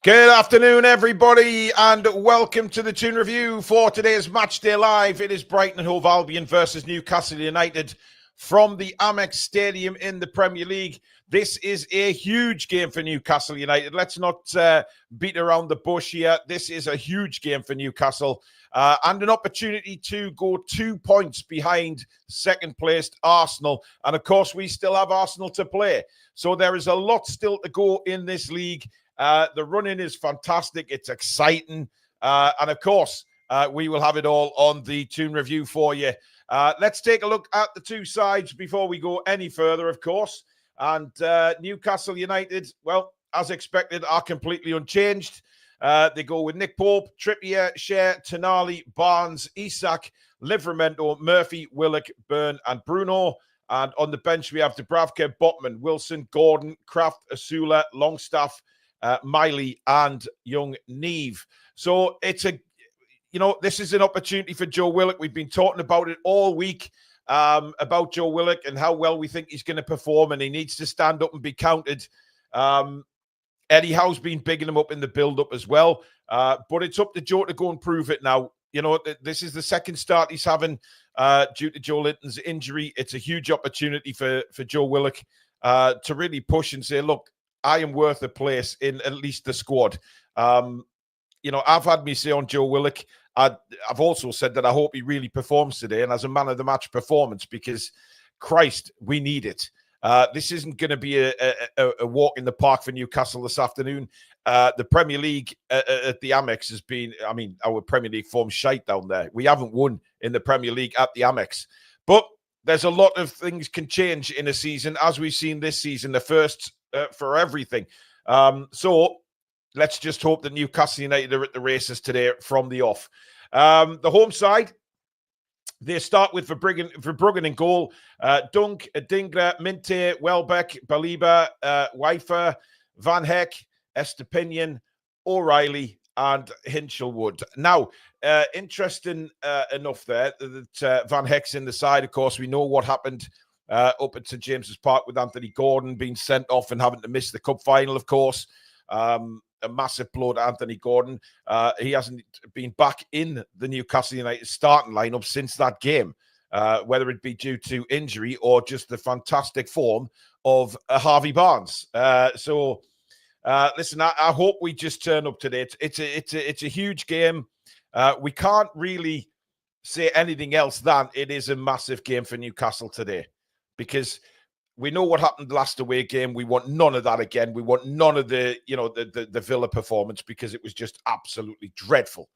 Good afternoon, everybody, and welcome to the Toon Review for today's Matchday Live. It is Brighton and Hove Albion versus Newcastle United from the Amex Stadium in the Premier League. This is a huge game for Newcastle United. Let's not beat around the bush here. This is a huge game for Newcastle and an opportunity to go 2 points behind second-placed Arsenal. And, of course, we still have Arsenal to play. So there is a lot still to go in this league. The run-in is fantastic. It's exciting. And, of course, we will have it all on the Toon Review for you. Let's take a look at the two sides before we go any further, of course. And Newcastle United, well, as expected, are completely unchanged. They go with Nick Pope, Trippier, Shea, Tonali, Barnes, Isak, Livramento, Murphy, Willock, Byrne, and Bruno. And on the bench, we have Dubravka, Botman, Wilson, Gordon, Kraft, Asula, Longstaff, Miley, and young Neve. So it's this is an opportunity for Joe Willock. We've been talking about it all week, about Joe Willock and how well we think he's going to perform, and he needs to stand up and be counted. Eddie Howe's been bigging him up in the build-up as well, but it's up to Joe to go and prove it now. You know, this is the second start he's having due to Joe Linton's injury. It's a huge opportunity for Joe Willock to really push and say, look, I am worth a place in at least the squad. I've had me say on Joe Willock, I've also said that I hope he really performs today and has a man of the match performance because, Christ, we need it. This isn't going to be a walk in the park for Newcastle this afternoon. The Premier League at the Amex has been, our Premier League form's shite down there. We haven't won in the Premier League at the Amex. But there's a lot of things can change in a season, as we've seen this season, the first for everything. So let's just hope that Newcastle United are at the races today from the off. The home side, they start with Verbruggen in goal. Dunk, Adingra, Minte, Welbeck, Baliba, Weifer, Van Heck, Estepinian, O'Reilly, and Hinchelwood. Now, interesting enough there that Van Heck's in the side. Of course, we know what happened up at St James's Park with Anthony Gordon being sent off and having to miss the cup final, of course. A massive blow to Anthony Gordon. He hasn't been back in the Newcastle United starting lineup since that game, whether it be due to injury or just the fantastic form of Harvey Barnes. Listen, I hope we just turn up today. It's a huge game. We can't really say anything else than it is a massive game for Newcastle today, because we know what happened last away game. We want none of that again. We want none of the Villa performance, because it was just absolutely dreadful.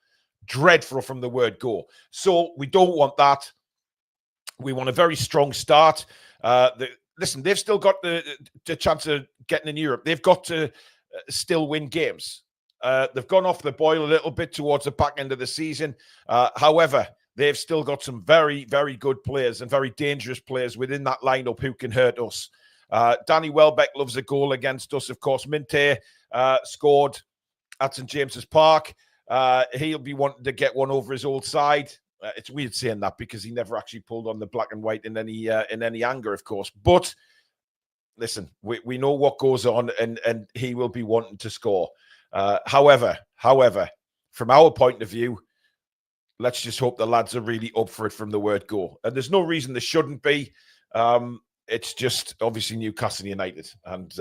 Dreadful from the word go. So we don't want that. We want a very strong start. Listen, they've still got the chance of getting in Europe. They've got to still win games. They've gone off the boil a little bit towards the back end of the season. However, they've still got some very, very good players and very dangerous players within that lineup who can hurt us. Danny Welbeck loves a goal against us. Of course, Minte scored at St James's Park. He'll be wanting to get one over his old side. It's weird saying that because he never actually pulled on the black and white in any anger, of course. But listen, we know what goes on, and he will be wanting to score. However, from our point of view, let's just hope the lads are really up for it from the word go. And there's no reason they shouldn't be. It's just obviously Newcastle United. And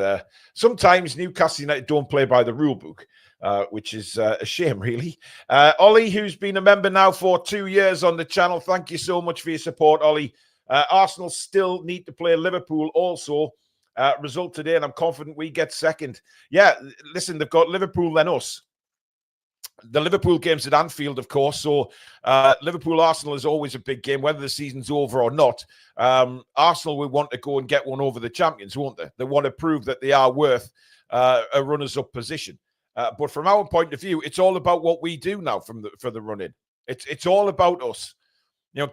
sometimes Newcastle United don't play by the rule book, which is a shame, really. Ollie, who's been a member now for 2 years on the channel, thank you so much for your support, Ollie. Arsenal still need to play Liverpool also. Result today, and I'm confident we get second. Yeah, listen, they've got Liverpool, then us. The Liverpool game's at Anfield, of course, so Liverpool-Arsenal is always a big game, whether the season's over or not. Arsenal will want to go and get one over the champions, won't they? They want to prove that they are worth a runners-up position. But from our point of view, it's all about what we do now for the run-in. It's all about us.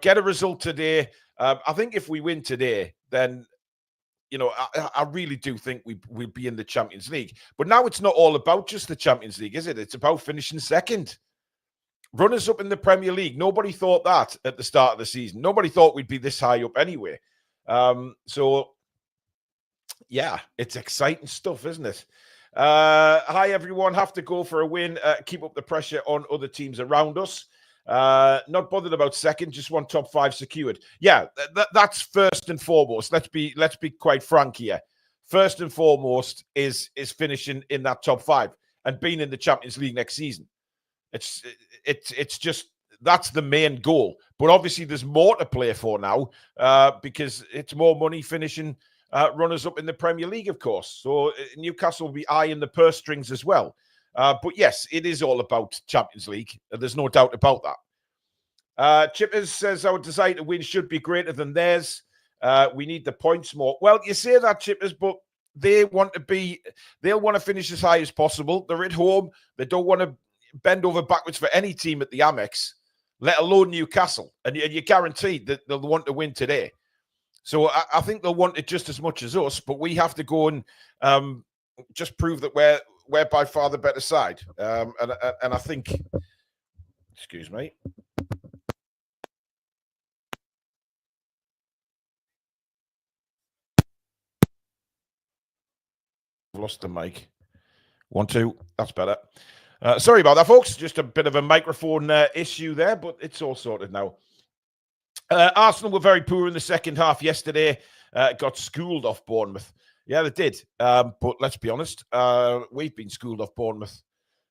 Get a result today. I think if we win today, then I really do think we'll be in the Champions League. But now it's not all about just the Champions League, is it? It's about finishing second. Runners up in the Premier League. Nobody thought that at the start of the season. Nobody thought we'd be this high up anyway. So, yeah, it's exciting stuff, isn't it? Hi, everyone. Have to go for a win. Keep up the pressure on other teams around us. Not bothered about second. Just want top 5 secured. Yeah, that's first and foremost. Let's be quite frank here. First and foremost is finishing in that top 5 and being in the Champions League next season. It's just that's the main goal. But obviously, there's more to play for now because it's more money finishing runners up in the Premier League, of course. So Newcastle will be eyeing the purse strings as well. But yes, it is all about Champions League. There's no doubt about that. Chippers says our desire to win should be greater than theirs. We need the points more. Well, you say that, Chippers, but they'll want to finish as high as possible. They're at home. They don't want to bend over backwards for any team at the Amex, let alone Newcastle. And you're guaranteed that they'll want to win today. So I think they'll want it just as much as us, but we have to go and just prove that we're by far the better side. And I think, excuse me. I've lost the mic. 1, 2. That's better. Sorry about that, folks. Just a bit of a microphone issue there, but it's all sorted now. Arsenal were very poor in the second half yesterday. Got schooled off Bournemouth. Yeah, they did. But let's be honest. We've been schooled off Bournemouth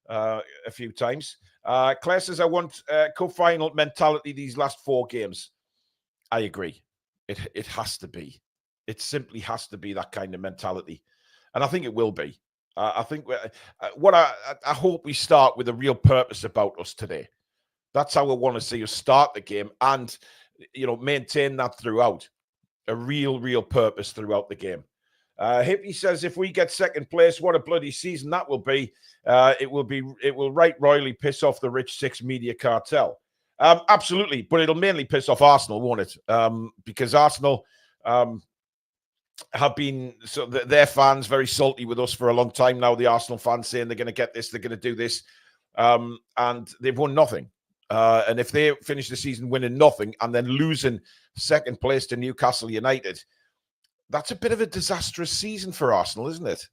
a few times. Claire says, I want cup final mentality these last 4 games. I agree. It has to be. It simply has to be that kind of mentality. And I think it will be. I think what I hope we start with a real purpose about us today. That's how I want to see us start the game and, maintain that throughout. A real purpose throughout the game. Hippie says, if we get second place, what a bloody season that will be. It will right royally piss off the rich 6 media cartel. Absolutely, but it'll mainly piss off Arsenal, won't it? Because Arsenal have been their fans very salty with us for a long time now. The Arsenal fans saying they're going to get this, they're going to do this, and they've won nothing. And if they finish the season winning nothing and then losing second place to Newcastle United, that's a bit of a disastrous season for Arsenal, isn't it?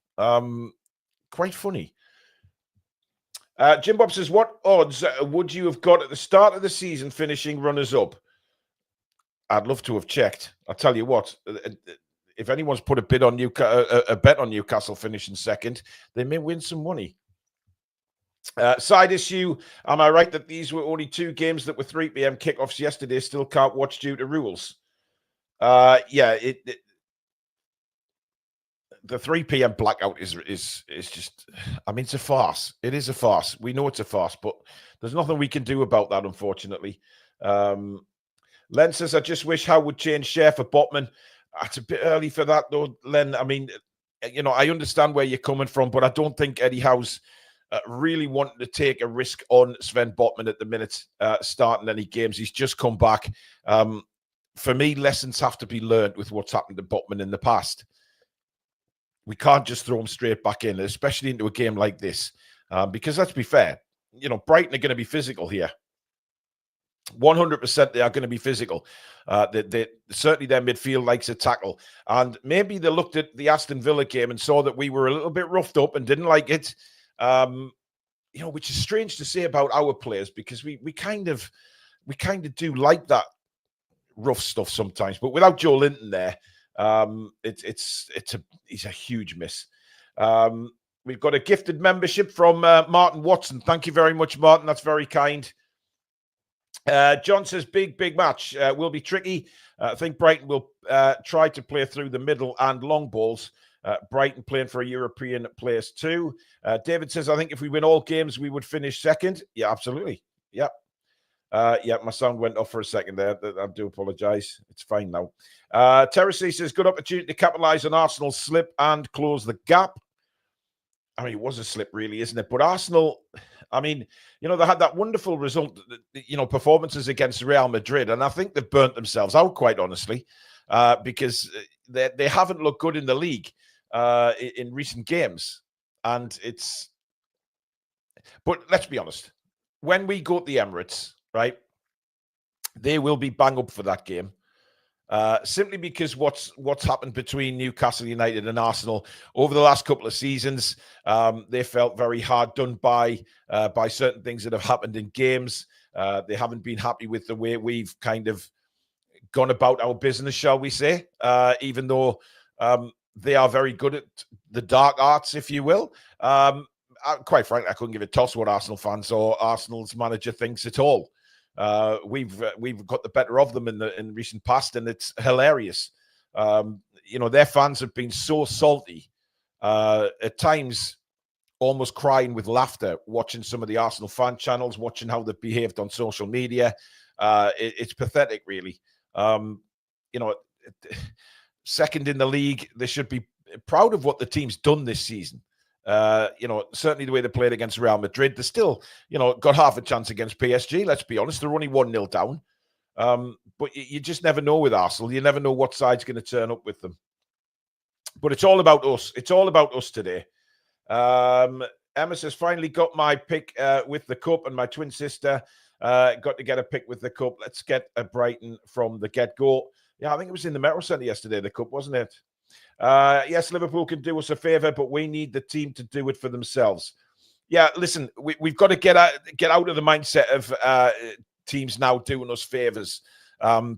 Quite funny. Jim Bob says, what odds would you have got at the start of the season finishing runners-up? I'd love to have checked. I'll tell you what, if anyone's put a bet on Newcastle finishing second, they may win some money. Side issue, am I right that these were only 2 games that were 3 p.m. kickoffs yesterday, still can't watch due to rules? Yeah, the 3 p.m. blackout is just, I mean, it's a farce. It is a farce. We know it's a farce, but there's nothing we can do about that, unfortunately. Len says, I just wish Howe would change share for Botman. It's a bit early for that, though, Len. I mean, I understand where you're coming from, but I don't think Eddie Howe's really wanting to take a risk on Sven Botman at the minute, starting any games. He's just come back. For me, lessons have to be learned with what's happened to Botman in the past. We can't just throw him straight back in, especially into a game like this, because let's be fair, Brighton are going to be physical here. 100% they are going to be physical. Certainly their midfield likes a tackle. And maybe they looked at the Aston Villa game and saw that we were a little bit roughed up and didn't like it. Which is strange to say about our players because we kind of do like that rough stuff sometimes. But without Joe Linton there, he's a huge miss. We've got a gifted membership from Martin Watson. Thank you very much, Martin. That's very kind. John says, big match. Will be tricky. I think Brighton will try to play through the middle and long balls. Brighton playing for a European place too. David says, I think if we win all games, we would finish second. Yeah, absolutely. Yeah. My sound went off for a second there. I do apologize. It's fine now. Terrace says, good opportunity to capitalize on Arsenal's slip and close the gap. I mean, it was a slip, really, isn't it? But Arsenal, I mean, they had that wonderful result, performances against Real Madrid. And I think they've burnt themselves out, quite honestly, because they haven't looked good in the league in recent games. But let's be honest, when we go to the Emirates, right, they will be bang up for that game. simply because what's happened between Newcastle United and Arsenal over the last couple of seasons. They felt very hard done by certain things that have happened in games. They haven't been happy with the way we've kind of gone about our business, shall we say, even though they are very good at the dark arts, if you will. Quite frankly, I couldn't give a toss what Arsenal fans or Arsenal's manager thinks at all. We've got the better of them in recent past, and it's hilarious. Their fans have been so salty at times, almost crying with laughter, watching some of the Arsenal fan channels, watching how they've behaved on social media. It's pathetic, really. Second in the league, they should be proud of what the team's done this season. Certainly the way they played against Real Madrid. They still, got half a chance against PSG. Let's be honest, they're only 1-0 down. But you just never know with Arsenal. You never know what side's going to turn up with them. But it's all about us. It's all about us today. Emma says, finally got my pick with the cup, and my twin sister got to get a pick with the cup. Let's get a Brighton from the get-go. Yeah, I think it was in the Metro Centre yesterday, the cup, wasn't it? Yes, Liverpool can do us a favour, but we need the team to do it for themselves. Yeah, listen, we've got to get out of the mindset of teams now doing us favours,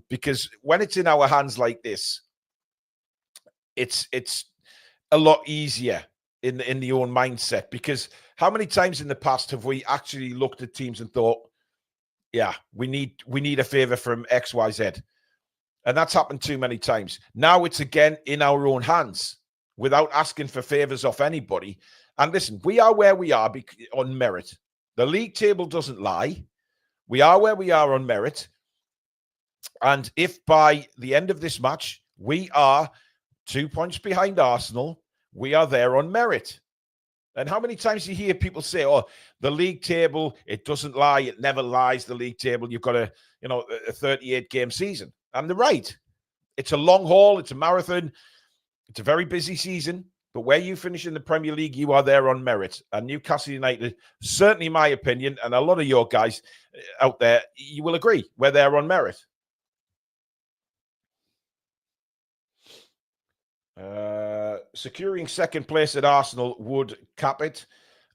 because when it's in our hands like this, it's a lot easier in the own mindset. Because how many times in the past have we actually looked at teams and thought, yeah, we need a favour from XYZ? And that's happened too many times. Now it's again in our own hands without asking for favours off anybody. And listen, we are where we are on merit. The league table doesn't lie. We are where we are on merit. And if by the end of this match, we are 2 points behind Arsenal, we are there on merit. And how many times do you hear people say, oh, the league table, it doesn't lie. It never lies, the league table. You've got a 38-game season. And they're right. It's a long haul. It's a marathon. It's a very busy season. But where you finish in the Premier League, you are there on merit. And Newcastle United, certainly my opinion, and a lot of your guys out there, you will agree, we're there on merit. Securing second place at Arsenal would cap it.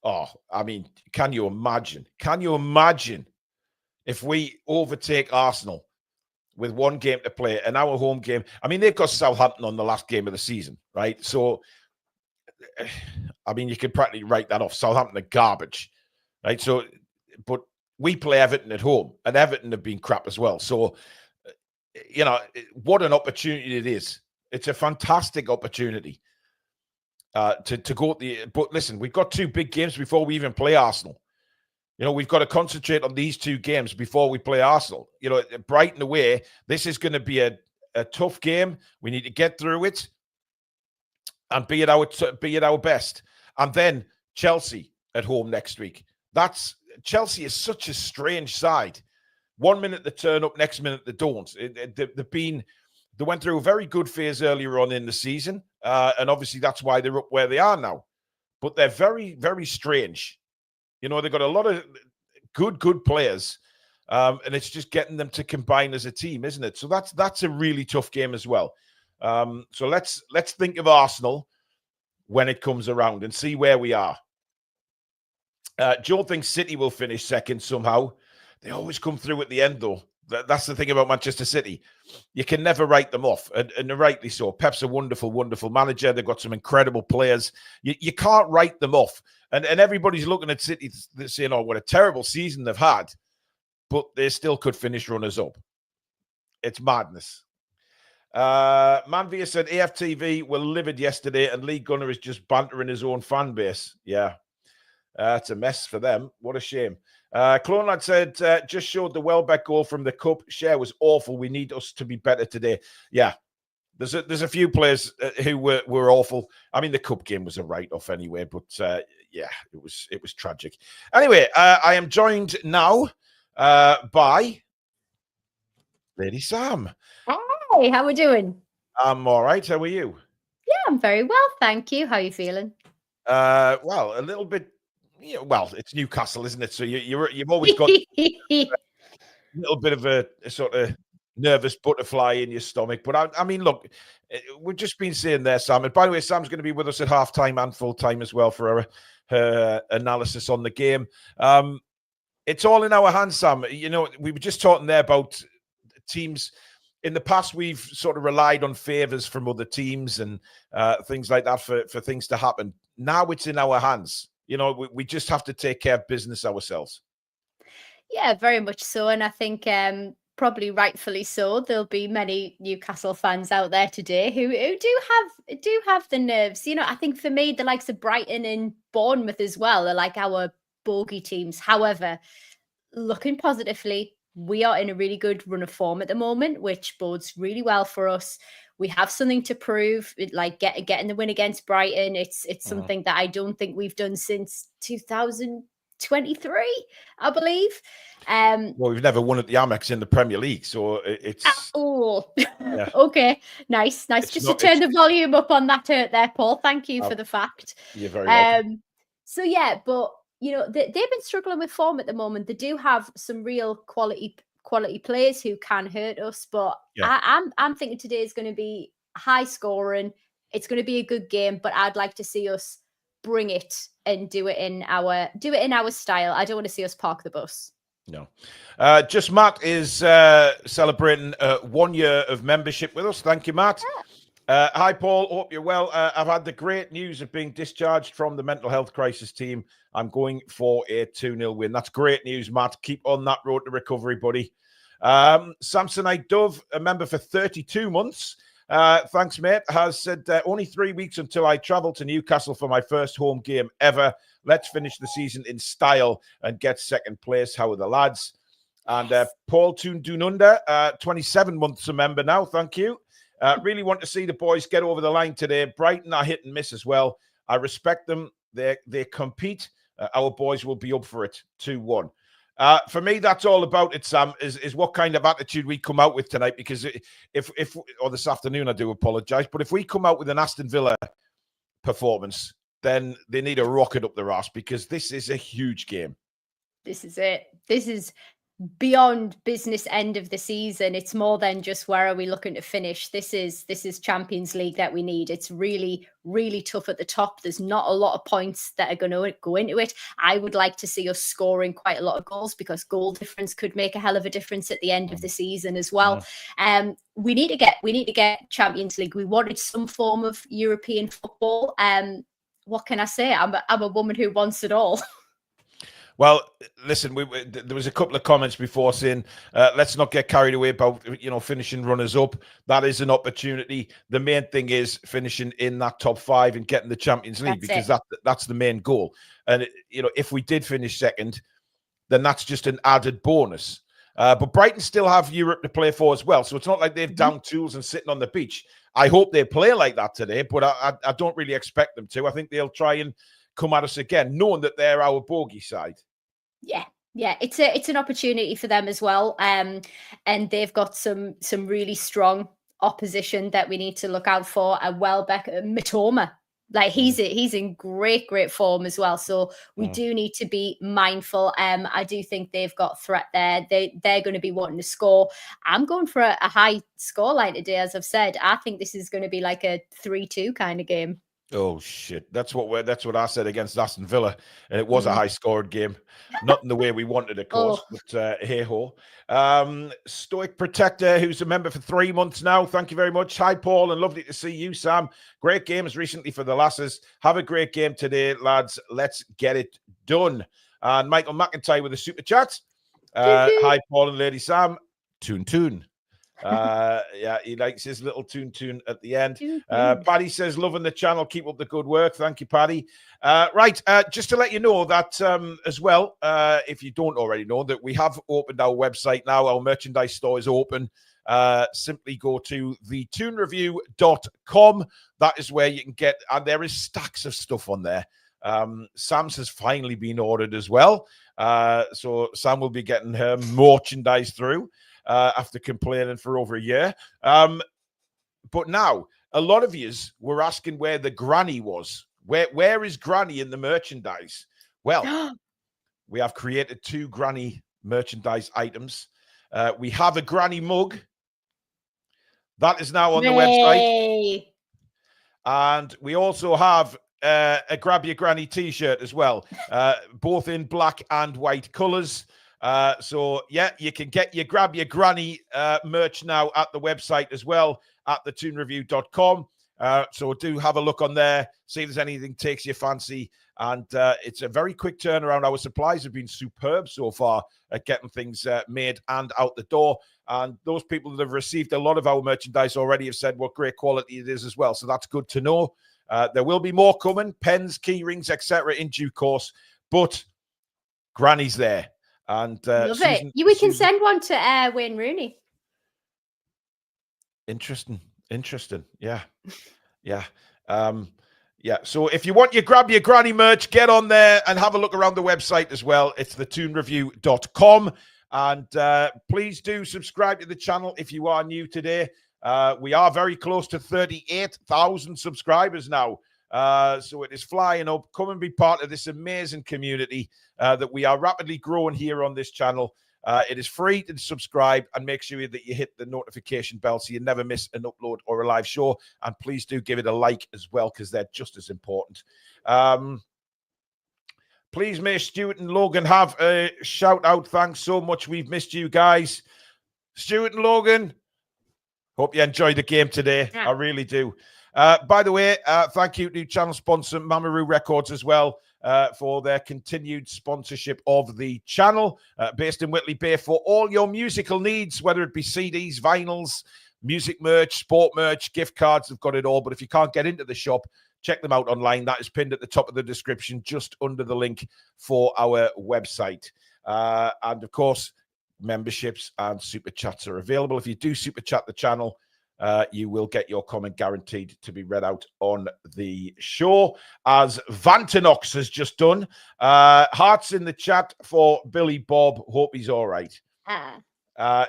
Oh, I mean, can you imagine? Can you imagine if we overtake Arsenal with one game to play, and our home game? I mean, they've got Southampton on the last game of the season, right? So, I mean, you could practically write that off. Southampton are garbage, right? So, but we play Everton at home, and Everton have been crap as well. So, what an opportunity it is. It's a fantastic opportunity to go at the. But listen, we've got two big games before we even play Arsenal. We've got to concentrate on these two games before we play Arsenal. Brighton away, this is going to be a tough game. We need to get through it and be at our best. And then Chelsea at home next week. Chelsea is such a strange side. 1 minute they turn up, next minute they don't. They went through a very good phase earlier on in the season, and obviously that's why they're up where they are now. But they're very, very strange. They've got a lot of good players, and it's just getting them to combine as a team, isn't it? So that's a really tough game as well. So let's think of Arsenal when it comes around and see where we are. Joe thinks City will finish second somehow. They always come through at the end, though. That's the thing about Manchester City. You can never write them off, and rightly so. Pep's a wonderful, wonderful manager. They've got some incredible players. You can't write them off. And everybody's looking at City saying, oh, what a terrible season they've had. But they still could finish runners-up. It's madness. Manvia said AFTV were livid yesterday, and Lee Gunner is just bantering his own fan base. Yeah. It's a mess for them. What a shame. Clone Lad said, just showed the Welbeck goal from the cup. Share was awful. We need us to be better today. Yeah, there's a few players who were awful. I mean, the cup game was a write-off anyway, but yeah, it was tragic. Anyway, I am joined now by Lady Sam. Hi, how are we doing? I'm all right. How are you? Yeah, I'm very well, thank you. How are you feeling? Well, a little bit. Well, it's Newcastle, isn't it? So you've always got a little bit of a sort of nervous butterfly in your stomach. But I mean, look, we've just been saying there, Sam. And by the way, Sam's going to be with us at halftime and full time as well for her analysis on the game. It's all in our hands, Sam. You know, we were just talking there about teams. In the past, we've sort of relied on favors from other teams and things like that for things to happen. Now it's in our hands. You know, we just have to take care of business ourselves. Yeah, very much so. And I think probably rightfully so. There'll be many Newcastle fans out there today who do have the nerves. You know, I think for me, the likes of Brighton and Bournemouth as well are like our bogey teams. However, looking positively, we are in a really good run of form at the moment, which bodes really well for us. We have something to prove, like getting the win against Brighton. It's something that I don't think we've done since 2023, I believe. Well, we've never won at the Amex in the Premier League, so it's yeah. Okay, nice. Just to turn the volume up on that there, Paul. Thank you for the fact. You're very welcome. So yeah, but you know they've been struggling with form at the moment. They do have some real quality players who can hurt us, but I'm thinking today is going to be high scoring. It's going to be a good game, but I'd like to see us bring it and do it in our style. I don't want to see us park the bus. No. Just Matt is celebrating 1 year of membership with us. Thank you, Matt. Hi, Paul. Hope you're well. I've had the great news of being discharged from the mental health crisis team. I'm going for a 2-0 win. That's great news, Matt. Keep on that road to recovery, buddy. Samsonite Dove, a member for 32 months. Thanks, mate. Has said only 3 weeks until I travel to Newcastle for my first home game ever. Let's finish the season in style and get second place. How are the lads? And Paul Toon Dununda, 27 months a member now. Thank you. Really want to see the boys get over the line today. Brighton are hit and miss as well. I respect them. They compete. Our boys will be up for it. 2-1. For me, that's all about it, Sam, is what kind of attitude we come out with tonight. Because if or this afternoon, I do apologize, but if we come out with an Aston Villa performance, then they need a rocket up their ass, because this is a huge game. This is it. This is beyond business end of the season. It's more than just where are we looking to finish. This is Champions League that we need. It's really, really tough at the top. There's not a lot of points that are going to go into it. I would like to see us scoring quite a lot of goals, because goal difference could make a hell of a difference at the end of the season as well. We need to get Champions League. We wanted some form of European football. What can I say? I'm a woman who wants it all. Well, listen, there was a couple of comments before saying, let's not get carried away about, finishing runners up. That is an opportunity. The main thing is finishing in that top 5 and getting the Champions League, because that's the main goal. And, if we did finish second, then that's just an added bonus. But Brighton still have Europe to play for as well. So it's not like they've down tools and sitting on the beach. I hope they play like that today, but I don't really expect them to. I think they'll try and come at us again, knowing that they're our bogey side. Yeah, it's an opportunity for them as well, and they've got some really strong opposition that we need to look out for. Welbeck, Mitoma, like he's in great form as well. So we do need to be mindful. I do think they've got threat there. They're going to be wanting to score. I'm going for a high scoreline today, as I've said. I think this is going to be like a 3-2 kind of game. Oh shit! That's what I said against Aston Villa, and it was a high-scored game. Not in the way we wanted, of course, but hey ho. Stoic Protector, who's a member for 3 months now. Thank you very much. Hi, Paul, and lovely to see you, Sam. Great games recently for the lasses. Have a great game today, lads. Let's get it done. And Michael McIntyre with a super chat. Hi, Paul and Lady Sam. Toon. Yeah, he likes his little Toon at the end. Paddy says, loving the channel, keep up the good work. Thank you, Paddy. Right, just to let you know that as well, if you don't already know, that we have opened our website now. Our merchandise store is open. Simply go to thetoonreview.com. That is where you can get, and there is stacks of stuff on there. Sam's has finally been ordered as well, so Sam will be getting her merchandise through after complaining for over a year. But now, a lot of yous were asking where the granny was. Where is granny in the merchandise? Well, we have created 2 granny merchandise items. We have a granny mug, That is now on the website. Yay. And we also have a Grab Your Granny t-shirt as well, both in black and white colors. So yeah, you can get your Grab Your Granny merch now at the website as well, at thetoonreview.com. So do have a look on there, see if there's anything takes your fancy. And it's a very quick turnaround. Our supplies have been superb so far at getting things made and out the door. And those people that have received a lot of our merchandise already have said what great quality it is as well. So that's good to know. There will be more coming, pens, key rings, etc. in due course. But Granny's there. And love it. We can send one to Wayne Rooney. Interesting. Yeah. Yeah. Yeah. So if you want your Grab Your Granny merch, get on there and have a look around the website as well. It's thetoonreview.com. And please do subscribe to the channel if you are new today. We are very close to 38,000 subscribers now. So it is flying up. Come and be part of this amazing community that we are rapidly growing here on this channel. It is free to subscribe, and make sure that you hit the notification bell so you never miss an upload or a live show. And please do give it a like as well, because they're just as important. Please may Stuart and Logan have a shout out. Thanks so much. We've missed you guys. Stuart and Logan, hope you enjoyed the game today. Yeah. I really do. By the way, thank you to channel sponsor Mamaroo Records as well for their continued sponsorship of the channel, based in Whitley Bay, for all your musical needs, whether it be CDs, vinyls, music merch, sport merch, gift cards. They've got it all. But if you can't get into the shop, check them out online. That is pinned at the top of the description, just under the link for our website. And of course, memberships and super chats are available. If you do super chat the channel, you will get your comment guaranteed to be read out on the show, as Vantinox has just done. Hearts in the chat for Billy Bob. Hope he's all right.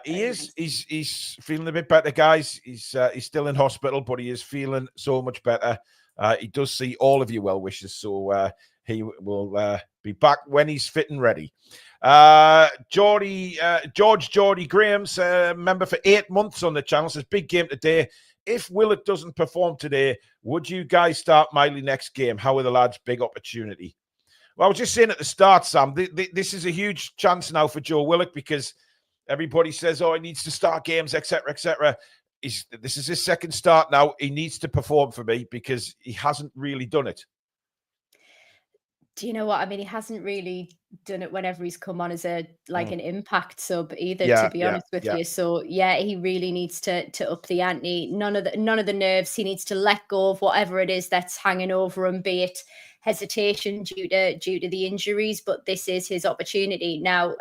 He is. Nice. He's feeling a bit better, guys. He's still in hospital, but he is feeling so much better. He does see all of your well wishes, so he will be back when he's fit and ready. George Graham's member for 8 months on the channel, says big game today. If Willett doesn't perform today, would you guys start Miley next game? How are the lads? Big opportunity. Well, I was just saying at the start, Sam, this is a huge chance now for Joe Willock, because everybody says, oh, he needs to start games, etc., etc. This is his second start now. He needs to perform for me, because he hasn't really done it. Do you know what? I mean, he hasn't really done it whenever he's come on as an impact sub either, to be honest with you. So yeah, he really needs to up the ante. None of the nerves. He needs to let go of whatever it is that's hanging over him, be it hesitation due to the injuries. But this is his opportunity now.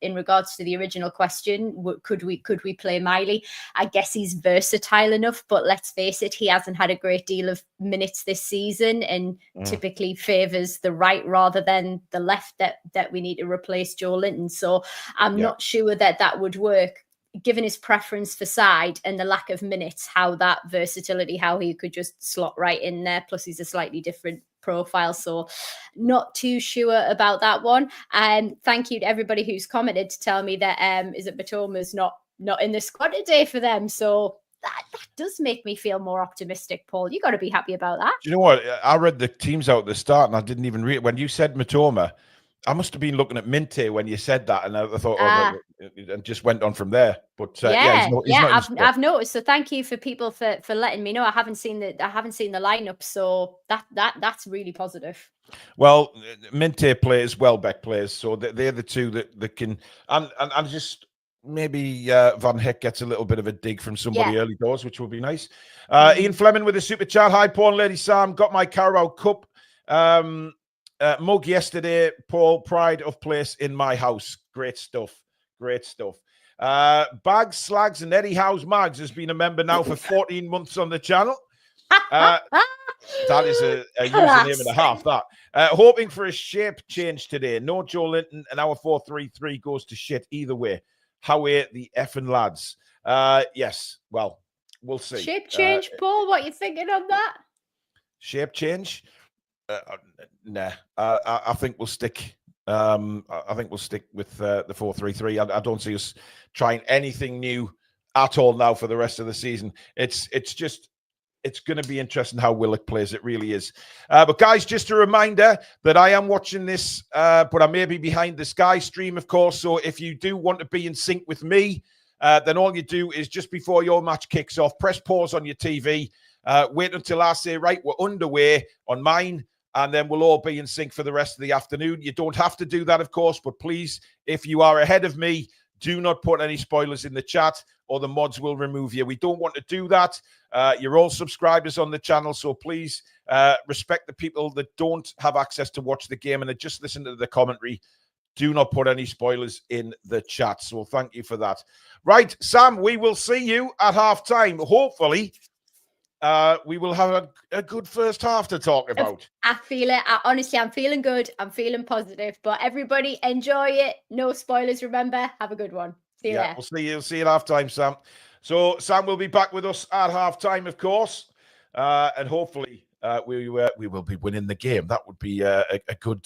In regards to the original question, could we play Miley? I guess he's versatile enough, but let's face it, he hasn't had a great deal of minutes this season, and typically favours the right rather than the left that we need to replace Joe Linton. So I'm not sure that would work, given his preference for side and the lack of minutes, how that versatility, how he could just slot right in there. Plus he's a slightly different profile, so not too sure about that one. And thank you to everybody who's commented to tell me that Batoma's not in the squad today for them. So that does make me feel more optimistic, Paul. You got to be happy about that. Do you know what? I read the teams out at the start, and I didn't even read when you said Matoma. I must have been looking at Minte when you said that, and I thought, and just went on from there. But I've noticed. So thank you for people for letting me know. I haven't seen the lineup, so that's really positive. Well, Minte plays, Welbeck plays, so they're the two that can, and just maybe Van Heck gets a little bit of a dig from somebody early doors, which will be nice. Ian Fleming with a super chat. Hi, Paul and Lady Sam. Got my Carabao Cup mug yesterday, Paul. Pride of place in my house. Great stuff. Bags, Slags, and Eddie Howe's Mags has been a member now for 14 months on the channel. That is a username and a half, that. Hoping for a shape change today. No Joe Linton, and our 4-3-3 goes to shit either way. How are the effing lads? Yes, well, we'll see. Shape change, Paul? What are you thinking on that? Shape change? Nah. I think we'll stick. I think we'll stick with the 4-3-3. I don't see us trying anything new at all now for the rest of the season. It's going to be interesting how Willock plays. It really is. But guys, just a reminder that I am watching this, but I may be behind the Sky stream, of course. So if you do want to be in sync with me, then all you do is just before your match kicks off, press pause on your TV, wait until I say, right, we're underway on mine, and then we'll all be in sync for the rest of the afternoon. You don't have to do that, of course, but please, if you are ahead of me, do not put any spoilers in the chat or the mods will remove you. We don't want to do that. You're all subscribers on the channel, so please respect the people that don't have access to watch the game and that just listen to the commentary. Do not put any spoilers in the chat. So thank you for that. Right, Sam, we will see you at half-time. Hopefully, we will have a good first half to talk about. I feel it. Honestly, I'm feeling good. I'm feeling positive. But everybody, enjoy it. No spoilers, remember. Have a good one. See you there. We'll see you at half-time, Sam. So Sam will be back with us at half-time, of course. And hopefully we will be winning the game. That would be a good,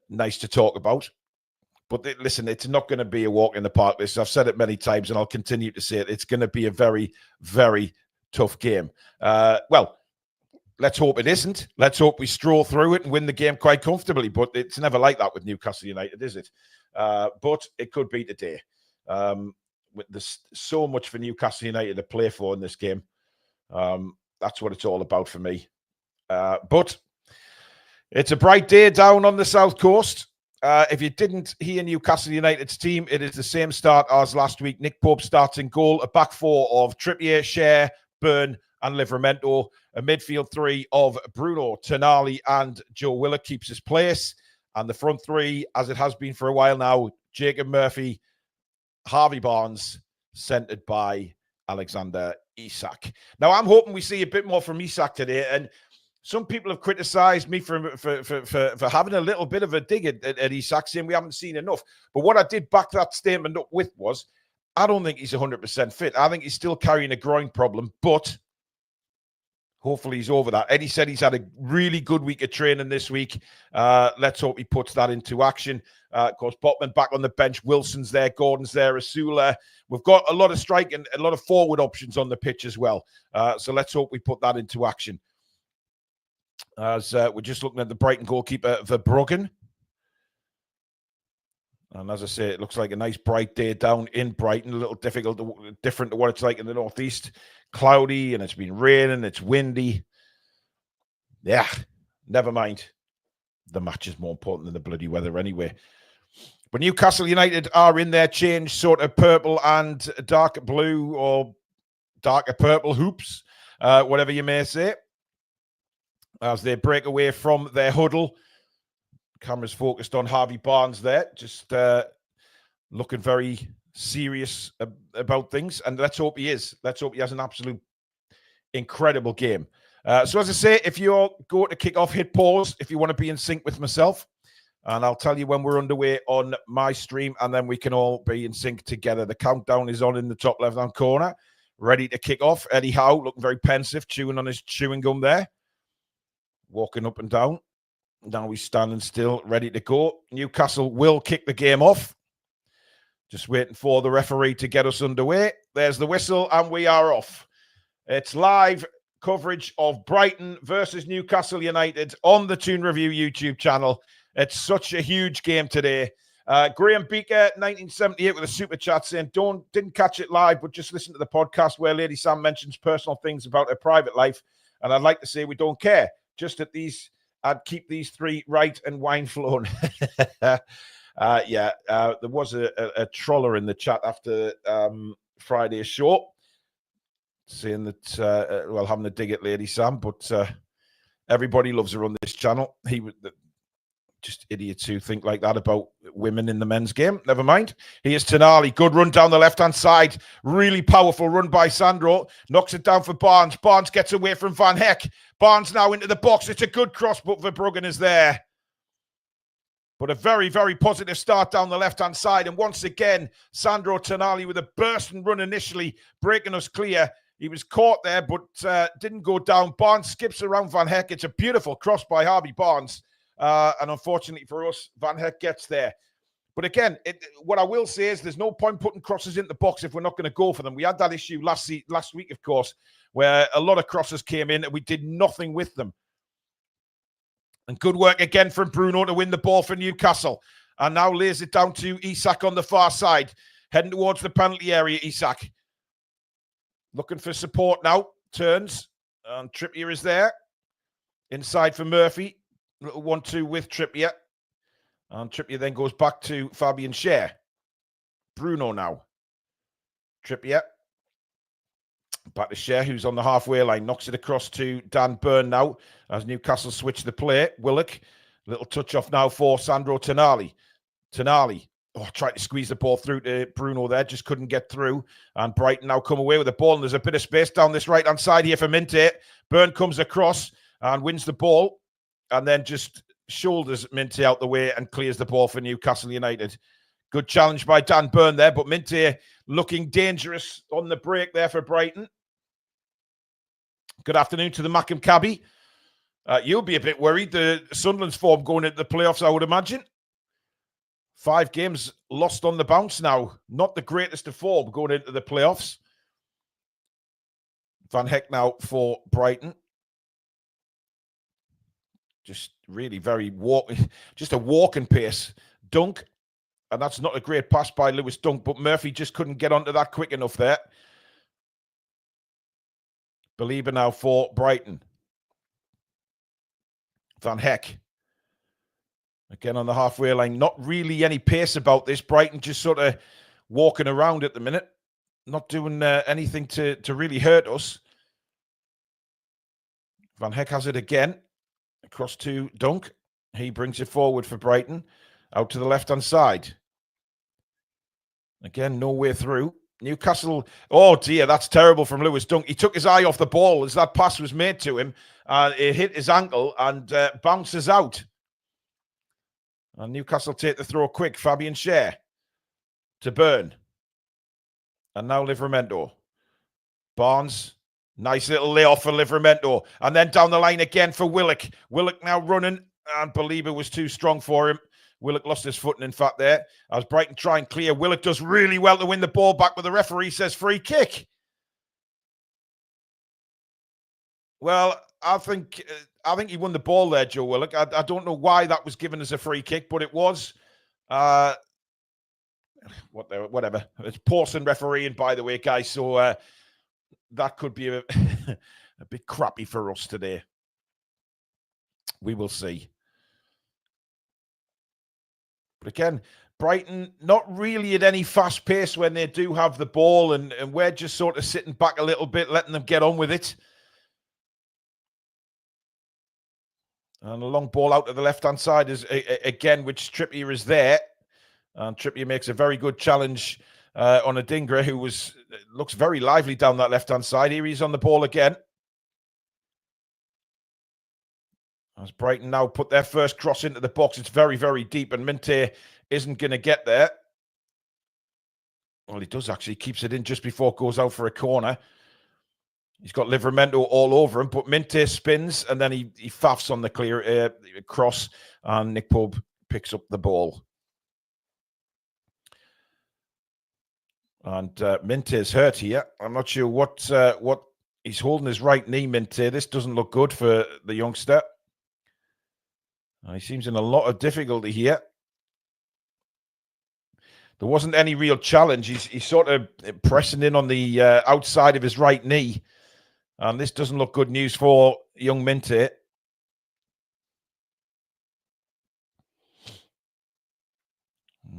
nice to talk about. But listen, it's not going to be a walk in the park. I've said it many times, and I'll continue to say it. It's going to be a very, very tough game. Well, let's hope it isn't. Let's hope we stroll through it and win the game quite comfortably. But it's never like that with Newcastle United, is it? But it could be today. There's so much for Newcastle United to play for in this game. That's what it's all about for me. But it's a bright day down on the south coast. If you didn't hear Newcastle United's team, it is the same start as last week. Nick Pope starts in goal, a back four of Trippier, Schär, Byrne and Livramento, a midfield three of Bruno, Tonali and Joe Willock keeps his place, and the front three, as it has been for a while now, Jacob Murphy, Harvey Barnes, centered by Alexander Isak. Now, I'm hoping we see a bit more from Isak today, and some people have criticized me for having a little bit of a dig at Isak, saying we haven't seen enough. But what I did back that statement up with was, I don't think he's 100% fit. I think he's still carrying a groin problem, but hopefully he's over that. Eddie said he's had a really good week of training this week. Let's hope he puts that into action. Of course, Botman back on the bench. Wilson's there. Gordon's there. Asula. We've got a lot of strike and a lot of forward options on the pitch as well. So let's hope we put that into action. As we're just looking at the Brighton goalkeeper, Verbruggen. And as I say, it looks like a nice bright day down in Brighton. A little different to what it's like in the northeast. Cloudy, and it's been raining. It's windy. Yeah, never mind. The match is more important than the bloody weather anyway. But Newcastle United are in their change sort of purple and dark blue or darker purple hoops, whatever you may say, as they break away from their huddle. Camera's focused on Harvey Barnes there, just looking very serious about things. And let's hope he is. Let's hope he has an absolute incredible game. So as I say, if you're going to kick off, hit pause if you want to be in sync with myself. And I'll tell you when we're underway on my stream, and then we can all be in sync together. The countdown is on in the top left-hand corner, ready to kick off. Eddie Howe looking very pensive, chewing on his chewing gum there. Walking up and down. Now he's standing still, ready to go. Newcastle will kick the game off. Just waiting for the referee to get us underway. There's the whistle, and we are off. It's live coverage of Brighton versus Newcastle United on the Toon Review YouTube channel. It's such a huge game today. Graham Beaker, 1978, with a super chat saying, didn't catch it live, but just listen to the podcast where Lady Sam mentions personal things about her private life. And I'd like to say we don't care. Just at these, I'd keep these three right and wine flowing. There was a troller in the chat after Friday's show saying that, having a dig at Lady Sam, but everybody loves her on this channel. He was just idiots who think like that about women in the men's game. Never mind. Here's Tonali. Good run down the left-hand side. Really powerful run by Sandro. Knocks it down for Barnes. Barnes gets away from Van Heck. Barnes now into the box. It's a good cross, but Verbruggen is there. But a very, very positive start down the left-hand side. And once again, Sandro Tonali with a bursting run initially, breaking us clear. He was caught there, but didn't go down. Barnes skips around Van Heck. It's a beautiful cross by Harvey Barnes. And unfortunately for us, Van Heck gets there. But again, what I will say is there's no point putting crosses into the box if we're not going to go for them. We had that issue last week, of course, where a lot of crosses came in and we did nothing with them. And good work again from Bruno to win the ball for Newcastle. And now lays it down to Isak on the far side. Heading towards the penalty area, Isak. Looking for support now. Turns. And Trippier is there. Inside for Murphy. Little 1-2 with Trippier. And Trippier then goes back to Fabian Schär. Bruno now. Trippier. Back to Schär, who's on the halfway line. Knocks it across to Dan Burn now. As Newcastle switch the play. Willock. Little touch off now for Sandro Tonali. Tonali. Oh, tried to squeeze the ball through to Bruno there. Just couldn't get through. And Brighton now come away with the ball. And there's a bit of space down this right-hand side here for Minte. Burn comes across and wins the ball. And then just shoulders Minte out the way and clears the ball for Newcastle United. Good challenge by Dan Burn there. But Minte looking dangerous on the break there for Brighton. Good afternoon to the Mackham Cabby. You'll be a bit worried. The Sunderland's form going into the playoffs, I would imagine. 5 games lost on the bounce now. Not the greatest of form going into the playoffs. Van Heck now for Brighton. Just really very just a walking pace. Dunk. And that's not a great pass by Lewis Dunk, but Murphy just couldn't get onto that quick enough there. Belieber now for Brighton. Van Heck. Again on the halfway line. Not really any pace about this. Brighton just sort of walking around at the minute. Not doing anything to really hurt us. Van Heck has it again. Across to Dunk. He brings it forward for Brighton. Out to the left-hand side. Again, no way through. Newcastle. Oh, dear, that's terrible from Lewis Dunk. He took his eye off the ball as that pass was made to him. It hit his ankle and bounces out. And Newcastle take the throw quick. Fabian Schär to Burn. And now Livramento. Barnes. Nice little layoff for Livramento. And then down the line again for Willock. Willock now running. And Belieber was too strong for him. Willock lost his footing, in fact, there. As Brighton try and clear. Willock does really well to win the ball back, but the referee says free kick. Well, I think he won the ball there, Joe Willock. I don't know why that was given as a free kick, but it was. Whatever. It's Pawson refereeing, by the way, guys. So that could be a bit crappy for us today. We will see. But again, Brighton not really at any fast pace when they do have the ball, and we're just sort of sitting back a little bit, letting them get on with it. And a long ball out to the left-hand side is again, which Trippier is there. And Trippier makes a very good challenge on Adingra, who looks very lively down that left-hand side. Here he's on the ball again. As Brighton now put their first cross into the box, it's very, very deep, and Minte isn't going to get there. Well, he does actually. Keeps it in just before it goes out for a corner. He's got Livramento all over him, but Minte spins, and then he faffs on the clear cross, and Nick Pope picks up the ball. And Minte is hurt here. I'm not sure what he's holding his right knee, Minte. This doesn't look good for the youngster. He seems in a lot of difficulty here. There wasn't any real challenge. He's sort of pressing in on the outside of his right knee. And this doesn't look good news for young Minte.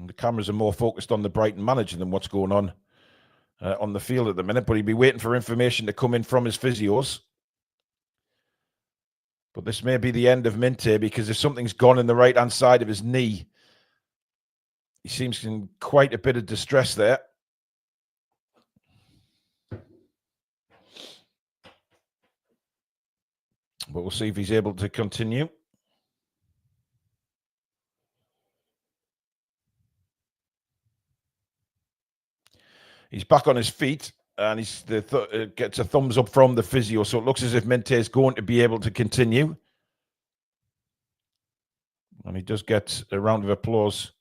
The cameras are more focused on the Brighton manager than what's going on the field at the minute. But he'll be waiting for information to come in from his physios. But this may be the end of Minte, because if something's gone in the right-hand side of his knee, he seems in quite a bit of distress there. But we'll see if he's able to continue. He's back on his feet. And he's gets a thumbs up from the physio. So it looks as if Minte is going to be able to continue. And he does get a round of applause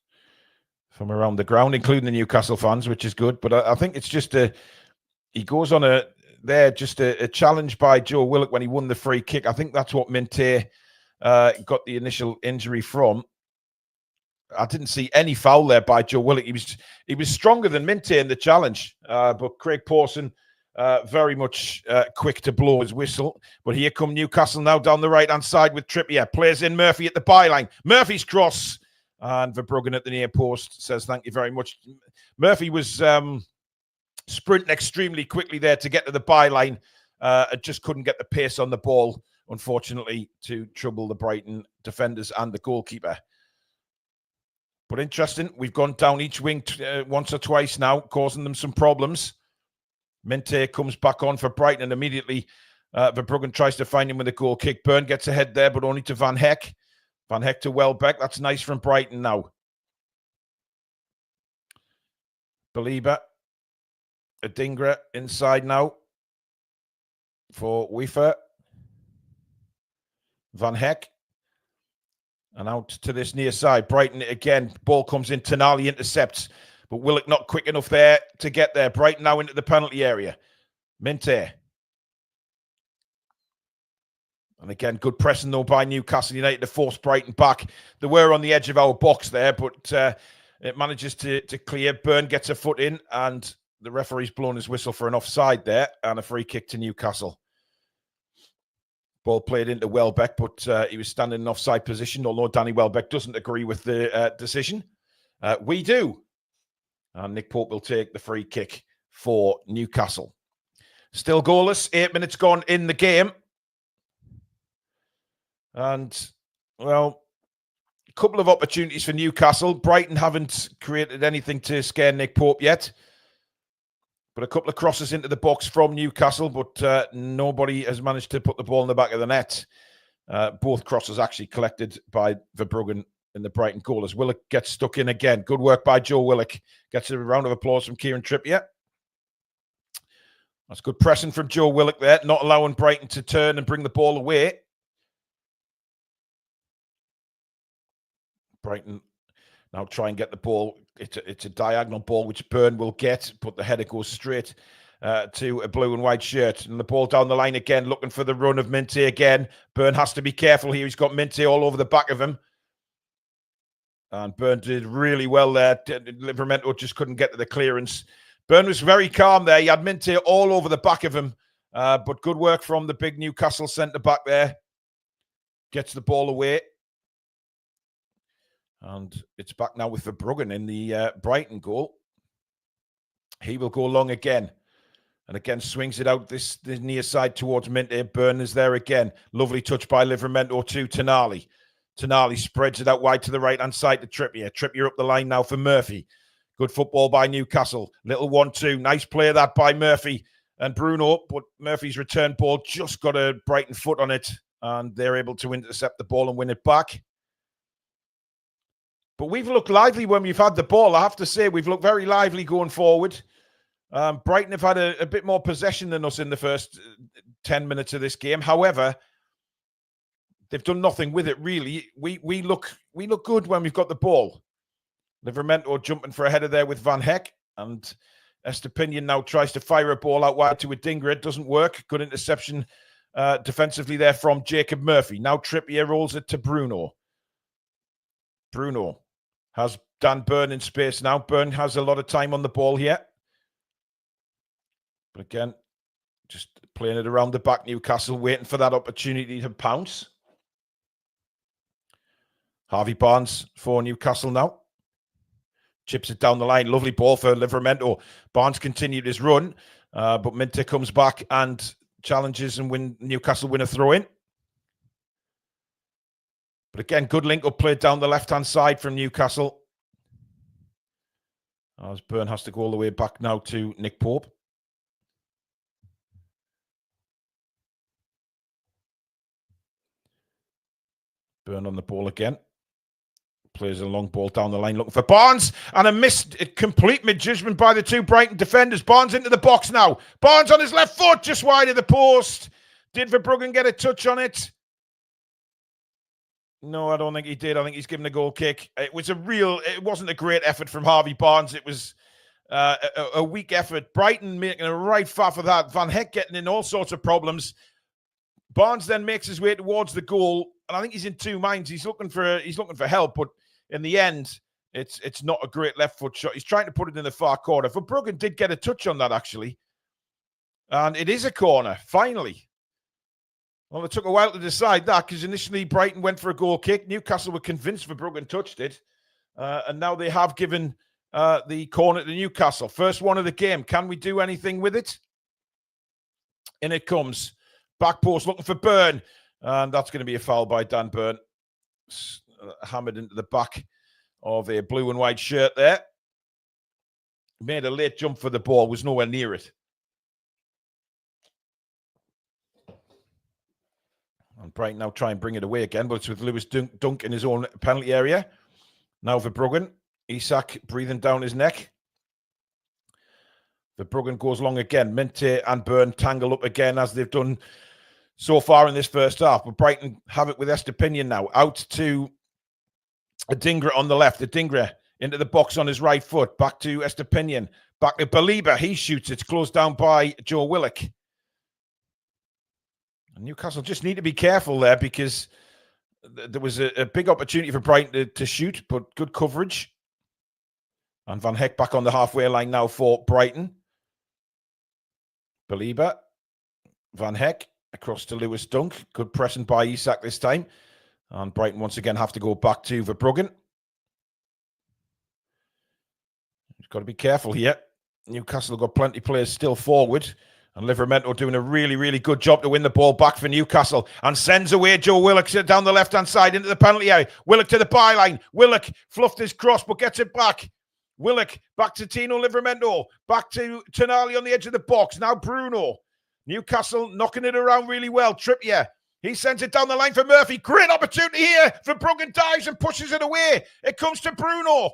from around the ground, including the Newcastle fans, which is good. But I think it's just he goes on a challenge by Joe Willock when he won the free kick. I think that's what Minte got the initial injury from. I didn't see any foul there by Joe Willock. He was stronger than Minte in the challenge, but Craig Pawson very much quick to blow his whistle. But here come Newcastle now down the right-hand side with Trippier. Plays in Murphy at the byline. Murphy's cross. And Verbruggen at the near post says thank you very much. Murphy was sprinting extremely quickly there to get to the byline. Just couldn't get the pace on the ball, unfortunately, to trouble the Brighton defenders and the goalkeeper. But interesting, we've gone down each wing once or twice now, causing them some problems. Minte comes back on for Brighton, and immediately Verbruggen tries to find him with a goal kick. Byrne gets ahead there, but only to Van Heck. Van Heck to Welbeck. That's nice from Brighton now. Belieber. Adingra inside now for Wiefer. Van Heck. And out to this near side. Brighton again. Ball comes in. Tonali intercepts. But Willock not quick enough there to get there. Brighton now into the penalty area. Minte. And again, good pressing though by Newcastle United to force Brighton back. They were on the edge of our box there, but it manages to clear. Byrne gets a foot in, and the referee's blown his whistle for an offside there, and a free kick to Newcastle. Ball played into Welbeck, but he was standing in offside position, although Danny Welbeck doesn't agree with the decision. We do. And Nick Pope will take the free kick for Newcastle. Still goalless, 8 minutes gone in the game. And, well, a couple of opportunities for Newcastle. Brighton haven't created anything to scare Nick Pope yet. But a couple of crosses into the box from Newcastle, but nobody has managed to put the ball in the back of the net. Both crosses actually collected by Verbruggen in the Brighton goal as Willock gets stuck in again. Good work by Joe Willock. Gets a round of applause from Kieran Trippier. That's good pressing from Joe Willock there, not allowing Brighton to turn and bring the ball away. Brighton now try and get the ball. It's a diagonal ball, which Byrne will get, but the header goes straight to a blue and white shirt. And the ball down the line again, looking for the run of Minte again. Byrne has to be careful here. He's got Minte all over the back of him. And Byrne did really well there. Livramento just couldn't get to the clearance. Byrne was very calm there. He had Minte all over the back of him. But good work from the big Newcastle centre-back there. Gets the ball away. And it's back now with Verbruggen in the Brighton goal. He will go long again. And again, swings it out this near side towards Minte. Byrne is there again. Lovely touch by Livramento to Tonali. Tonali spreads it out wide to the right-hand side to Trippier. Trippier up the line now for Murphy. Good football by Newcastle. Little 1-2. Nice play that by Murphy and Bruno. But Murphy's return ball just got a Brighton foot on it. And they're able to intercept the ball and win it back. But we've looked lively when we've had the ball. I have to say, we've looked very lively going forward. Brighton have had a bit more possession than us in the first 10 minutes of this game. However, they've done nothing with it, really. We look good when we've got the ball. Livramento jumping for a header there with Van Heck. And Estepinian now tries to fire a ball out wide to Adingra. It doesn't work. Good interception defensively there from Jacob Murphy. Now Trippier rolls it to Bruno. Bruno has Dan Byrne in space now. Byrne has a lot of time on the ball here. But again, just playing it around the back, Newcastle waiting for that opportunity to pounce. Harvey Barnes for Newcastle now. Chips it down the line. Lovely ball for Livramento. Barnes continued his run, but Minte comes back and challenges and Newcastle win a throw-in. But again, good link-up play down the left-hand side from Newcastle. As Byrne has to go all the way back now to Nick Pope. Byrne on the ball again. Plays a long ball down the line looking for Barnes. And a complete misjudgment by the two Brighton defenders. Barnes into the box now. Barnes on his left foot, just wide of the post. Did Verbruggen get a touch on it? No, I don't think he did. I think he's given a goal kick. It wasn't a great effort from Harvey Barnes. It was a weak effort. Brighton making a right faff of that. Van Heck getting in all sorts of problems. Barnes then makes his way towards the goal, and I think he's in two minds. He's looking for help, but in the end, it's not a great left foot shot. He's trying to put it in the far corner. Verbruggen did get a touch on that, actually. And it is a corner, finally. Well, it took a while to decide that because initially Brighton went for a goal kick. Newcastle were convinced Verbruggen touched it. And now they have given the corner to Newcastle. First one of the game. Can we do anything with it? In it comes. Back post looking for Byrne. And that's going to be a foul by Dan Byrne. Hammered into the back of a blue and white shirt there. Made a late jump for the ball. Was nowhere near it. And Brighton now try and bring it away again, but it's with Lewis Dunk in his own penalty area. Now Verbruggen. Isak breathing down his neck. Verbruggen goes long again. Minte and Byrne tangle up again as they've done so far in this first half. But Brighton have it with Estepinian now. Out to Adingra on the left. Adingra into the box on his right foot. Back to Estepinian. Back to Baliba. He shoots. It's closed down by Joe Willock. Newcastle just need to be careful there because there was a big opportunity for Brighton to shoot, but good coverage. And Van Heck back on the halfway line now for Brighton. Baliba, Van Heck across to Lewis Dunk. Good pressing by Isak this time. And Brighton once again have to go back to Verbruggen. You've got to be careful here. Newcastle have got plenty of players still forward. And Livramento doing a really, really good job to win the ball back for Newcastle and sends away Joe Willock down the left-hand side into the penalty area. Willock to the byline. Willock fluffed his cross but gets it back. Willock back to Tino Livramento. Back to Tonali on the edge of the box. Now Bruno. Newcastle knocking it around really well. Trippier. He sends it down the line for Murphy. Great opportunity here. Verbruggen dives and pushes it away. It comes to Bruno.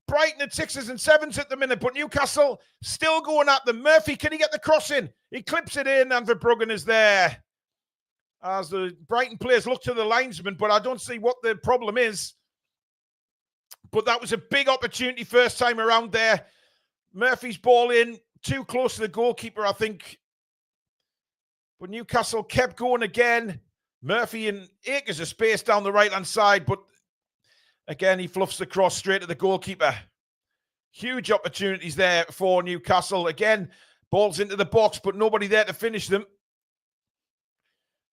Brighton at 6s and 7s at the minute, but Newcastle still going at them. Murphy, can he get the cross in? He clips it in, and Verbruggen is there. As the Brighton players look to the linesman, but I don't see what the problem is. But that was a big opportunity first time around there. Murphy's ball in, too close to the goalkeeper, I think. But Newcastle kept going again. Murphy in acres of space down the right-hand side, but again, he fluffs the cross straight to the goalkeeper. Huge opportunities there for Newcastle. Again, balls into the box, but nobody there to finish them.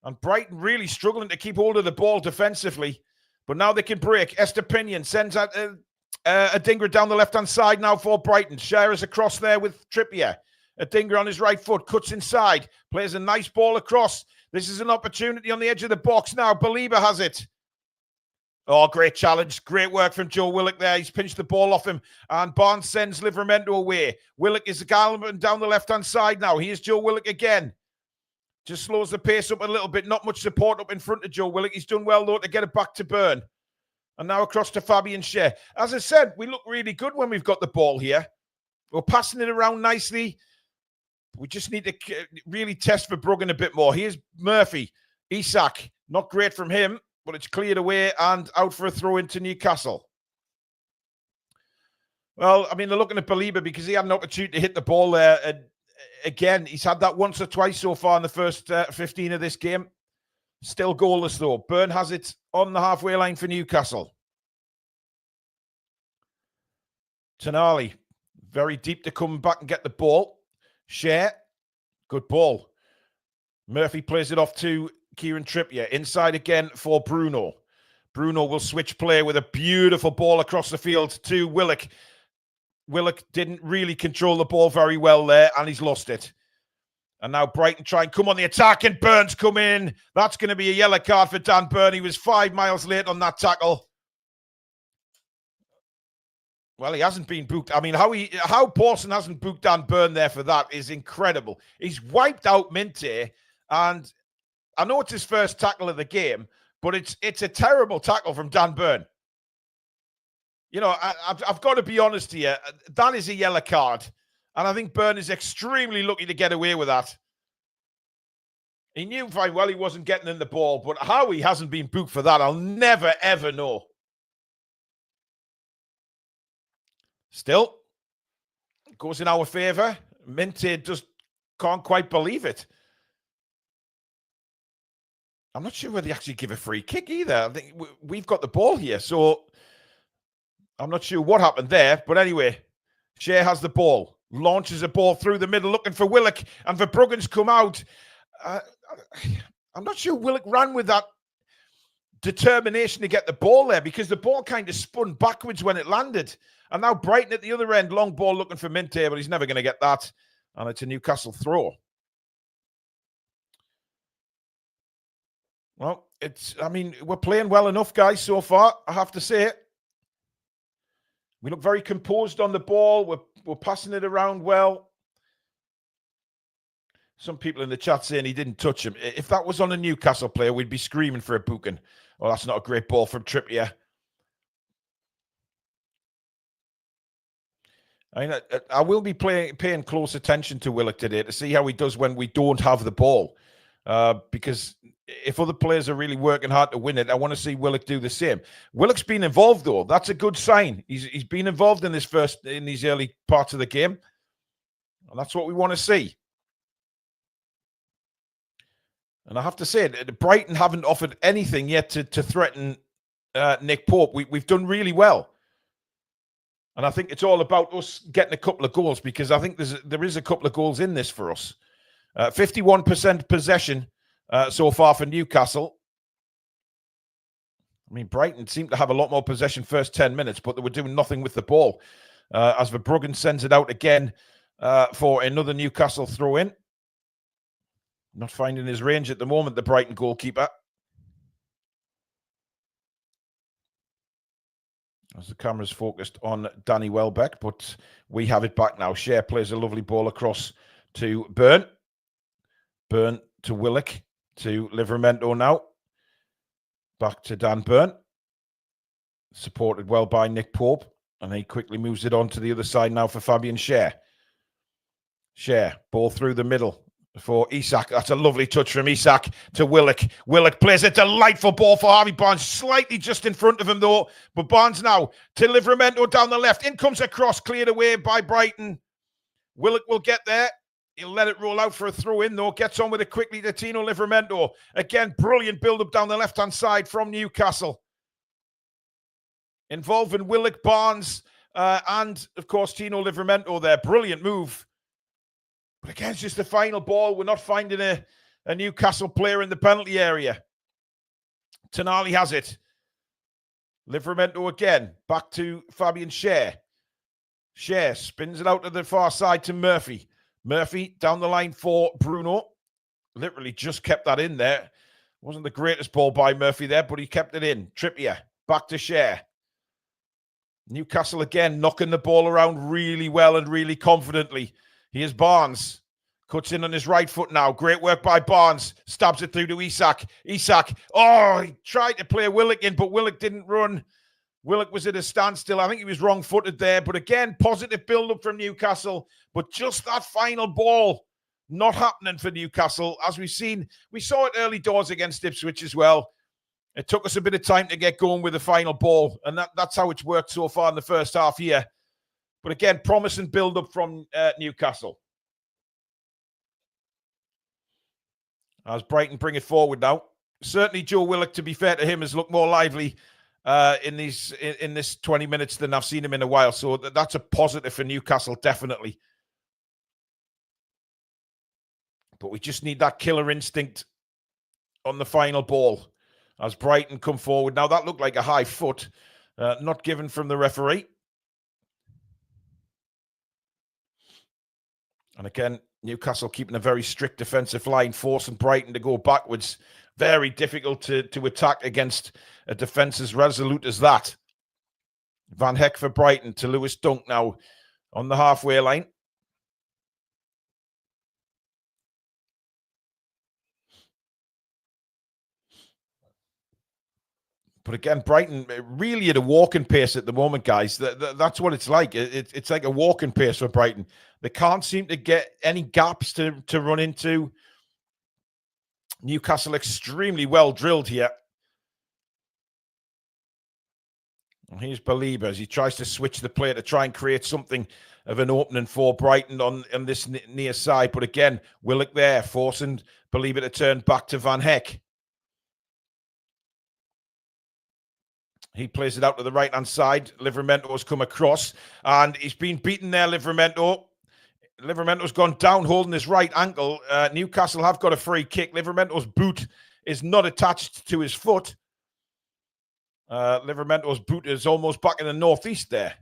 And Brighton really struggling to keep hold of the ball defensively. But now they can break. Estepinian sends out Adingra down the left-hand side now for Brighton. Shearer's across there with Trippier. Adingra on his right foot, cuts inside. Plays a nice ball across. This is an opportunity on the edge of the box now. Baliba has it. Oh, great challenge. Great work from Joe Willock there. He's pinched the ball off him. And Barnes sends Livramento away. Willock is galloping down the left-hand side now. Here's Joe Willock again. Just slows the pace up a little bit. Not much support up in front of Joe Willock. He's done well, though, to get it back to Byrne. And now across to Fabian Schär. As I said, we look really good when we've got the ball here. We're passing it around nicely. We just need to really test Verbruggen a bit more. Here's Murphy. Isak. Not great from him. But it's cleared away and out for a throw into Newcastle. Well, I mean, they're looking at Baliba because he had an opportunity to hit the ball there. And again, he's had that once or twice so far in the first 15 of this game. Still goalless, though. Byrne has it on the halfway line for Newcastle. Tonali, very deep to come back and get the ball. Schär, good ball. Murphy plays it off to Kieran Trippier. Inside again for Bruno. Bruno will switch play with a beautiful ball across the field to Willock. Willock didn't really control the ball very well there, and he's lost it. And now Brighton try and come on the attack, and Burns come in. That's going to be a yellow card for Dan Byrne. He was 5 miles late on that tackle. Well, he hasn't been booked. I mean, how Pawson hasn't booked Dan Byrne there for that is incredible. He's wiped out Minte, and I know it's his first tackle of the game, but it's a terrible tackle from Dan Byrne. You know, I've got to be honest here. That is a yellow card. And I think Byrne is extremely lucky to get away with that. He knew fine well he wasn't getting in the ball, but how he hasn't been booked for that, I'll never, ever know. Still, it goes in our favour. Minte just can't quite believe it. I'm not sure whether they actually give a free kick either. I think we've got the ball here, so I'm not sure what happened there. But anyway, Shea has the ball, launches a ball through the middle, looking for Willock, and Verbruggen's come out. I'm not sure Willock ran with that determination to get the ball there, because the ball kind of spun backwards when it landed. And now Brighton at the other end, long ball looking for Minte, but he's never going to get that. And it's a Newcastle throw. Well, we're playing well enough, guys, so far, I have to say it. We look very composed on the ball. We're passing it around well. Some people in the chat saying he didn't touch him. If that was on a Newcastle player, we'd be screaming for a booking. Oh, that's not a great ball from Trippier. I will be paying close attention to Willock today to see how he does when we don't have the ball. Because if other players are really working hard to win it, I want to see Willock do the same. Willock's been involved, though. That's a good sign. He's been involved in these early parts of the game. And that's what we want to see. And I have to say, Brighton haven't offered anything yet to threaten Nick Pope. We've done really well. And I think it's all about us getting a couple of goals, because I think there is a couple of goals in this for us. 51% possession so far for Newcastle. I mean, Brighton seemed to have a lot more possession first 10 minutes, but they were doing nothing with the ball. As Verbruggen sends it out again for another Newcastle throw-in. Not finding his range at the moment, the Brighton goalkeeper. As the camera's focused on Danny Welbeck, but we have it back now. Shea plays a lovely ball across to Burn. Burn to Willock, to Livramento now. Back to Dan Burn. Supported well by Nick Pope. And he quickly moves it on to the other side now for Fabian Shea. Shea, ball through the middle for Isak. That's a lovely touch from Isak to Willock. Willock plays a delightful ball for Harvey Barnes, slightly just in front of him though. But Barnes now to Livramento down the left. In comes a cross, cleared away by Brighton. Willock will get there. He'll let it roll out for a throw-in though. Gets on with it quickly to Tino Livramento. Again, brilliant build-up down the left-hand side from Newcastle. Involving Willock, Barnes, and, of course, Tino Livramento there. Brilliant move. But again, it's just the final ball. We're not finding a Newcastle player in the penalty area. Tonali has it. Livramento again. Back to Fabian Shea. Shea spins it out to the far side to Murphy. Murphy down the line for Bruno. Literally just kept that in there. Wasn't the greatest ball by Murphy there, but he kept it in. Trippier. Back to Shea. Newcastle again knocking the ball around really well and really confidently. Here's Barnes. Cuts in on his right foot now. Great work by Barnes. Stabs it through to Isak. Isak. Oh, he tried to play Willock in, but Willock didn't run. Willock was at a standstill. I think he was wrong-footed there. But again, positive build-up from Newcastle. But just that final ball not happening for Newcastle. As we've seen, we saw it early doors against Ipswich as well. It took us a bit of time to get going with the final ball. And that's how it's worked so far in the first half here. But again, promising build-up from Newcastle. As Brighton bring it forward now. Certainly Joe Willock, to be fair to him, has looked more lively in this 20 minutes than I've seen him in a while. So that's a positive for Newcastle, definitely. But we just need that killer instinct on the final ball as Brighton come forward. Now, that looked like a high foot, not given from the referee. And again, Newcastle keeping a very strict defensive line, forcing Brighton to go backwards. Very difficult to attack against a defence as resolute as that. Van Heck for Brighton to Lewis Dunk now on the halfway line. But again, Brighton really at a walking pace at the moment, guys. That's what it's like. It's like a walking pace for Brighton. They can't seem to get any gaps to run into. Newcastle extremely well drilled here. And here's Belieber as he tries to switch the play to try and create something of an opening for Brighton on this near side. But again, Willock there, forcing Belieber to turn back to Van Heck. He plays it out to the right-hand side. Livramento's come across, and he's been beaten there, Livramento. Livramento's gone down, holding his right ankle. Newcastle have got a free kick. Livramento's boot is not attached to his foot. Livramento's boot is almost back in the northeast there.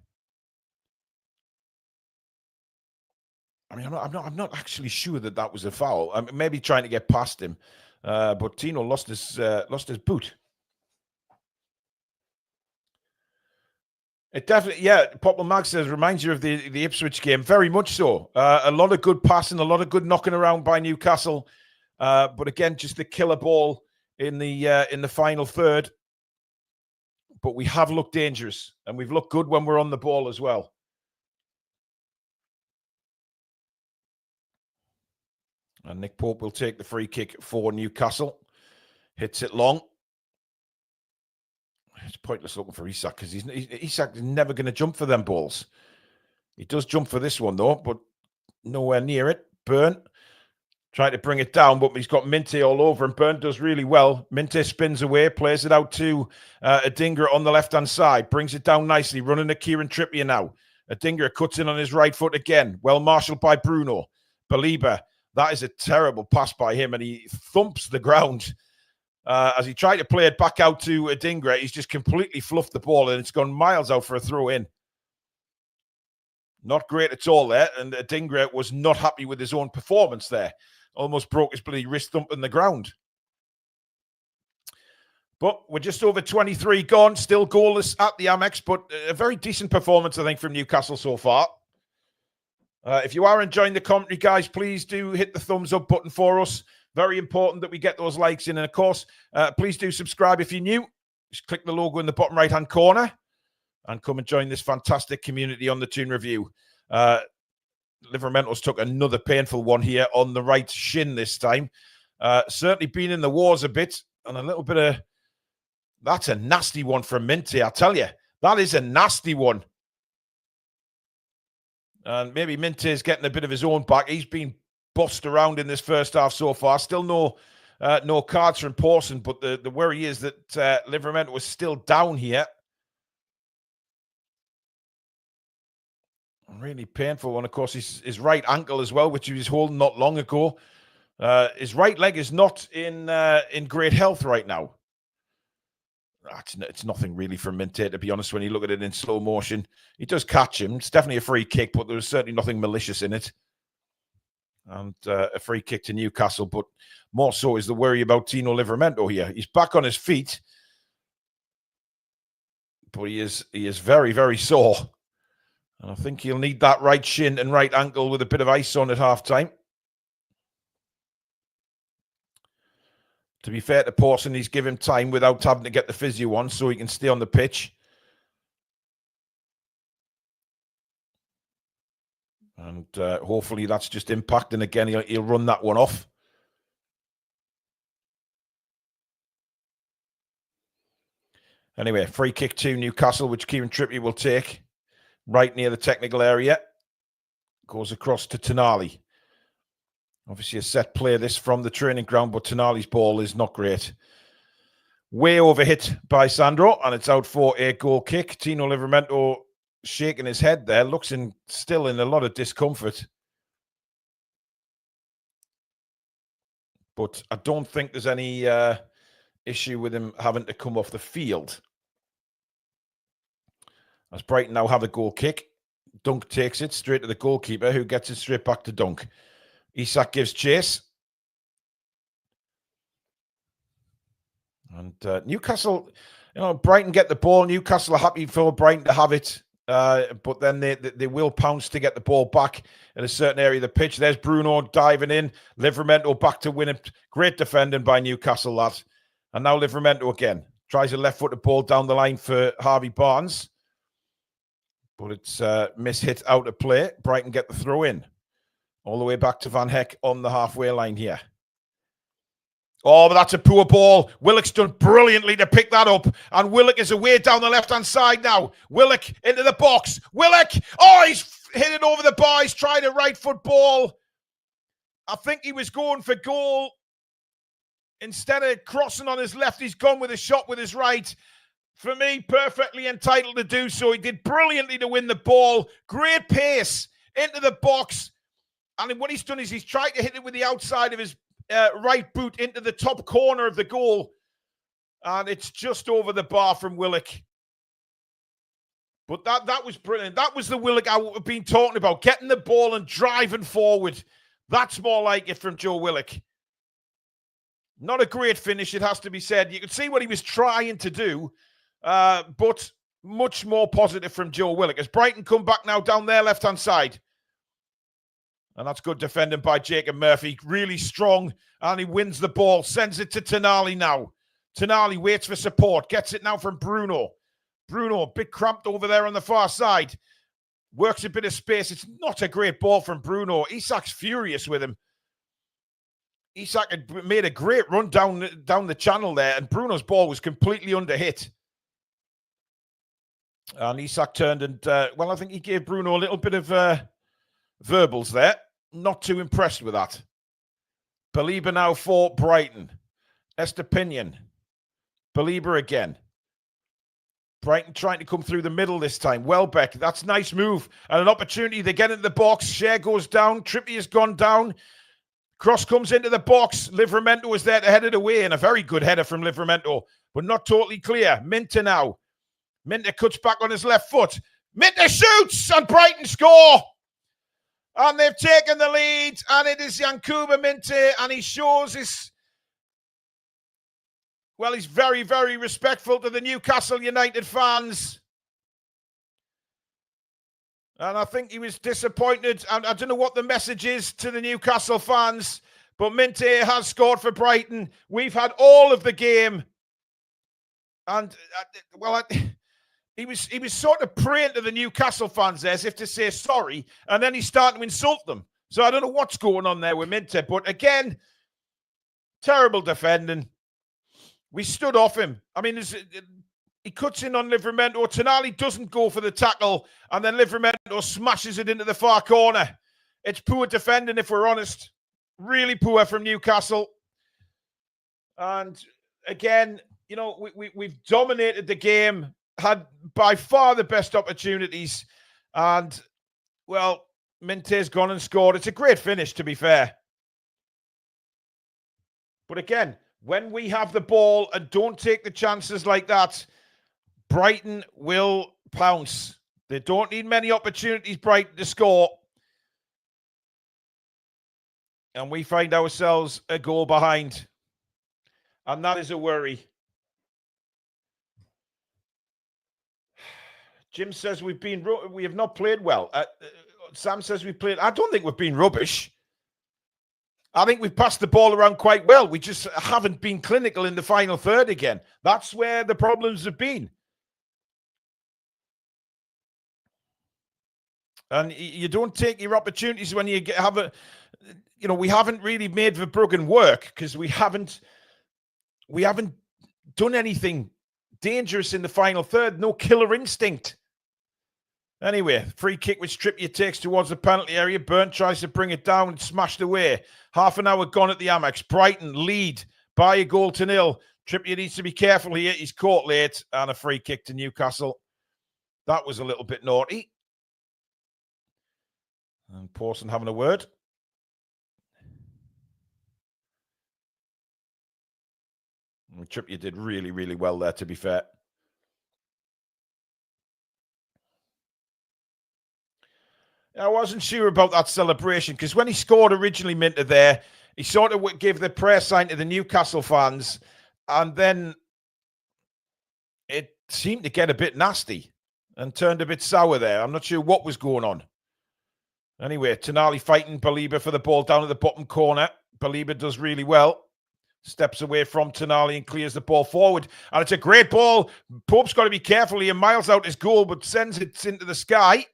I mean, I'm not actually sure that was a foul. I mean, maybe trying to get past him, but Tino lost his boot. It definitely, yeah. Poplar Mag says reminds you of the Ipswich game, very much so. A lot of good passing, a lot of good knocking around by Newcastle, but again, just the killer ball in the final third. But we have looked dangerous, and we've looked good when we're on the ball as well. And Nick Pope will take the free kick for Newcastle. Hits it long. It's pointless looking for Isak because Isak is never going to jump for them balls. He does jump for this one, though, but nowhere near it. Burn trying to bring it down, but he's got Minte all over, and Burn does really well. Minte spins away, plays it out to Adingra on the left-hand side, brings it down nicely, running to Kieran Trippier now. Adingra cuts in on his right foot again. Well marshalled by Bruno. Belieber, that is a terrible pass by him, and he thumps the ground. As he tried to play it back out to Adingra, he's just completely fluffed the ball, and it's gone miles out for a throw-in. Not great at all there, and Adingra was not happy with his own performance there. Almost broke his bloody wrist thumping the ground. But we're just over 23 gone, still goalless at the Amex, but a very decent performance, I think, from Newcastle so far. If you are enjoying the commentary, guys, please do hit the thumbs up button for us. Very important that we get those likes in. And, of course, please do subscribe if you're new. Just click the logo in the bottom right-hand corner and come and join this fantastic community on the Toon Review. Livramento's took another painful one here on the right shin this time. Certainly been in the wars a bit, and a little bit of... That's a nasty one from Minte, I tell you. That is a nasty one. And maybe Minte is getting a bit of his own back. He's been bossed around in this first half so far. Still no cards from Pawson, but the worry is that Livramento was still down here. Really painful one. Of course, his right ankle as well, which he was holding not long ago. His right leg is not in great health right now. It's nothing really from Minte, to be honest, when you look at it in slow motion. He does catch him. It's definitely a free kick, but there was certainly nothing malicious in it. And a free kick to Newcastle, but more so is the worry about Tino Livramento here. He's back on his feet, but he is very, very sore. And I think he'll need that right shin and right ankle with a bit of ice on at half-time. To be fair to Pawson, he's given him time without having to get the physio on so he can stay on the pitch. And hopefully that's just impact. And again, he'll run that one off. Anyway, free kick to Newcastle, which Kieran Trippier will take. Right near the technical area. Goes across to Tonali. Obviously a set play this from the training ground, but Tonali's ball is not great. Way overhit by Sandro, and it's out for a goal kick. Tino Livramento shaking his head there, looks still in a lot of discomfort. But I don't think there's any issue with him having to come off the field. As Brighton now have a goal kick. Dunk takes it straight to the goalkeeper, who gets it straight back to Dunk. Isak gives chase. And Newcastle, Brighton get the ball. Newcastle are happy for Brighton to have it. But then they will pounce to get the ball back in a certain area of the pitch. There's Bruno diving in. Livramento back to win it. Great defending by Newcastle, lad. And now Livramento again. Tries a left-footed ball down the line for Harvey Barnes. But it's mishit out of play. Brighton get the throw in. All the way back to Van Heck on the halfway line here. Oh, but that's a poor ball. Willock's done brilliantly to pick that up. And Willock is away down the left-hand side now. Willock into the box. Willock! Oh, he's hit it over the bar. He's tried a right foot ball. I think he was going for goal. Instead of crossing on his left, he's gone with a shot with his right. For me, perfectly entitled to do so. He did brilliantly to win the ball. Great pace into the box. And what he's done is he's tried to hit it with the outside of his right boot into the top corner of the goal. And it's just over the bar from Willock. But that was brilliant. That was the Willock I've been talking about. Getting the ball and driving forward. That's more like it from Joe Willock. Not a great finish, it has to be said. You could see what he was trying to do. But much more positive from Joe Willock. As Brighton come back now down their left-hand side. And that's good defending by Jacob Murphy. Really strong. And he wins the ball. Sends it to Tonali now. Tonali waits for support. Gets it now from Bruno. Bruno, a bit cramped over there on the far side. Works a bit of space. It's not a great ball from Bruno. Isak's furious with him. Isak had made a great run down the channel there. And Bruno's ball was completely underhit. And Isak turned and, well, I think he gave Bruno a little bit of verbals there. Not too impressed with that. Belieber now for Brighton. Estepinian. Belieber again. Brighton trying to come through the middle this time. Welbeck, that's a nice move. And an opportunity. They get into the box. Share goes down. Trippier's gone down. Cross comes into the box. Livramento is there to head it away. And a very good header from Livramento. But not totally clear. Minter now. Minter cuts back on his left foot. Minter shoots and Brighton score. And they've taken the lead. And it is Yankuba Minter. And he shows his... Well, he's very, very respectful to the Newcastle United fans. And I think he was disappointed. And I don't know what the message is to the Newcastle fans. But Minter has scored for Brighton. We've had all of the game. And, well... He was sort of praying to the Newcastle fans there as if to say sorry, and then he's starting to insult them. So I don't know what's going on there with Minter. But again, terrible defending. We stood off him. I mean, he cuts in on Livramento. Tonali doesn't go for the tackle, and then Livramento smashes it into the far corner. It's poor defending, if we're honest. Really poor from Newcastle. And again, you know, we've dominated the game. Had by far the best opportunities. And, well, Minter's gone and scored. It's a great finish, to be fair. But again, when we have the ball and don't take the chances like that, Brighton will pounce. They don't need many opportunities, Brighton, to score. And we find ourselves a goal behind. And that is a worry. Jim says we have not played well. Sam says we've played. I don't think we've been rubbish. I think we've passed the ball around quite well. We just haven't been clinical in the final third again. That's where the problems have been. And you don't take your opportunities when you have a, you know, we haven't really made Verbruggen work because we haven't done anything dangerous in the final third. No killer instinct. Anyway, free kick which Trippier takes towards the penalty area. Burnt tries to bring it down and smashed away. Half an hour gone at the Amex. Brighton lead by a goal to nil. Trippier needs to be careful here. He's caught late. And a free kick to Newcastle. That was a little bit naughty. And Pawson having a word. And Trippier did really, really well there, to be fair. I wasn't sure about that celebration because when he scored originally, Minter there, he sort of gave the prayer sign to the Newcastle fans, and then it seemed to get a bit nasty and turned a bit sour there. I'm not sure what was going on. Anyway, Tonali fighting Belieber for the ball down at the bottom corner. Belieber does really well. Steps away from Tonali and clears the ball forward. And it's a great ball. Pope's got to be careful. He miles out his goal, but sends it into the sky.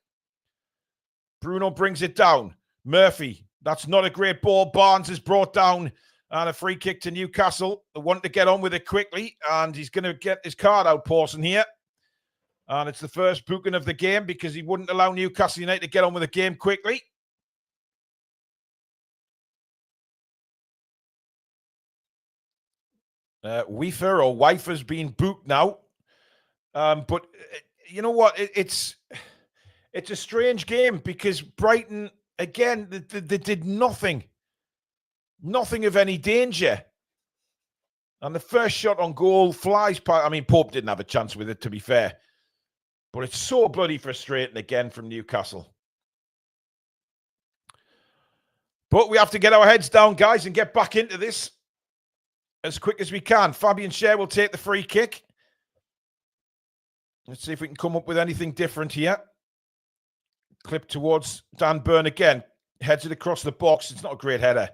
Bruno brings it down. Murphy, that's not a great ball. Barnes is brought down. And a free kick to Newcastle. They want to get on with it quickly. And he's going to get his card out, Pawson, here. And it's the first booking of the game because he wouldn't allow Newcastle United to get on with the game quickly. Weifer or Weifer's been booked now. But you know what? It's a strange game because Brighton, again, they did nothing. Nothing of any danger. And the first shot on goal flies past. I mean, Pope didn't have a chance with it, to be fair. But it's so bloody frustrating again from Newcastle. But we have to get our heads down, guys, and get back into this as quick as we can. Fabian Schär will take the free kick. Let's see if we can come up with anything different here. Clip towards Dan Burn again. Heads it across the box. It's not a great header.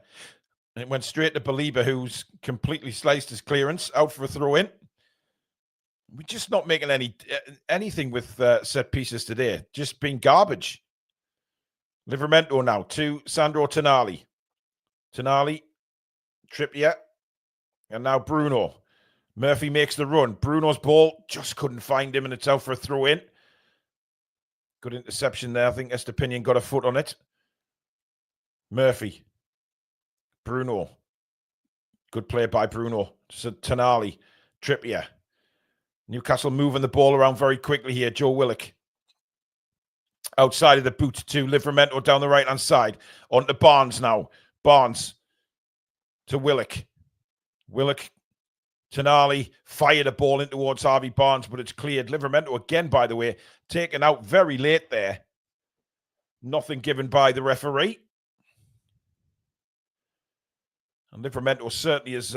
And it went straight to Belieber, who's completely sliced his clearance. Out for a throw-in. We're just not making anything with set pieces today. Just being garbage. Livramento now to Sandro Tonali. Tonali, Trippier, and now Bruno. Murphy makes the run. Bruno's ball just couldn't find him, and it's out for a throw-in. Good interception there. I think Estepinian got a foot on it. Murphy. Bruno. Good play by Bruno. So Tonali. Trippier. Newcastle moving the ball around very quickly here. Joe Willock. Outside of the boot to Livramento down the right-hand side. On to Barnes now. Barnes to Willock. Willock. Tonali fired a ball in towards Harvey Barnes, but it's cleared. Livramento again, by the way, taken out very late there. Nothing given by the referee. And Livramento certainly has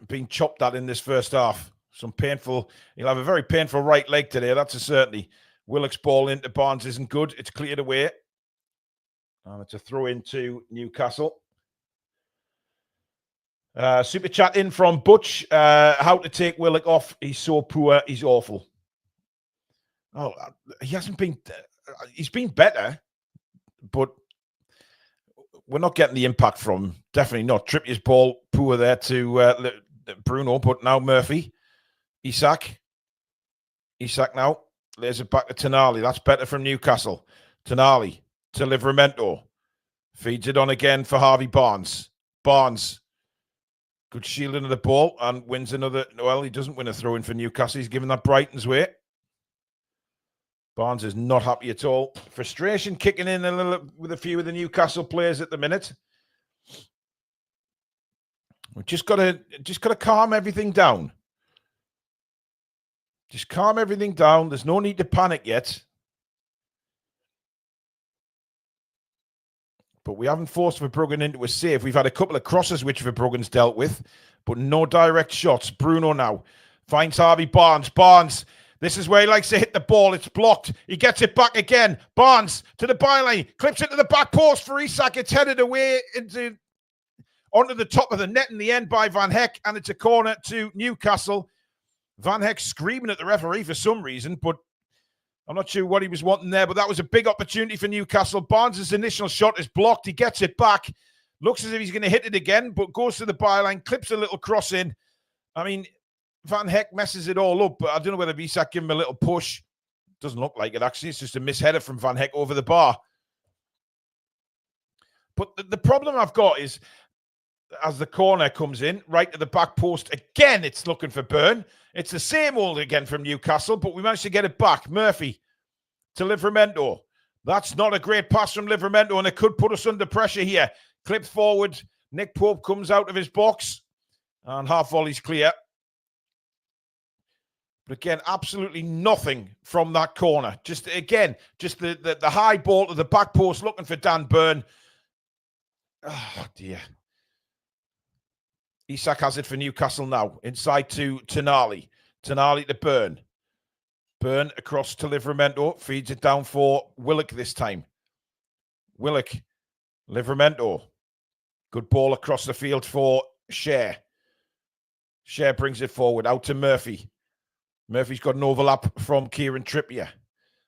been chopped at in this first half. He'll have a very painful right leg today, that's a certainty. Willock's ball into Barnes isn't good. It's cleared away. And it's a throw into Newcastle. Super chat in from Butch. How to take Willock off. He's so poor. He's awful. Oh, he hasn't been... he's been better, but we're not getting the impact from him. Definitely not. Trippier's ball, poor there to Bruno, but now Murphy. Isak now. Lays it back to Tonali. That's better from Newcastle. Tonali to Livramento. Feeds it on again for Harvey Barnes. Barnes. Good shielding of the ball and wins another. Well, he doesn't win a throw-in for Newcastle. He's given that Brighton's way. Barnes is not happy at all. Frustration kicking in a little with a few of the Newcastle players at the minute. We've just got to calm everything down. Just calm everything down. There's no need to panic yet. But we haven't forced Verbruggen into a save. We've had a couple of crosses which Verbruggen's dealt with, but no direct shots. Bruno now finds Harvey Barnes. Barnes, this is where he likes to hit the ball. It's blocked. He gets it back again. Barnes to the byline. Clips it to the back post for Isak. It's headed away onto the top of the net in the end by Van Heck, and it's a corner to Newcastle. Van Heck screaming at the referee for some reason, but I'm not sure what he was wanting there, but that was a big opportunity for Newcastle. Barnes' initial shot is blocked. He gets it back. Looks as if he's going to hit it again, but goes to the byline, clips a little cross in. I mean, Van Heck messes it all up, but I don't know whether Isak gave him a little push. Doesn't look like it, actually. It's just a misheader from Van Heck over the bar. But the problem I've got is, as the corner comes in, right to the back post, again, it's looking for Burn. It's the same old again from Newcastle, but we managed to get it back. Murphy to Livramento. That's not a great pass from Livramento, and it could put us under pressure here. Clip forward. Nick Pope comes out of his box, and half volley's clear. But again, absolutely nothing from that corner. Just the high ball to the back post, looking for Dan Burn. Oh, dear. Isak has it for Newcastle now. Inside to Tonali. Tonali to Burn. Burn across to Livramento. Feeds it down for Willock this time. Willock. Livramento. Good ball across the field for Schär. Schär brings it forward. Out to Murphy. Murphy's got an overlap from Kieran Trippier.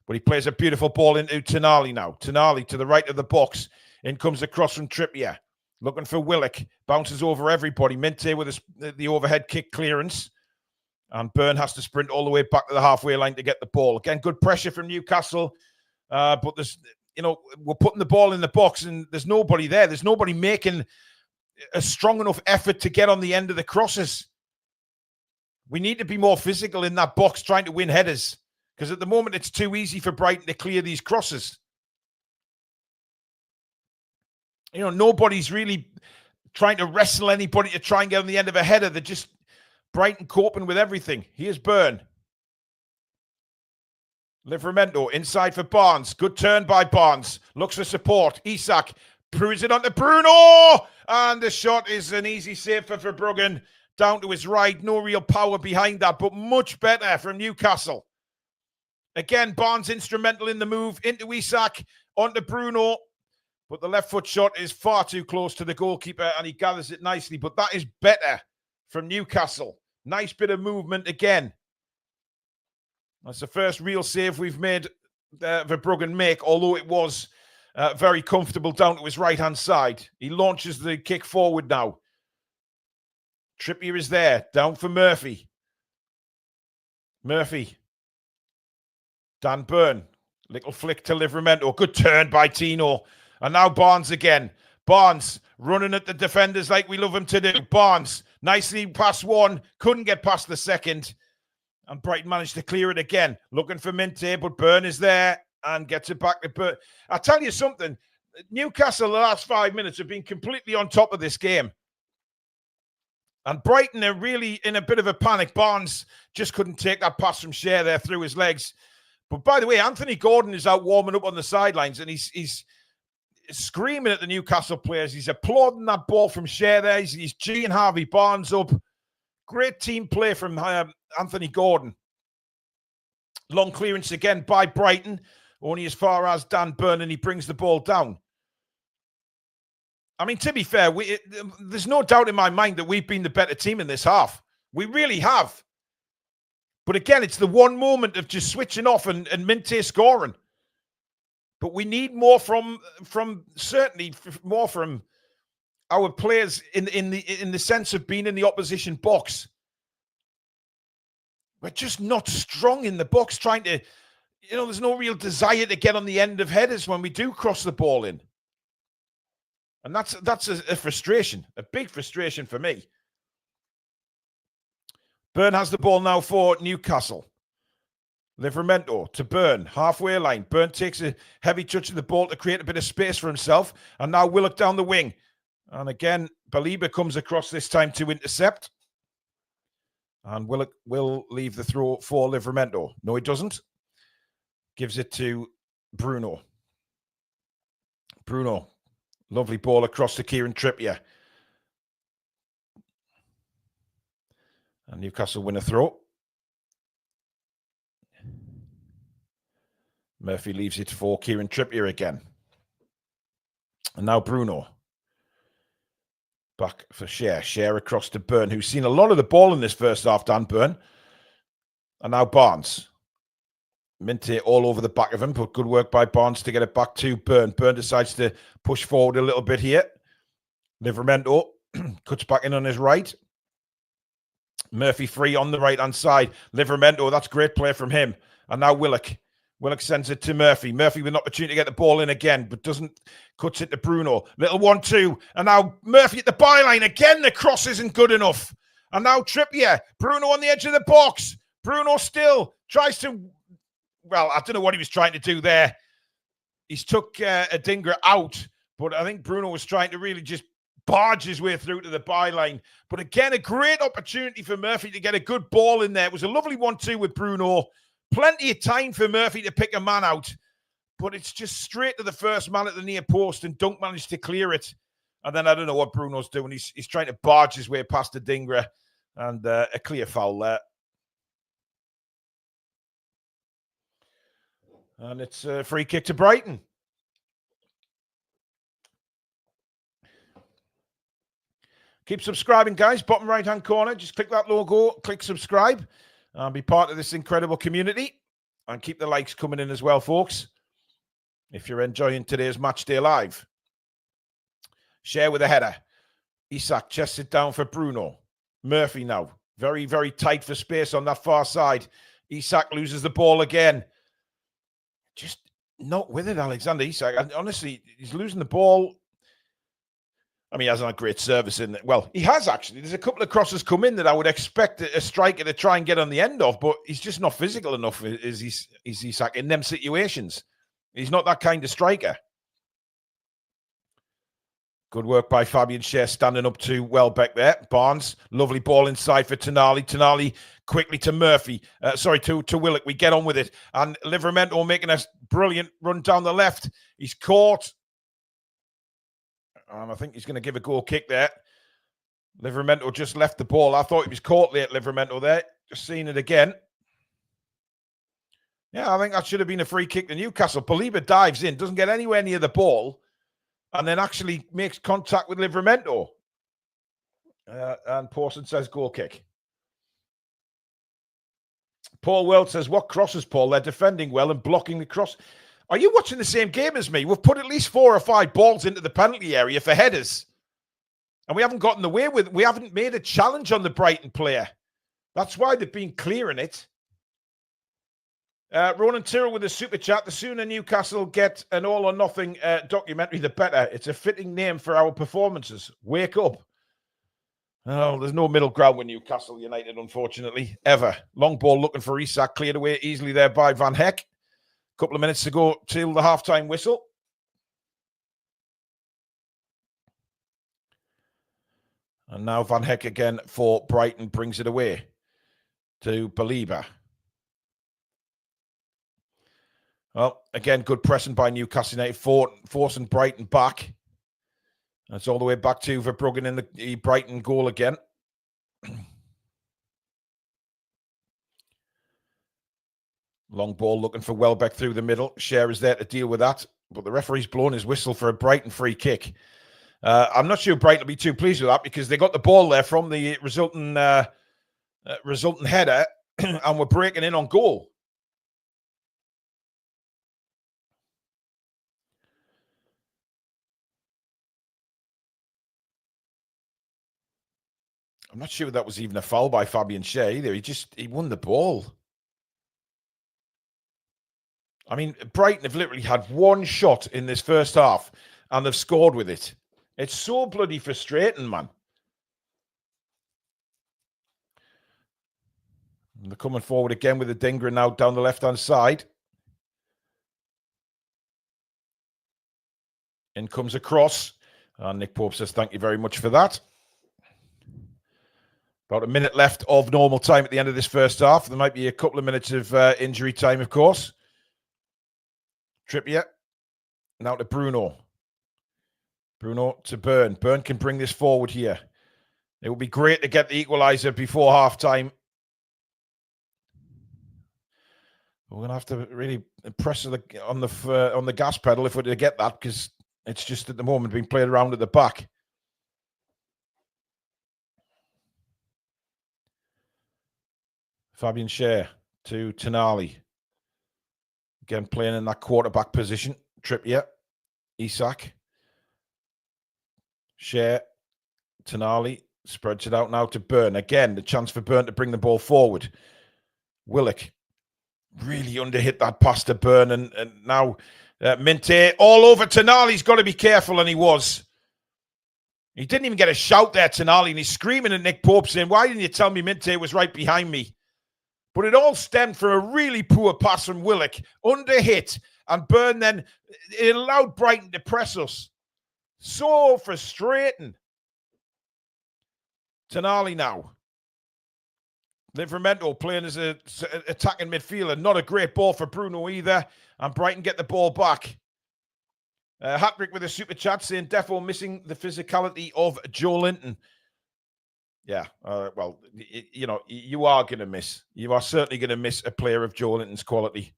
But he plays a beautiful ball into Tonali now. Tonali to the right of the box. In comes the cross from Trippier. Looking for Willock. Bounces over everybody. Minte with the overhead kick clearance. And Byrne has to sprint all the way back to the halfway line to get the ball. Again, good pressure from Newcastle. But there's, we're putting the ball in the box and there's nobody there. There's nobody making a strong enough effort to get on the end of the crosses. We need to be more physical in that box trying to win headers. Because at the moment, it's too easy for Brighton to clear these crosses. Nobody's really trying to wrestle anybody to try and get on the end of a header. They're just Brighton coping with everything. Here's Byrne. Livramento inside for Barnes. Good turn by Barnes. Looks for support. Isak proves it onto Bruno. And the shot is an easy save for Verbruggen. Down to his right. No real power behind that, but much better from Newcastle. Again, Barnes instrumental in the move. Into Isak. Onto Bruno. But the left foot shot is far too close to the goalkeeper and he gathers it nicely. But that is better from Newcastle. Nice bit of movement again. That's the first real save we've made Verbruggen make, although it was very comfortable down to his right-hand side. He launches the kick forward now. Trippier is there. Down for Murphy. Murphy. Dan Byrne. Little flick to Livramento. Good turn by Tino. And now Barnes again. Barnes running at the defenders like we love him to do. Barnes nicely past one. Couldn't get past the second. And Brighton managed to clear it again. Looking for Minte, but Byrne is there and gets it back to Byrne. I'll tell you something. Newcastle, the last 5 minutes, have been completely on top of this game. And Brighton are really in a bit of a panic. Barnes just couldn't take that pass from Shea there through his legs. But by the way, Anthony Gordon is out warming up on the sidelines and he's screaming at the Newcastle players. He's applauding that ball from Shea there. He's G-ing Harvey Barnes up. Great team play from Anthony Gordon. Long clearance again by Brighton. Only as far as Dan Byrne, and he brings the ball down. I mean, to be fair, there's no doubt in my mind that we've been the better team in this half. We really have. But again, it's the one moment of just switching off and Minte scoring. But we need more from certainly more from our players in the sense of being in the opposition box. We're just not strong in the box, trying to, there's no real desire to get on the end of headers when we do cross the ball in. And that's a frustration, a big frustration for me. Byrne has the ball now for Newcastle. Livramento to Byrne, halfway line. Byrne takes a heavy touch of the ball to create a bit of space for himself. And now Willock down the wing. And again, Baliba comes across this time to intercept. And Willock will leave the throw for Livramento. No, he doesn't. Gives it to Bruno. Bruno. Lovely ball across to Kieran Trippier. And Newcastle win a throw. Murphy leaves it for Kieran Trippier again. And now Bruno. Back for Shea. Shea across to Byrne, who's seen a lot of the ball in this first half, Dan Byrne. And now Barnes. Minte all over the back of him, but good work by Barnes to get it back to Byrne. Byrne decides to push forward a little bit here. Livramento cuts back in on his right. Murphy free on the right-hand side. Livramento, that's great play from him. And now Willock. Willock sends it to Murphy. Murphy with an opportunity to get the ball in again, but cuts it to Bruno. Little 1-2. And now Murphy at the byline. Again, the cross isn't good enough. And now Trippier. Bruno on the edge of the box. Bruno still tries to... Well, I don't know what he was trying to do there. He's took Adingra out, but I think Bruno was trying to really just barge his way through to the byline. But again, a great opportunity for Murphy to get a good ball in there. It was a lovely 1-2 with Bruno. Plenty of time for Murphy to pick a man out, but it's just straight to the first man at the near post, and Dunk managed to clear it. And then I don't know what Bruno's doing. He's trying to barge his way past Adingra, and a clear foul there. And it's a free kick to Brighton. Keep subscribing, guys. Bottom right-hand corner. Just click that logo. Click subscribe. And be part of this incredible community. And keep the likes coming in as well, folks. If you're enjoying today's Matchday Live. Share with a header. Isak chests it down for Bruno. Murphy now. Very, very tight for space on that far side. Isak loses the ball again. Just not with it, Alexander Isak. And honestly, he's losing the ball. I mean, he hasn't had great service in it. Well, he has actually. There's a couple of crosses come in that I would expect a striker to try and get on the end of, but he's just not physical enough, is Isak, in them situations. He's not that kind of striker. Good work by Fabian Schär, standing up to Welbeck there. Barnes, lovely ball inside for Tonali. Tonali quickly to Murphy. To Willock. We get on with it. And Livramento making a brilliant run down the left. He's caught. I think he's going to give a goal kick there. Livramento just left the ball. I thought he was caught late, Livramento there. Just seeing it again. Yeah, I think that should have been a free kick to Newcastle. Poliba dives in, doesn't get anywhere near the ball, and then actually makes contact with Livramento. And Pawson says goal kick. Paul World says, what crosses, Paul? They're defending well and blocking the cross. Are you watching the same game as me? We've put at least 4 or 5 balls into the penalty area for headers. And we haven't gotten away with it. We haven't made a challenge on the Brighton player. That's why they've been clearing it. Ronan Tyrrell with a super chat. The sooner Newcastle get an all or nothing documentary, the better. It's a fitting name for our performances. Wake up. Oh, there's no middle ground with Newcastle United, unfortunately, ever. Long ball looking for Isak, cleared away easily there by Van Heck. Couple of minutes to go till the halftime whistle. And now Van Heck again for Brighton brings it away to Baliba. Well, again, good pressing by Newcastle United, forcing Brighton back. That's all the way back to Verbruggen in the Brighton goal again. Long ball looking for Welbeck through the middle. Schär is there to deal with that. But the referee's blown his whistle for a Brighton free kick. I'm not sure Brighton will be too pleased with that because they got the ball there from the resulting header and we're breaking in on goal. I'm not sure that was even a foul by Fabian Schär either. He won the ball. I mean, Brighton have literally had one shot in this first half and they've scored with it. It's so bloody frustrating, man. And they're coming forward again with the Dinger now down the left-hand side. In comes a cross. And Nick Pope says, thank you very much for that. About a minute left of normal time at the end of this first half. There might be a couple of minutes of injury time, of course. Trippier. Now to Bruno. Bruno to Burn. Burn can bring this forward here. It would be great to get the equaliser before half-time. We're going to have to really press on the gas pedal if we're to get that, because it's just at the moment being played around at the back. Fabian Schär to Tonali. Again, playing in that quarterback position. Trippier. Isak. Schär. Tonali. Spreads it out now to Burn. Again, the chance for Burn to bring the ball forward. Willock. Really underhit that pass to Burn. And now Minte all over Tonali. He's got to be careful, and he was. He didn't even get a shout there, Tonali, and he's screaming at Nick Pope saying, why didn't you tell me Minte was right behind me? But it all stemmed from a really poor pass from Willock, underhit, and Burn then, it allowed Brighton to press us. So frustrating. Tonali now. Livramento playing as an attacking midfielder. Not a great ball for Bruno either. And Brighton get the ball back. Hat-trick with a super chat saying Defo missing the physicality of Joe Linton. Yeah, well, you are going to miss. You are certainly going to miss a player of Joe Linton's quality.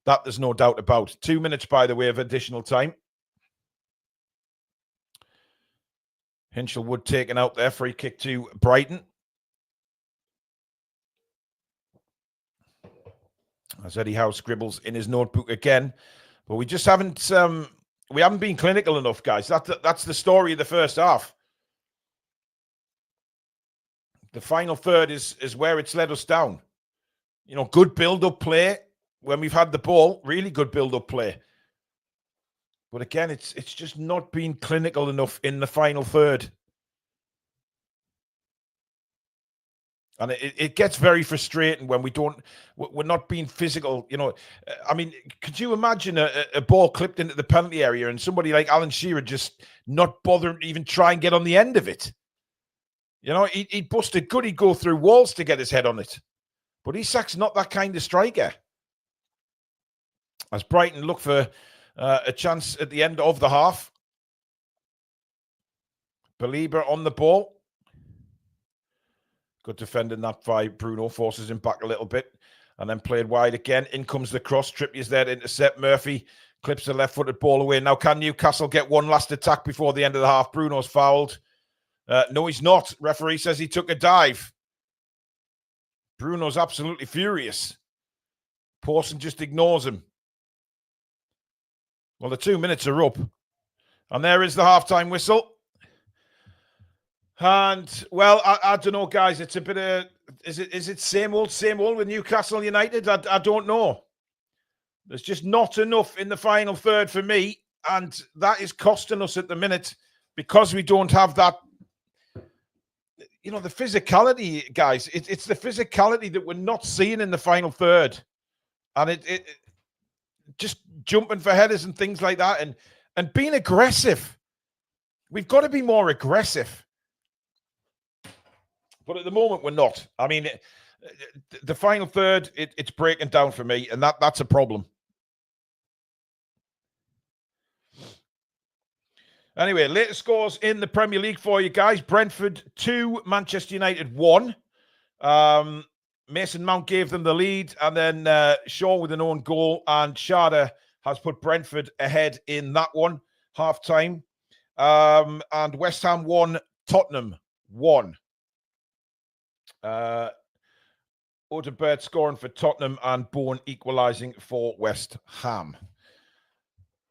That there's no doubt about. 2 minutes, by the way, of additional time. Hinchelwood taken out there. Free kick to Brighton. As Eddie Howe scribbles in his notebook again. But we just haven't we haven't been clinical enough, guys. That's the story of the first half. The final third is where it's let us down. You know, good build-up play when we've had the ball, really good build-up play. But again, it's just not been clinical enough in the final third. And it gets very frustrating when we're not being physical. You know, I mean, could you imagine a ball clipped into the penalty area and somebody like Alan Shearer just not bothering to even try and get on the end of it? You know, he busted good. He'd go through walls to get his head on it. But Isak's not that kind of striker. As Brighton look for a chance at the end of the half. Belieber on the ball. Good defending that by Bruno. Forces him back a little bit. And then played wide again. In comes the cross. Trippier's there to intercept. Murphy clips the left-footed ball away. Now can Newcastle get one last attack before the end of the half? Bruno's fouled. No, he's not. Referee says he took a dive. Bruno's absolutely furious. Pawson just ignores him. Well, the 2 minutes are up. And there is the halftime whistle. And, well, I don't know, guys. It's a bit of... Is it same old with Newcastle United? I don't know. There's just not enough in the final third for me. And that is costing us at the minute because we don't have that... You know, the physicality, guys. It's the physicality that we're not seeing in the final third. And it just jumping for headers and things like that and being aggressive. We've got to be more aggressive. But at the moment, we're not. I mean, the final third, it's breaking down for me, and that's a problem. Anyway, latest scores in the Premier League for you guys. Brentford 2, Manchester United 1. Mason Mount gave them the lead, and then Shaw with an own goal, and Sharda has put Brentford ahead in that one, half-time. And West Ham 1, Tottenham 1. Odegaard scoring for Tottenham and Bourne equalising for West Ham.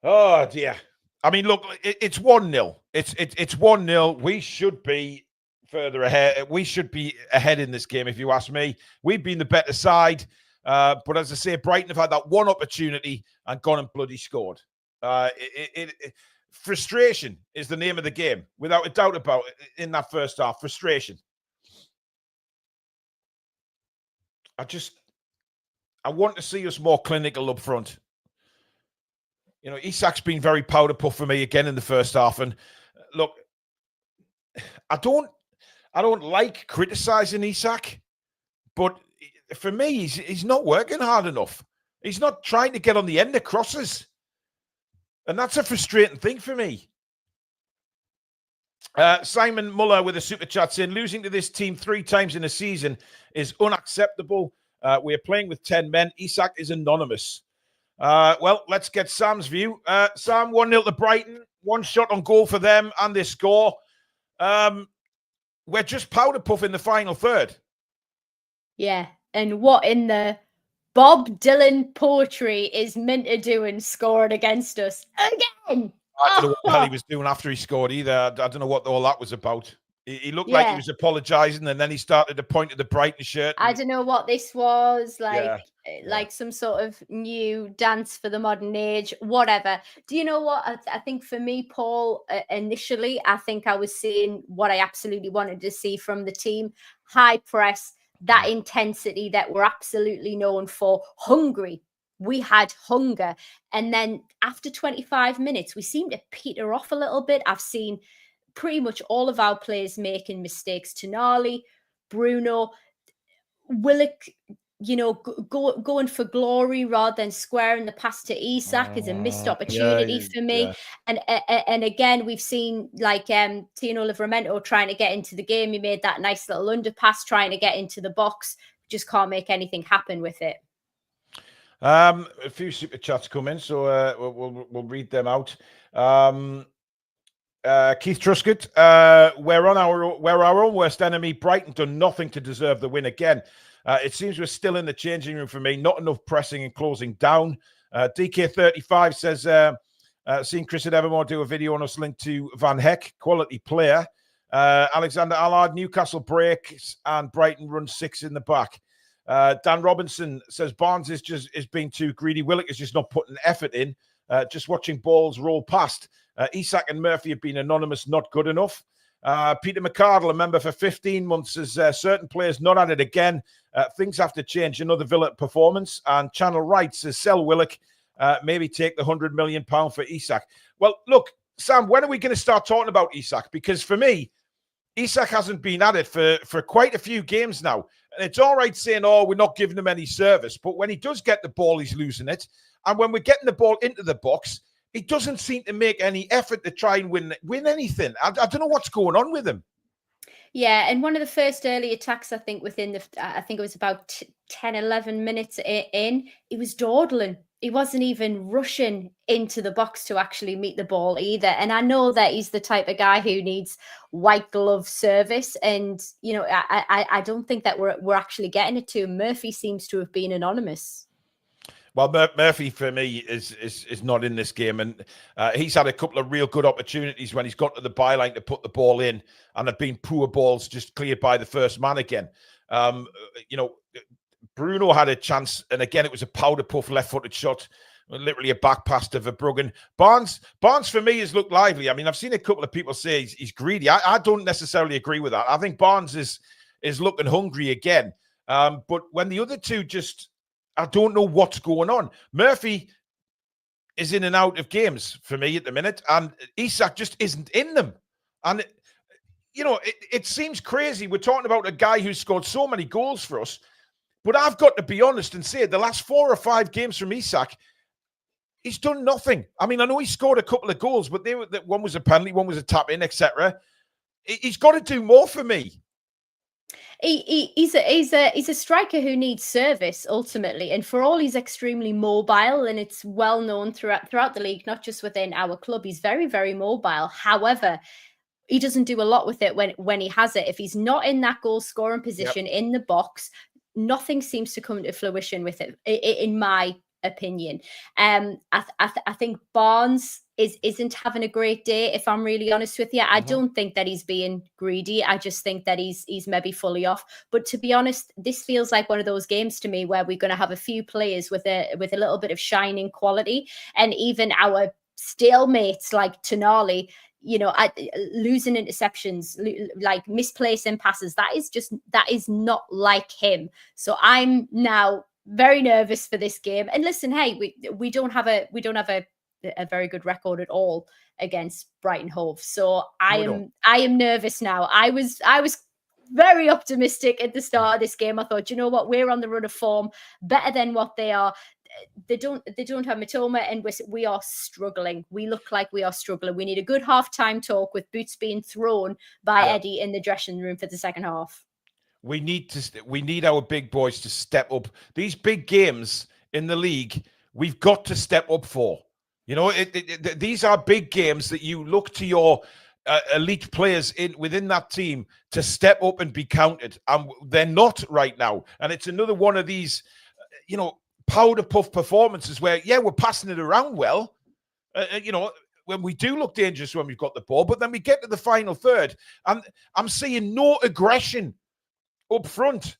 Oh, dear. I mean, look, it's 1-0. It's 1-0. We should be further ahead. We should be ahead in this game, if you ask me. We've been the better side. But as I say, Brighton have had that one opportunity and gone and bloody scored. Frustration is the name of the game, without a doubt about it, in that first half. Frustration. I want to see us more clinical up front. You know, Isak's been very powder puff for me again in the first half. And look, I don't like criticising Isak, but for me, he's not working hard enough. He's not trying to get on the end of crosses. And that's a frustrating thing for me. Simon Muller with a super chat saying, losing to this team 3 times in a season is unacceptable. We are playing with 10 men. Isak is anonymous. Well, let's get Sam's view. Sam, 1-0 to Brighton. 1 shot on goal for them, and they score. We're just powder puff in the final third. Yeah, and what in the Bob Dylan poetry is Minter doing scoring against us again? I don't know what the hell he was doing after he scored either. I don't know what all that was about. He looked like he was apologising, and then he started to point at the Brighton shirt. I don't know what this was, like some sort of new dance for the modern age, whatever. Do you know what? I think for me, Paul, initially, I think I was seeing what I absolutely wanted to see from the team. High press, that intensity that we're absolutely known for. Hungry. We had hunger. And then after 25 minutes, we seemed to peter off a little bit. I've seen pretty much all of our players making mistakes. Tonali, Bruno, Willock, you know, going for glory rather than squaring the pass to Isak is a missed opportunity for me. Yeah. And again, we've seen like Tino Livramento trying to get into the game. He made that nice little underpass trying to get into the box. Just can't make anything happen with it. A few super chats come in, so we'll read them out. Keith Truscott, we're our own worst enemy. Brighton done nothing to deserve the win again. It seems we're still in the changing room for me. Not enough pressing and closing down. DK35 says, Seen Chris at Evermore do a video on us linked to Van Heck, quality player. Alexander Allard, Newcastle breaks and Brighton run 6 in the back. Dan Robinson says Barnes is being too greedy. Willock is just not putting effort in. Just watching balls roll past. Isak and Murphy have been anonymous, not good enough. Peter McCardle, a member for 15 months, says certain players not at it again. Things have to change. Another Villa performance. And Channel Right says sell Willock. Maybe take the £100 million for Isak. Well, look, Sam, when are we going to start talking about Isak? Because for me, Isak hasn't been at it for quite a few games now. And it's all right saying, oh, we're not giving him any service. But when he does get the ball, he's losing it. And when we're getting the ball into the box, he doesn't seem to make any effort to try and win anything. I don't know what's going on with him. Yeah, and one of the first early attacks, I think it was about 10, 11 minutes in, he was dawdling. He wasn't even rushing into the box to actually meet the ball either. And I know that he's the type of guy who needs white glove service. And, you know, I don't think that we're actually getting it to him. Murphy seems to have been anonymous. Well, Murphy, for me, is not in this game. And he's had a couple of real good opportunities when he's got to the byline to put the ball in. And have been poor balls just cleared by the first man again. You know, Bruno had a chance. And again, it was a powder puff left-footed shot. Literally a back pass to Verbruggen. Barnes, for me, has looked lively. I mean, I've seen a couple of people say he's greedy. I don't necessarily agree with that. I think Barnes is looking hungry again. But when the other two I don't know what's going on. Murphy is in and out of games for me at the minute, and Isak just isn't in them. And, you know, it seems crazy. We're talking about a guy who scored so many goals for us, but I've got to be honest and say the last 4 or 5 games from Isak, he's done nothing. I mean, I know he scored a couple of goals, but one was a penalty, one was a tap-in, etc. He's got to do more for me. He's a striker who needs service ultimately, and for all he's extremely mobile, and it's well known throughout the league, not just within our club. He's very, very mobile. However, he doesn't do a lot with it when he has it. If he's not in that goal scoring position in the box, nothing seems to come to fruition with it, in my opinion. I think Barnes isn't having a great day, if I'm really honest with you. I don't think that he's being greedy. I just think that he's maybe fully off. But to be honest, this feels like one of those games to me where we're going to have a few players with a little bit of shining quality, and even our stalemates like Tonali, you know, losing interceptions, like misplacing passes. That is not like him. So I'm now very nervous for this game. And listen, hey, we don't have a very good record at all against Brighton Hove. So I am nervous now. I was very optimistic at the start of this game. I thought, you know what, we're on the run of form, better than what they are. They don't have Matoma, and we are struggling. We look like we are struggling. We need a good halftime talk with boots being thrown by Eddie in the dressing room for the second half. We need our big boys to step up. These big games in the league, we've got to step up for. You know, these are big games that you look to your elite players within that team to step up and be counted. And they're not right now. And it's another one of these, you know, powder puff performances where, we're passing it around well. You know, when we do look dangerous when we've got the ball, but then we get to the final third and I'm seeing no aggression up front.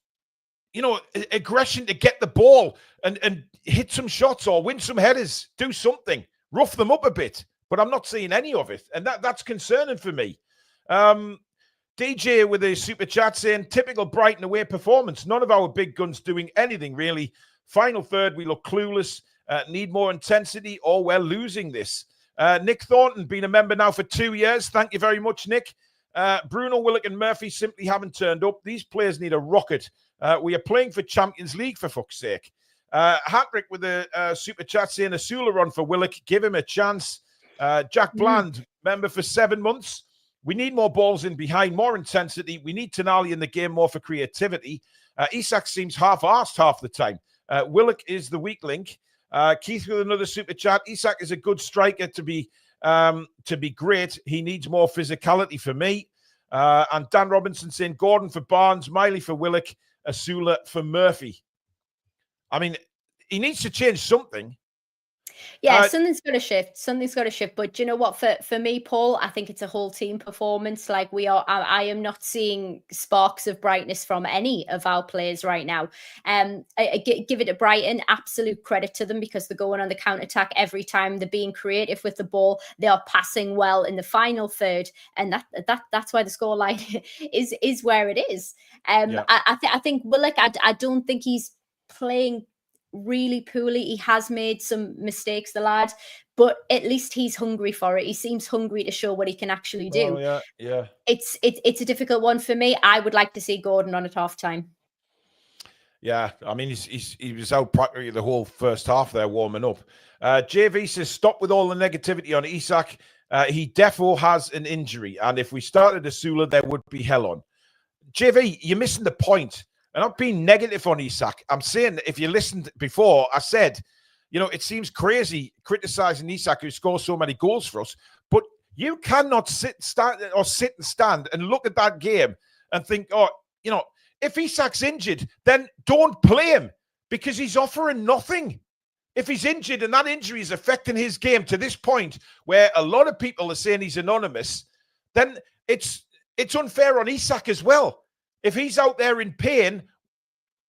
You know, aggression to get the ball and hit some shots or win some headers, do something, rough them up a bit. But I'm not seeing any of it. And that's concerning for me. DJ with a super chat saying, typical Brighton away performance. None of our big guns doing anything really. Final third, we look clueless, need more intensity, or we're losing this. Nick Thornton, been a member now for 2 years. Thank you very much, Nick. Bruno, Willock and Murphy simply haven't turned up. These players need a rocket. We are playing for Champions League, for fuck's sake. Hatrick with a super chat saying, Asula run for Willock. Give him a chance. Jack Bland, member for 7 months. We need more balls in behind, more intensity. We need Tonali in the game more for creativity. Isak seems half-arsed half the time. Willock is the weak link. Keith with another super chat. Isak is a good striker to be great. He needs more physicality for me. And Dan Robinson saying Gordon for Barnes, Miley for Willock, Asula for Murphy. I mean, he needs to change something. Yeah, something's got to shift. Something's got to shift. But do you know what? For me, Paul, I think it's a whole team performance. Like I am not seeing sparks of brightness from any of our players right now. Give it to Brighton. Absolute credit to them because they're going on the counter attack every time. They're being creative with the ball. They are passing well in the final third, and that's why the scoreline is where it is. I think Willock. I don't think he's playing really poorly. He has made some mistakes, the lad, but at least he's hungry for it. He seems hungry to show what he can actually do. Yeah. It's a difficult one for me. I would like to see Gordon on at half time. Yeah, I mean, he was out practically the whole first half there warming up. JV says, stop with all the negativity on Isak. He defo has an injury, and if we started Asula, there would be hell on. JV, you're missing the point. I'm not being negative on Isak. I'm saying that if you listened before, I said, it seems crazy criticizing Isak who scores so many goals for us, but you cannot sit and stand and look at that game and think, if Isak's injured, then don't play him because he's offering nothing. If he's injured and that injury is affecting his game to this point where a lot of people are saying he's anonymous, then it's unfair on Isak as well. If he's out there in pain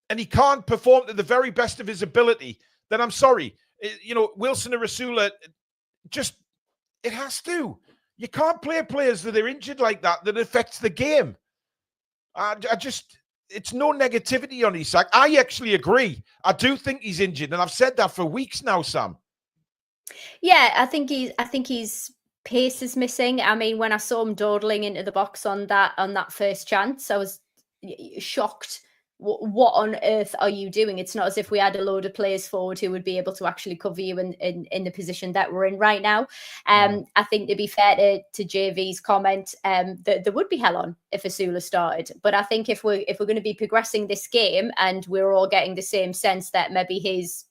and he can't perform to the very best of his ability, then I'm sorry. Wilson or Rasula, it has to. You can't play players that are injured like that affects the game. It's no negativity on Isak. I actually agree. I do think he's injured, and I've said that for weeks now, Sam. Yeah, I think he's pace is missing. I mean, when I saw him dawdling into the box on that first chance, I was shocked. What on earth are you doing? It's not as if we had a load of players forward who would be able to actually cover you in the position that we're in right now. I think to be fair to JV's comment, there would be hell on if Asula started. But I think if we're going to be progressing this game and we're all getting the same sense that maybe he's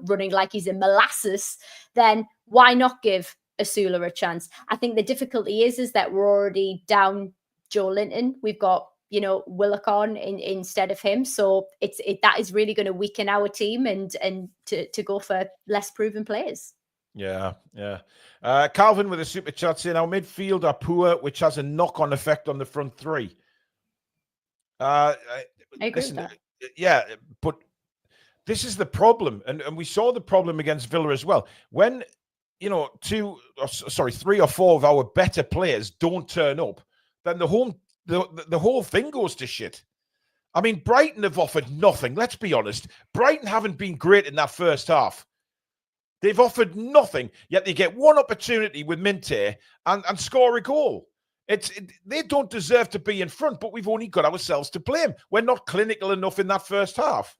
running like he's in molasses, then why not give Asula a chance? I think the difficulty is that we're already down Joe Linton. We've got Willock on instead of him, so that is really going to weaken our team and to go for less proven players. Yeah. Calvin with a super chat saying our midfield are poor, which has a knock-on effect on the front three. I agree with that. Yeah, but this is the problem, and we saw the problem against Villa as well. When 3 or 4 of our better players don't turn up, then the whole thing goes to shit. I mean, Brighton have offered nothing. Let's be honest. Brighton haven't been great in that first half. They've offered nothing, yet they get one opportunity with Minte and score a goal. They don't deserve to be in front, but we've only got ourselves to blame. We're not clinical enough in that first half.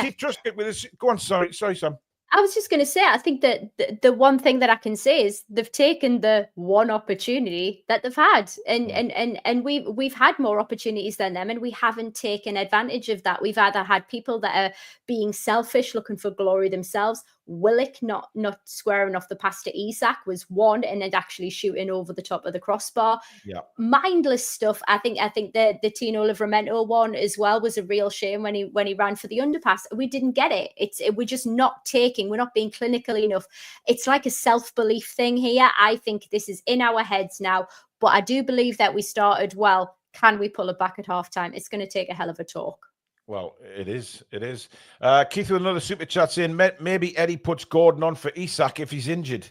Keith Truscott with us. Go on. Sorry, Sam. I was just going to say, I think that the one thing that I can say is they've taken the one opportunity that they've had, and we've had more opportunities than them, and we haven't taken advantage of that. We've either had people that are being selfish, looking for glory themselves. Willock not squaring off the pass to Isak was one, and then actually shooting over the top of the crossbar. Yeah, mindless stuff. I think the Tino Livramento one as well was a real shame when he ran for the underpass. We didn't get it. We're just not taking. We're not being clinical enough. It's like a self-belief thing here. I think this is in our heads now, but I do believe that we started well. Can we pull it back at halftime? It's going to take a hell of a talk. Well, it is. Keith with another super chat saying maybe Eddie puts Gordon on for Isak if he's injured.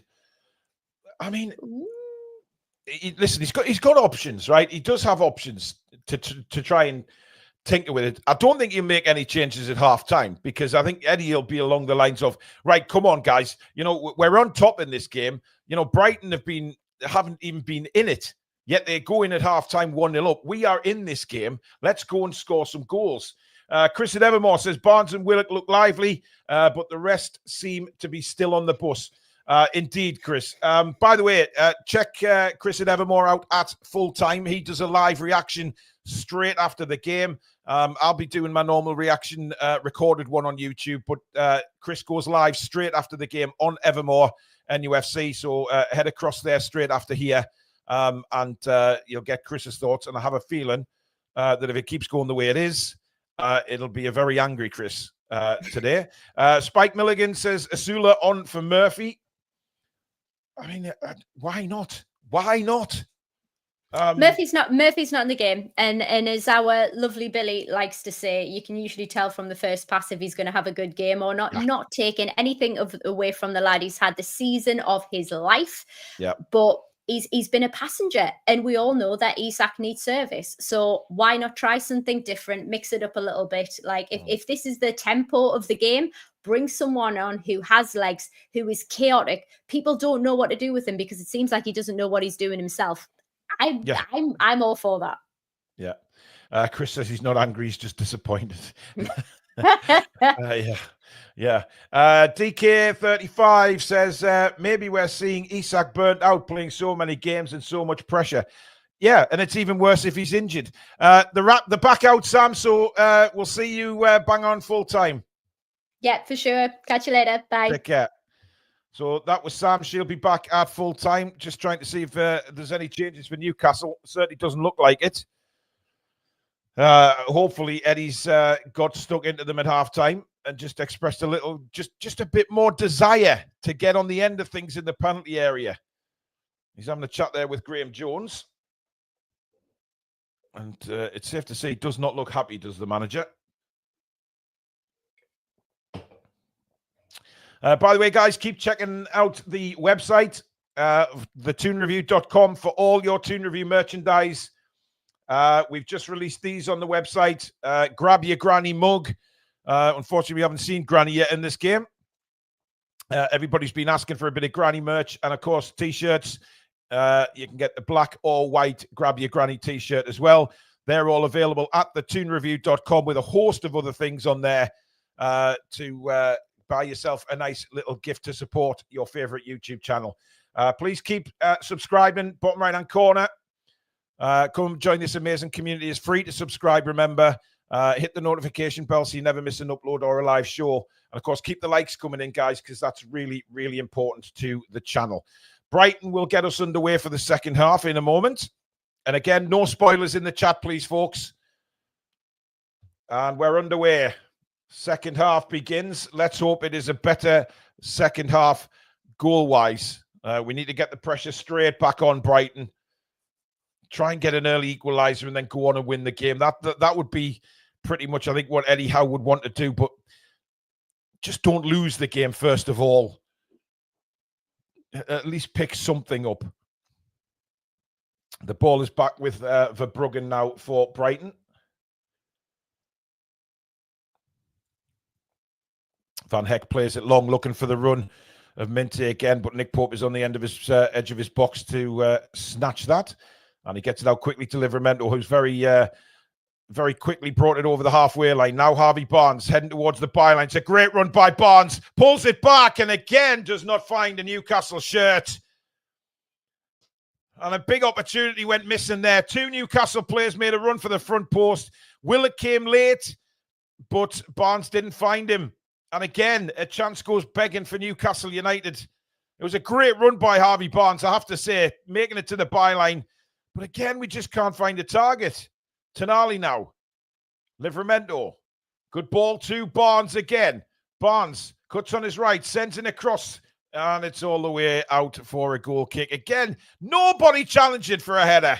I mean, listen, he's got options, right? He does have options to try and tinker with it. I don't think he'll make any changes at half time because I think Eddie will be along the lines of, right, come on, guys. We're on top in this game. Brighton haven't even been in it, yet they go in at half time 1-0 up. We are in this game. Let's go and score some goals. Chris at Evermore says Barnes and Willock look lively, but the rest seem to be still on the bus. Indeed, Chris. By the way, check Chris at Evermore out at full time. He does a live reaction straight after the game. I'll be doing my normal reaction, recorded one on YouTube, but Chris goes live straight after the game on Evermore NUFC. So head across there straight after here, and you'll get Chris's thoughts. And I have a feeling that if it keeps going the way it is, it'll be a very angry Chris today. Spike Milligan says Asula on for Murphy. I mean, why not? Why not? Murphy's not in the game, and as our lovely Billy likes to say, you can usually tell from the first pass if he's going to have a good game or not. Yeah. Not taking anything away from the lad. He's had the season of his life. Yeah, but he's been a passenger, and we all know that Isak needs service. So why not try something different, mix it up a little bit? Like if this is the tempo of the game, bring someone on who has legs, who is chaotic. People don't know what to do with him because it seems like he doesn't know what he's doing himself. I'm all for that. Yeah. Chris says he's not angry, he's just disappointed. Yeah. DK35 says maybe we're seeing Isak burnt out, playing so many games and so much pressure. Yeah, and it's even worse if he's injured. The back out, Sam. So we'll see you bang on full time. Yeah, for sure. Catch you later. Bye. Take care. So that was Sam. She'll be back at full time. Just trying to see if there's any changes for Newcastle. Certainly doesn't look like it. Hopefully Eddie's got stuck into them at half time and just expressed a little, just a bit more desire to get on the end of things in the penalty area. He's having a chat there with Graham Jones. And it's safe to say he does not look happy, does the manager? By the way, guys, keep checking out the website, thetoonreview.com, for all your Toon Review merchandise. We've just released these on the website. Grab your granny mug. Unfortunately, we haven't seen Granny yet in this game. Everybody's been asking for a bit of Granny merch. And, of course, T-shirts. You can get the black or white Grab Your Granny T-shirt as well. They're all available at thetoonreview.com with a host of other things on there to buy yourself a nice little gift to support your favorite YouTube channel. Please keep subscribing. Bottom right-hand corner. Come join this amazing community. It's free to subscribe, remember. Hit the notification bell so you never miss an upload or a live show. And, of course, keep the likes coming in, guys, because that's really, really important to the channel. Brighton will get us underway for the second half in a moment. And, again, no spoilers in the chat, please, folks. And we're underway. Second half begins. Let's hope it is a better second half goal-wise. We need to get the pressure straight back on Brighton. Try and get an early equaliser and then go on and win the game. That would be pretty much, I think, what Eddie Howe would want to do. But just don't lose the game, first of all. At least pick something up. The ball is back with Verbruggen now for Brighton. Van Heck plays it long, looking for the run of Minte again, but Nick Pope is on the end of his edge of his box to snatch that. And he gets it out quickly to Livramento, who's very quickly brought it over the halfway line. Now Harvey Barnes heading towards the byline. It's a great run by Barnes. Pulls it back and again does not find a Newcastle shirt. And a big opportunity went missing there. Two Newcastle players made a run for the front post. Willett came late, but Barnes didn't find him. And again, a chance goes begging for Newcastle United. It was a great run by Harvey Barnes, I have to say, making it to the byline. But again, we just can't find a target. Tonali now. Livramento. Good ball to Barnes again. Barnes cuts on his right, sends it across, and it's all the way out for a goal kick. Again, nobody challenging for a header.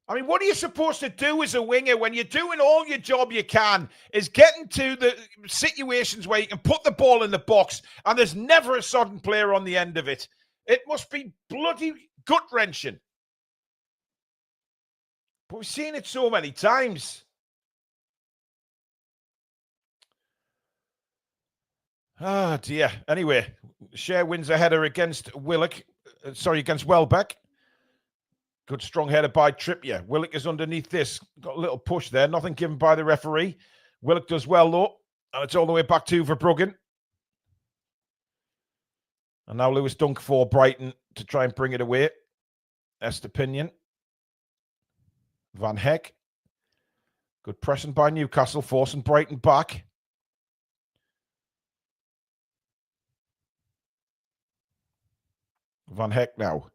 I mean, what are you supposed to do as a winger when you're doing all your job you can, is getting to the situations where you can put the ball in the box and there's never a sodden player on the end of it? It must be bloody gut-wrenching. But we've seen it so many times. Oh, dear. Anyway, Cher wins a header against against Welbeck. Good strong header by Trippier. Willock is underneath this. Got a little push there. Nothing given by the referee. Willock does well, though. And it's all the way back to Verbruggen. And now Lewis Dunk for Brighton to try and bring it away. Estepinian. Van Heck. Good pressing by Newcastle, forcing Brighton back. Van Heck now.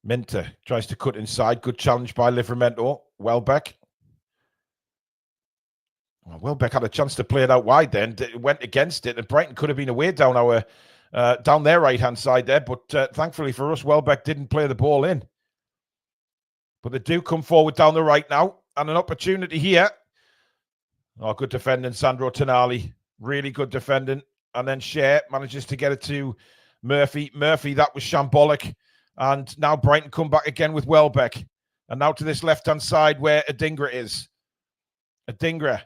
Minter tries to cut inside. Good challenge by Livramento. Welbeck. Well, Welbeck had a chance to play it out wide then. Went against it, and Brighton could have been away down down their right-hand side there. But thankfully for us, Welbeck didn't play the ball in. But they do come forward down the right now, and an opportunity here. Oh, good defending, Sandro Tonali. Really good defending. And then Shea manages to get it to Murphy. Murphy, that was shambolic. And now Brighton come back again with Welbeck. And now to this left-hand side where Adingra is. Adingra.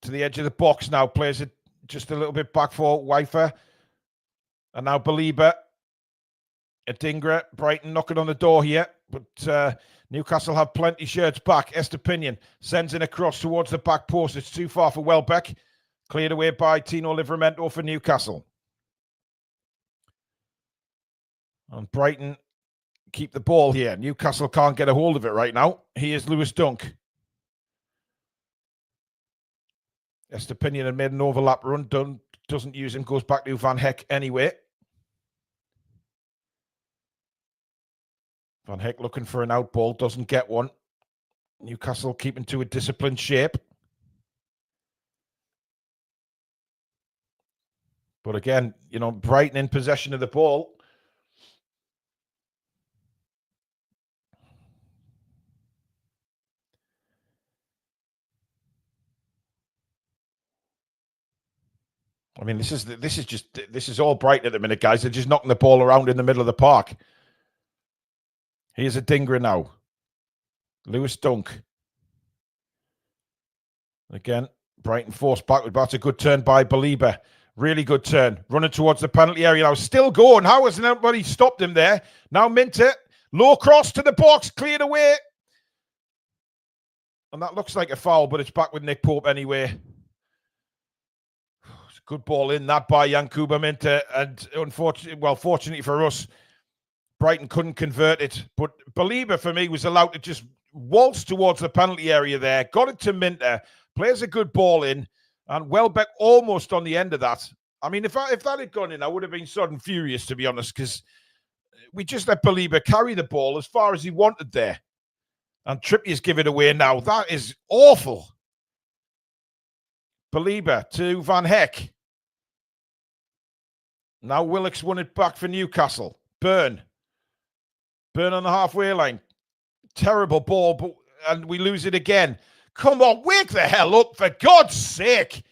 To the edge of the box now. Plays it just a little bit back for Wifer. And now Belieber. Adingra. Brighton knocking on the door here. But Newcastle have plenty shirts back. Estepinian sends it across towards the back post. It's too far for Welbeck. Cleared away by Tino Livramento for Newcastle. And Brighton keep the ball here. Newcastle can't get a hold of it right now. Here's Lewis Dunk. Estepinian had made an overlap run. Doesn't use him. Goes back to Van Heck anyway. Van Heck looking for an out ball. Doesn't get one. Newcastle keeping to a disciplined shape. But again, you know, Brighton in possession of the ball. I mean, this is all Brighton at the minute, guys. They're just knocking the ball around in the middle of the park. Here's Adingra now. Lewis Dunk. Again, Brighton forced backward, but that's a good turn by Belieber. Really good turn. Running towards the penalty area now. Still going. How hasn't anybody stopped him there? Now Minter. Low cross to the box. Cleared away. And that looks like a foul, but it's back with Nick Pope anyway. It's a good ball in that by Yankuba Minter. And fortunately for us, Brighton couldn't convert it. But Belieber, for me, was allowed to just waltz towards the penalty area there. Got it to Minter. Plays a good ball in. And Welbeck almost on the end of that. I mean, if that had gone in, I would have been sudden furious, to be honest, because we just let Belieber carry the ball as far as he wanted there. And Trippier's give it away now. That is awful. Belieber to Van Heck. Now Willock's won it back for Newcastle. Burn on the halfway line. Terrible ball, and we lose it again. Come on, wake the hell up, for God's sake.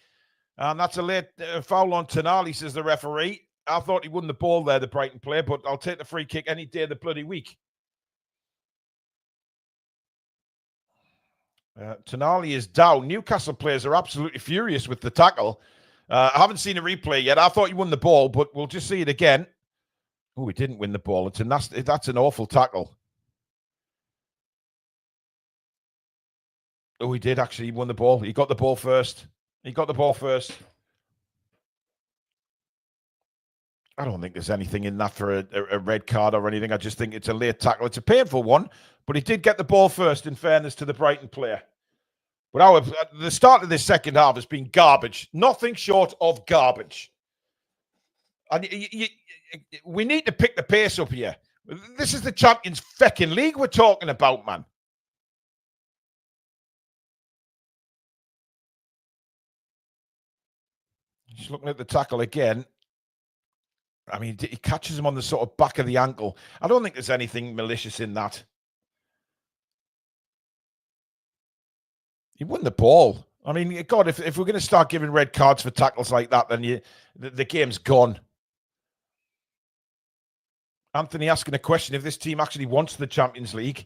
And that's a late foul on Tonali, says the referee. I thought he won the ball there, the Brighton player, but I'll take the free kick any day of the bloody week. Tonali is down. Newcastle players are absolutely furious with the tackle. I haven't seen a replay yet. I thought he won the ball, but we'll just see it again. Oh, he didn't win the ball. That's an awful tackle. Oh, he did actually. He won the ball. He got the ball first. I don't think there's anything in that for a red card or anything. I just think it's a late tackle. It's a painful one, but he did get the ball first, in fairness to the Brighton player. But the start of this second half has been garbage. Nothing short of garbage. And we need to pick the pace up here. This is the Champions feckin' League we're talking about, man. Just looking at the tackle again. I mean, he catches him on the sort of back of the ankle. I don't think there's anything malicious in that. He won the ball. I mean, God, if we're going to start giving red cards for tackles like that, then the game's gone. Anthony asking a question if this team actually wants the Champions League.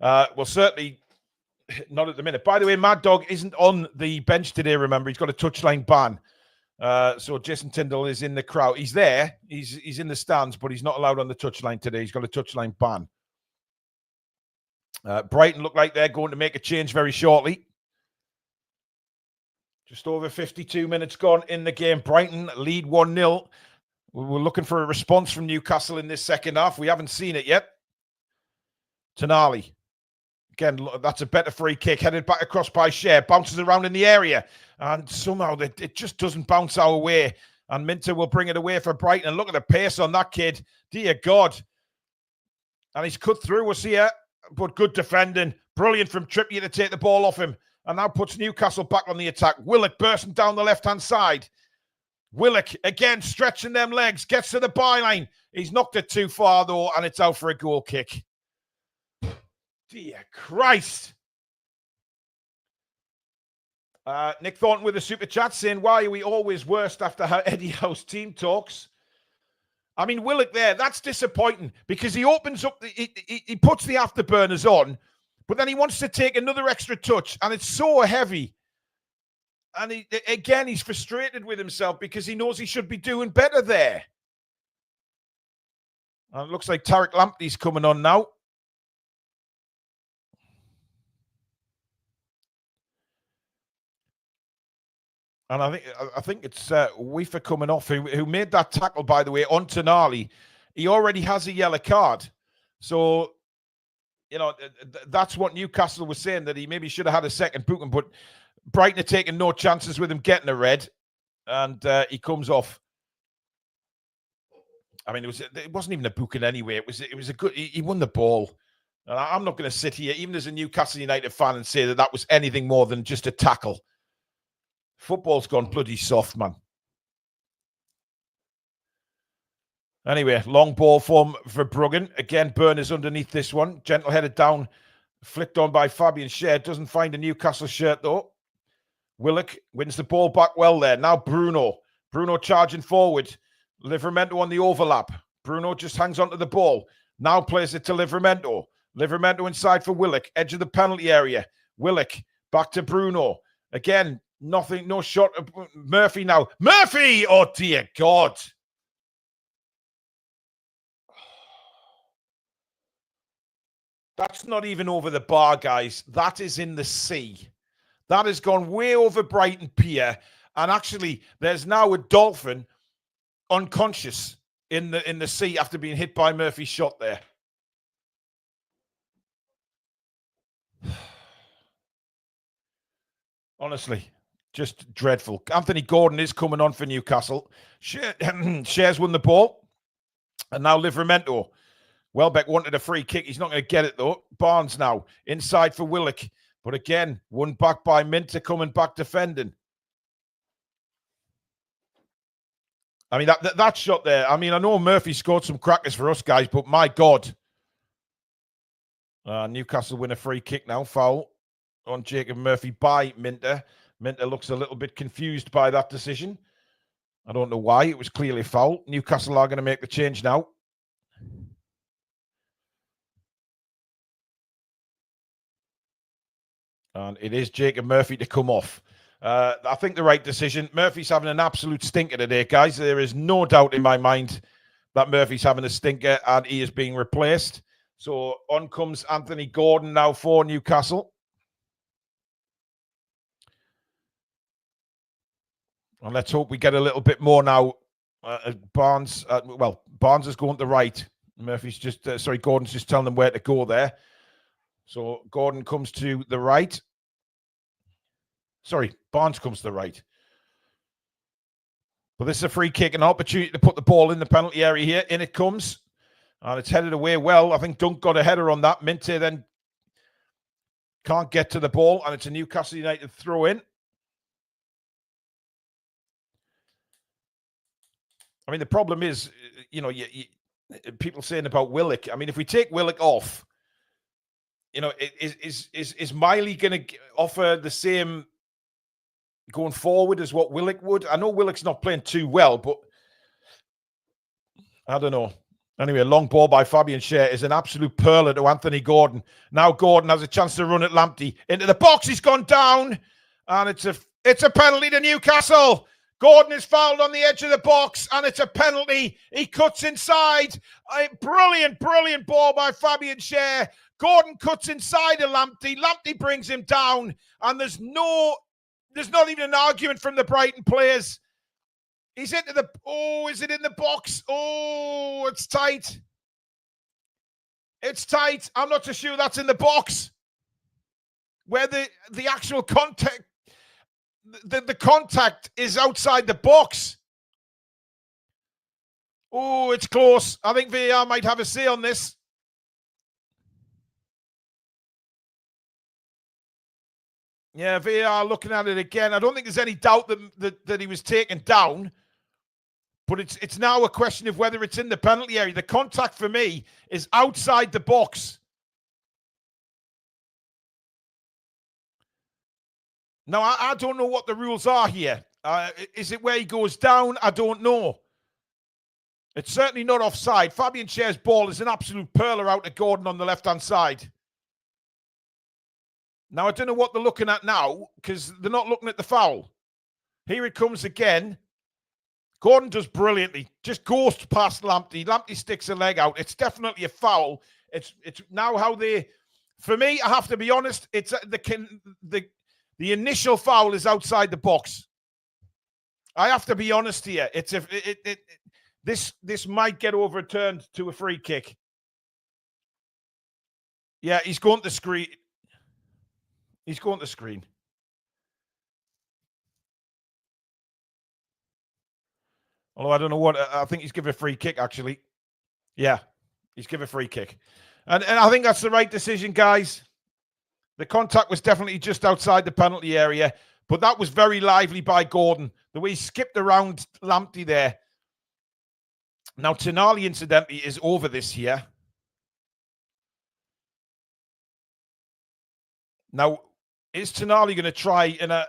Well, certainly not at the minute. By the way, Mad Dog isn't on the bench today, remember. He's got a touchline ban. So Jason Tyndall is in the crowd. He's there. He's in the stands, but he's not allowed on the touchline today. He's got a touchline ban. Brighton look like they're going to make a change very shortly. Just over 52 minutes gone in the game. Brighton lead 1-0. We're looking for a response from Newcastle in this second half. We haven't seen it yet. Tonali. Again, that's a better free kick. Headed back across by Shea. Bounces around in the area. And somehow it just doesn't bounce our way. And Minter will bring it away for Brighton. And look at the pace on that kid. Dear God. And he's cut through us here. But good defending. Brilliant from Trippier to take the ball off him. And now puts Newcastle back on the attack. Willock bursting down the left-hand side. Willock, again, stretching them legs. Gets to the byline. He's knocked it too far, though, and it's out for a goal kick. Dear Christ. Nick Thornton with a super chat saying, why are we always worst after Eddie Howe's team talks? I mean, Willock there, that's disappointing because he opens up, he puts the afterburners on, but then he wants to take another extra touch, and it's so heavy. And he's frustrated with himself because he knows he should be doing better there. And it looks like Tariq Lamptey's coming on now. And I think it's Weaver coming off, who made that tackle, by the way, on Tonali. He already has a yellow card. So, you know, that's what Newcastle was saying, that he maybe should have had a second booking, but Brighton are taking no chances with him getting a red, and he comes off. I mean, it wasn't even a booking anyway. It was a good. He won the ball, and I'm not going to sit here, even as a Newcastle United fan, and say that was anything more than just a tackle. Football's gone bloody soft, man. Anyway, long ball for Bruggen. Again, Burners underneath this one. Gentle headed down, flicked on by Fabian Schär. Doesn't find a Newcastle shirt, though. Willock wins the ball back well there. Now Bruno. Bruno charging forward. Livramento on the overlap. Bruno just hangs onto the ball. Now plays it to Livramento. Livramento inside for Willock. Edge of the penalty area. Willock back to Bruno. Again, nothing, no shot. Murphy now. Murphy! Oh, dear God. That's not even over the bar, guys. That is in the sea. That has gone way over Brighton Pier. And actually, there's now a dolphin unconscious in the sea after being hit by Murphy's shot there. Honestly, just dreadful. Anthony Gordon is coming on for Newcastle. Schär's won the ball. And now Livramento. Welbeck wanted a free kick. He's not going to get it, though. Barnes now inside for Willock. But again, won back by Minter, coming back defending. I mean, that shot there, I mean, I know Murphy scored some crackers for us, guys, but my God. Newcastle win a free kick now. Foul on Jacob Murphy by Minter. Minter looks a little bit confused by that decision. I don't know why. It was clearly foul. Newcastle are going to make the change now. And it is Jacob Murphy to come off. I think the right decision. Murphy's having an absolute stinker today, guys. There is no doubt in my mind that Murphy's having a stinker and he is being replaced. So on comes Anthony Gordon now for Newcastle. And let's hope we get a little bit more now. Barnes is going to the right. Murphy's just, Gordon's just telling them where to go there. So Gordon comes to the right. Sorry, Barnes comes to the right. But this is a free kick, an opportunity to put the ball in the penalty area here. In it comes. And it's headed away well. I think Dunk got a header on that. Minter then can't get to the ball. And it's a Newcastle United throw in. I mean, the problem is, you know, people saying about Willock. I mean, if we take Willock off, you know, is Miley going to offer the same going forward as what Willock would? I know Willock's not playing too well, but I don't know. Anyway, a long ball by Fabian Schär is an absolute perler to Anthony Gordon. Now Gordon has a chance to run at Lamptey into the box. He's gone down, and it's a penalty to Newcastle. Gordon is fouled on the edge of the box, and it's a penalty. He cuts inside. A brilliant ball by Fabian Schär. Gordon cuts inside of Lamptey. Lamptey brings him down, and there's not even an argument from the Brighton players. He's into the... Oh, is it in the box? Oh, it's tight. It's tight. I'm not so sure that's in the box. Where the actual contact... The contact is outside the box. Oh, it's close. I think VAR might have a say on this. Yeah, VAR looking at it again. I don't think there's any doubt that he was taken down. But it's now a question of whether it's in the penalty area. The contact for me is outside the box. Now, I don't know what the rules are here. Is it where he goes down? I don't know. It's certainly not offside. Fabian Schär's ball is an absolute perler out to Gordon on the left-hand side. Now, I don't know what they're looking at now because they're not looking at the foul. Here it comes again. Gordon does brilliantly. Just goes past Lamptey. Lamptey sticks a leg out. It's definitely a foul. It's now how they... For me, I have to be honest, it's the initial foul is outside the box. I have to be honest here. This might get overturned to a free kick. Yeah, he's going to screen. He's going to screen. Although I don't know what, I think he's given a free kick, actually. Yeah, he's given a free kick. And I think that's the right decision, guys. The contact was definitely just outside the penalty area, but that was very lively by Gordon. The way he skipped around Lamptey there. Now, Tonali, incidentally, is over this here. Now, is Tonali going to try in a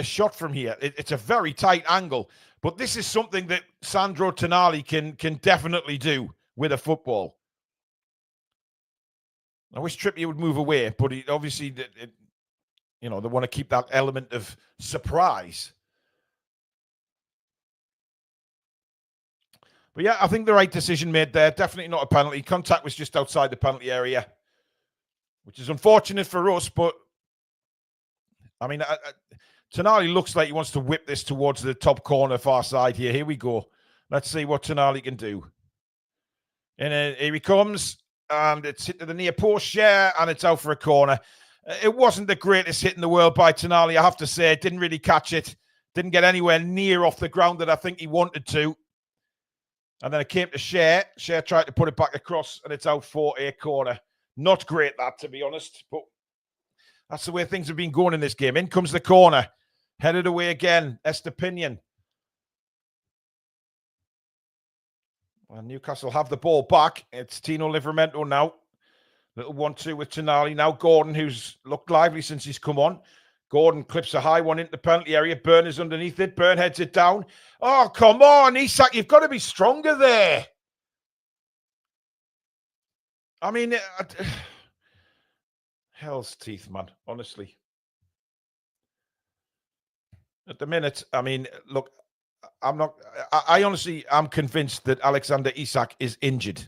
shot from here? It's a very tight angle, but this is something that Sandro Tonali can definitely do with a football. I wish Trippier would move away, but obviously, they want to keep that element of surprise. But yeah, I think the right decision made there. Definitely not a penalty. Contact was just outside the penalty area, which is unfortunate for us, but I mean, Tonali looks like he wants to whip this towards the top corner, far side here. Here we go. Let's see what Tonali can do. And here he comes, and it's hit to the near post share, and it's out for a corner. It wasn't the greatest hit in the world by Tonali, I have to say. Didn't really catch it. Didn't get anywhere near off the ground that I think he wanted to. And then it came to Schär. Schär tried to put it back across, and it's out for a corner. Not great, that, to be honest, but that's the way things have been going in this game. In comes the corner. Headed away again. Estepinian. Well, Newcastle have the ball back. It's Tino Livramento now. Little 1-2 with Tonali. Now Gordon, who's looked lively since he's come on. Gordon clips a high one into the penalty area. Burn is underneath it. Burn heads it down. Oh, come on, Isak. You've got to be stronger there. I mean, hell's teeth, man. Honestly. At the minute, I mean, look, I honestly am convinced that Alexander Isak is injured.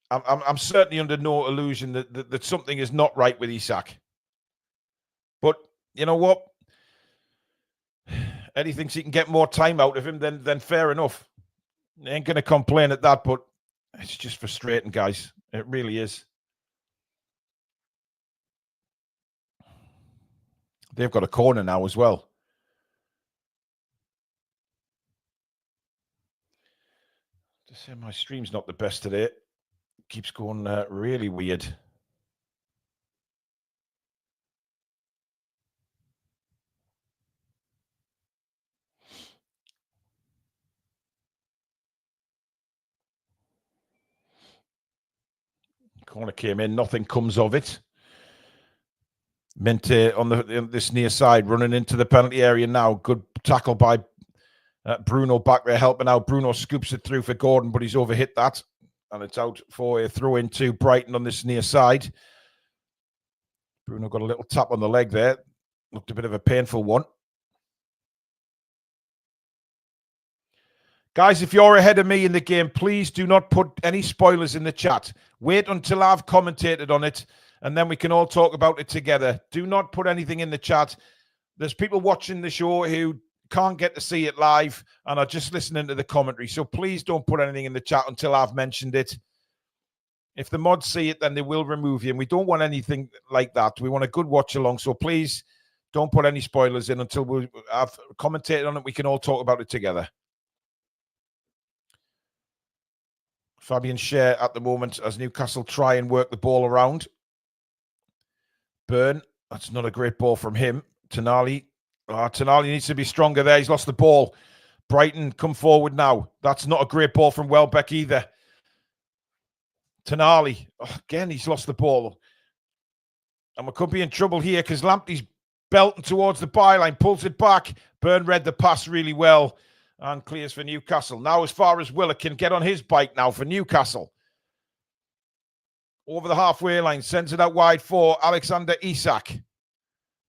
I'm certainly under no illusion that something is not right with Isak. But you know what? Eddie thinks he can get more time out of him, then fair enough. I ain't going to complain at that, but it's just frustrating, guys. It really is. They've got a corner now as well. To say my stream's not the best today. It keeps going really weird. Corner came in, nothing comes of it. Mente on this near side, running into the penalty area now. Good tackle by Bruno back there, helping out. Bruno scoops it through for Gordon, but he's overhit that. And it's out for a throw into Brighton on this near side. Bruno got a little tap on the leg there. Looked a bit of a painful one. Guys, if you're ahead of me in the game, please do not put any spoilers in the chat. Wait until I've commentated on it, and then we can all talk about it together. Do not put anything in the chat. There's people watching the show who can't get to see it live and are just listening to the commentary. So please don't put anything in the chat until I've mentioned it. If the mods see it, then they will remove you. And we don't want anything like that. We want a good watch along. So please don't put any spoilers in until I've commentated on it. We can all talk about it together. Fabian Schär at the moment as Newcastle try and work the ball around. Burn That's not a great ball from him. Tonali. Tonali needs to be stronger there. He's lost the ball. Brighton come forward now. That's not a great ball from Welbeck either. Tonali. Again, he's lost the ball. And we could be in trouble here because Lamptey's belting towards the byline, pulls it back. Byrne read the pass really well and clears for Newcastle. Now as far as Willock can get on his bike now for Newcastle. Over the halfway line, sends it out wide for Alexander Isak.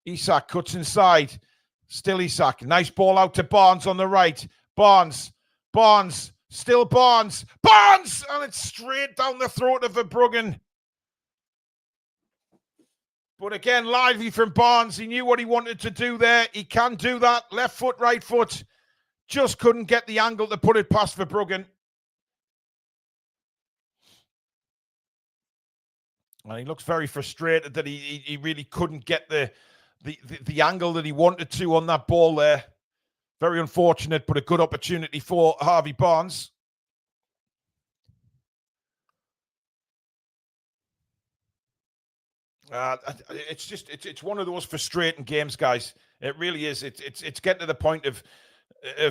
Isak cuts inside. Still Isak. Nice ball out to Barnes on the right. Barnes. Still Barnes. And it's straight down the throat of Verbruggen. But again, lively from Barnes. He knew what he wanted to do there. He can do that. Left foot, right foot. Just couldn't get the angle to put it past Verbruggen. And he looks very frustrated that he really couldn't get the angle that he wanted to on that ball there. Very unfortunate, but a good opportunity for Harvey Barnes. It's one of those frustrating games, guys. It really is. It's getting to the point of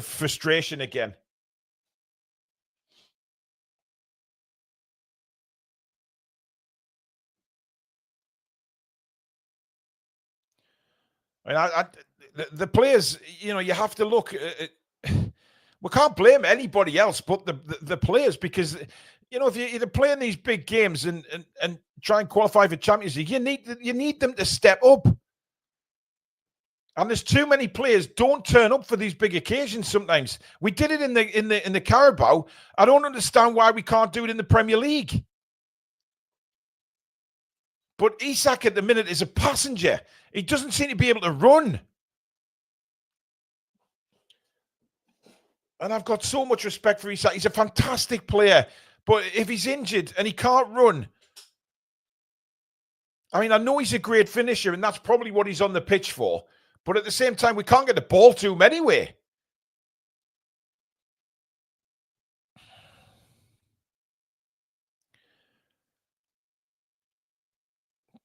frustration again. And the players, you know, you have to look. We can't blame anybody else but the players because, you know, if you're playing these big games and try and qualify for Champions League, you need them to step up. And there's too many players don't turn up for these big occasions. Sometimes we did it in the Carabao. I don't understand why we can't do it in the Premier League. But Isak at the minute is a passenger. He doesn't seem to be able to run. And I've got so much respect for Isak. He's a fantastic player. But if he's injured and he can't run, I mean, I know he's a great finisher, and that's probably what he's on the pitch for. But at the same time, we can't get the ball to him anyway.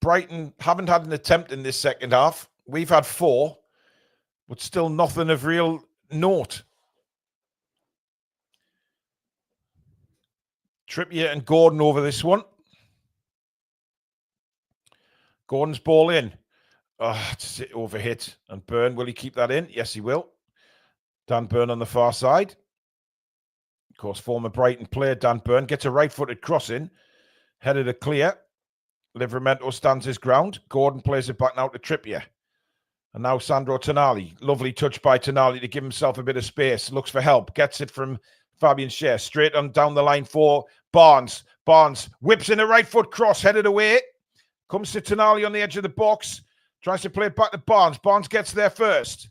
Brighton haven't had an attempt in this second half. We've had 4, but still nothing of real note. Trippier and Gordon over this one. Gordon's ball in. It's overhit. And Byrne, will he keep that in? Yes, he will. Dan Byrne on the far side. Of course, former Brighton player Dan Byrne gets a right-footed cross in. Headed a clear. Livramento stands his ground. Gordon plays it back now to Trippier. And now Sandro Tonali. Lovely touch by Tonali to give himself a bit of space. Looks for help. Gets it from Fabian Schär. Straight on down the line for Barnes. Barnes whips in a right foot cross. Headed away. Comes to Tonali on the edge of the box. Tries to play it back to Barnes. Barnes gets there first.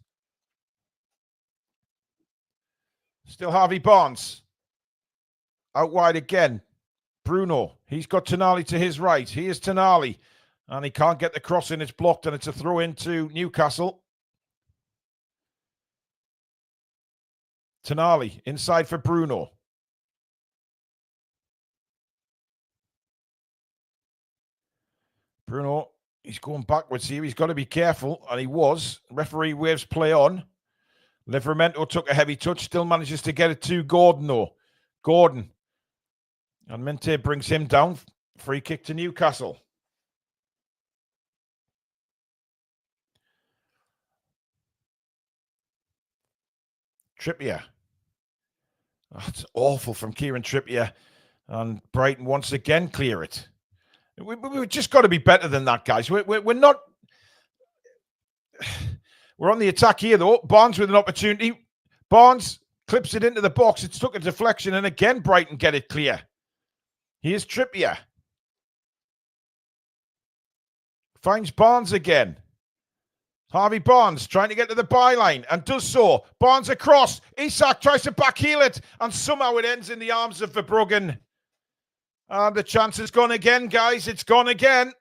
Still Harvey Barnes. Out wide again. Bruno. He's got Tonali to his right. He is Tonali. And he can't get the cross in. It's blocked and it's a throw into Newcastle. Tonali inside for Bruno. Bruno, he's going backwards here. He's got to be careful. And he was. Referee waves play on. Livramento took a heavy touch. Still manages to get it to Gordon, though. Gordon. And Mente brings him down. Free kick to Newcastle. Trippier. It's awful from Kieran Trippier. And Brighton once again clear it. We've just got to be better than that, guys. We're not... We're on the attack here, though. Barnes with an opportunity. Barnes clips it into the box. It's took a deflection, and again, Brighton get it clear. Here's Trippier. Finds Barnes again. Harvey Barnes trying to get to the byline and does so. Barnes across. Isak tries to backheel it, and somehow it ends in the arms of Verbruggen. And the chance is gone again, guys. It's gone again.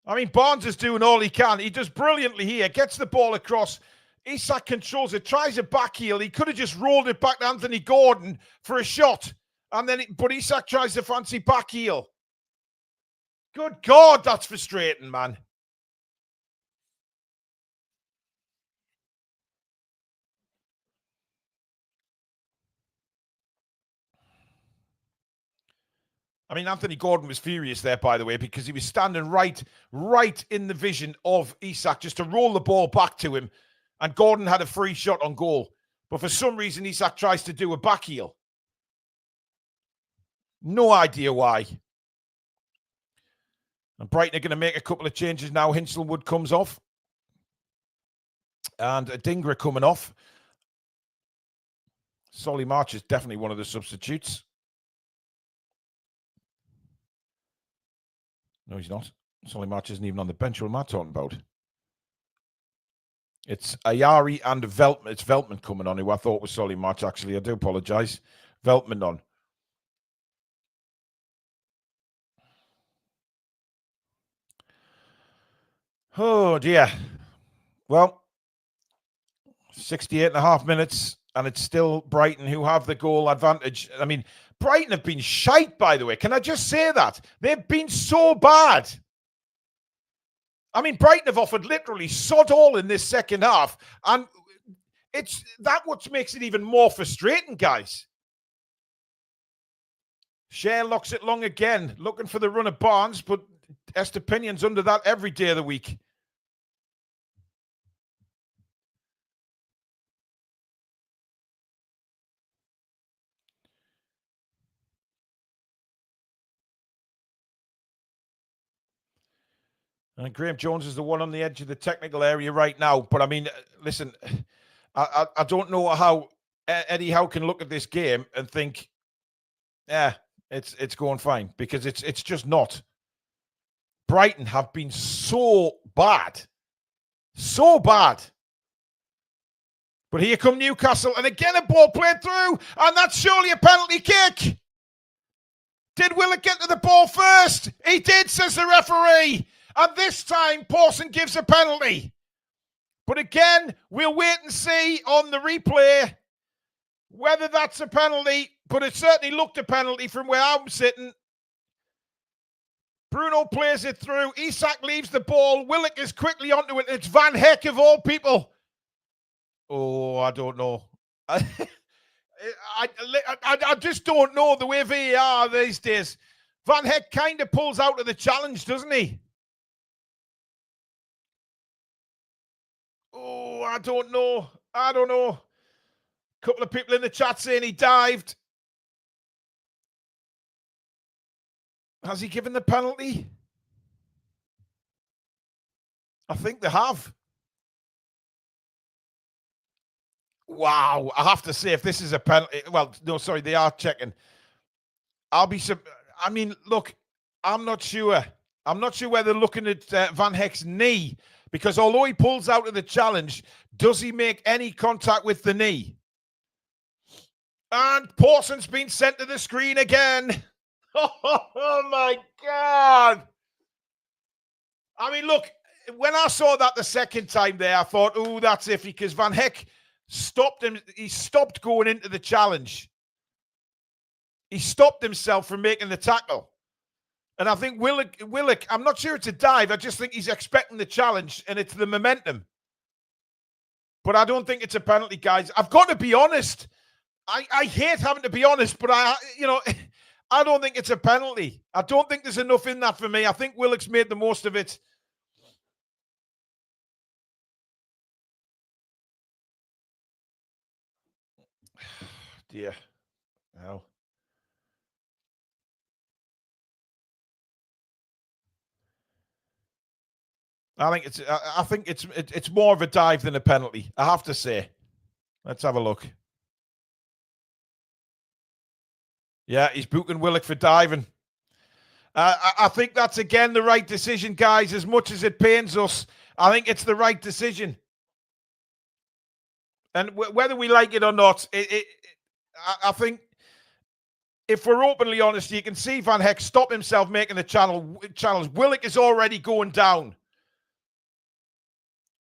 I mean, Barnes is doing all he can. He does brilliantly here. Gets the ball across. Isak controls it. Tries a backheel. He could have just rolled it back to Anthony Gordon for a shot. But Isak tries the fancy backheel. Good God, that's frustrating, man. I mean, Anthony Gordon was furious there, by the way, because he was standing right in the vision of Isak just to roll the ball back to him. And Gordon had a free shot on goal. But for some reason, Isak tries to do a back heel. No idea why. And Brighton are going to make a couple of changes now. Hinchelwood comes off. And Dingra coming off. Solly March is definitely one of the substitutes. No, he's not. Solly March isn't even on the bench. What am I talking about? It's Ayari and Veltman. It's Veltman coming on, who I thought was Solly March, actually. I do apologise. Veltman on. Oh, dear. Well, 68 and a half minutes, and it's still Brighton who have the goal advantage. I mean, Brighton have been shite, by the way. Can I just say that? They've been so bad. I mean, Brighton have offered literally sod all in this second half, and it's that what makes it even more frustrating, guys. Share locks it long again, looking for the run of Barnes, but Estepinion's under that every day of the week. And Graham Jones is the one on the edge of the technical area right now. But I mean, listen, I don't know how Eddie Howe can look at this game and think, yeah, it's going fine, because it's just not. Brighton have been so bad. So bad. But here come Newcastle, and again a ball played through, and that's surely a penalty kick. Did Willock get to the ball first? He did, says the referee. And this time, Pawson gives a penalty. But again, we'll wait and see on the replay whether that's a penalty. But it certainly looked a penalty from where I'm sitting. Bruno plays it through. Isak leaves the ball. Willock is quickly onto it. It's Van Heck of all people. Oh, I don't know. I just don't know the way VAR these days. Van Heck kind of pulls out of the challenge, doesn't he? Oh, I don't know. A couple of people in the chat saying he dived. Has he given the penalty? I think they have. Wow. I have to say, if this is a penalty, well, no, sorry, they are checking. I mean, look, I'm not sure. I'm not sure whether looking at Van Heck's knee, because although he pulls out of the challenge, does he make any contact with the knee? And Pawson's been sent to the screen again. Oh my God. I mean, look, when I saw that the second time there, I thought, oh, that's iffy, because Van Heck stopped him. He stopped going into the challenge. He stopped himself from making the tackle. And I think Willock, I'm not sure it's a dive. I just think he's expecting the challenge, and it's the momentum. But I don't think it's a penalty, guys. I've got to be honest. I hate having to be honest, but I don't think it's a penalty. I don't think there's enough in that for me. I think Willock's made the most of it. Dear. No. I think it's more of a dive than a penalty, I have to say. Let's have a look. Yeah, he's booking Willock for diving. I think that's, again, the right decision, guys. As much as it pains us, I think it's the right decision. And whether we like it or not, I think, if we're openly honest, you can see Van Heck stop himself making the challenge. Willock is already going down.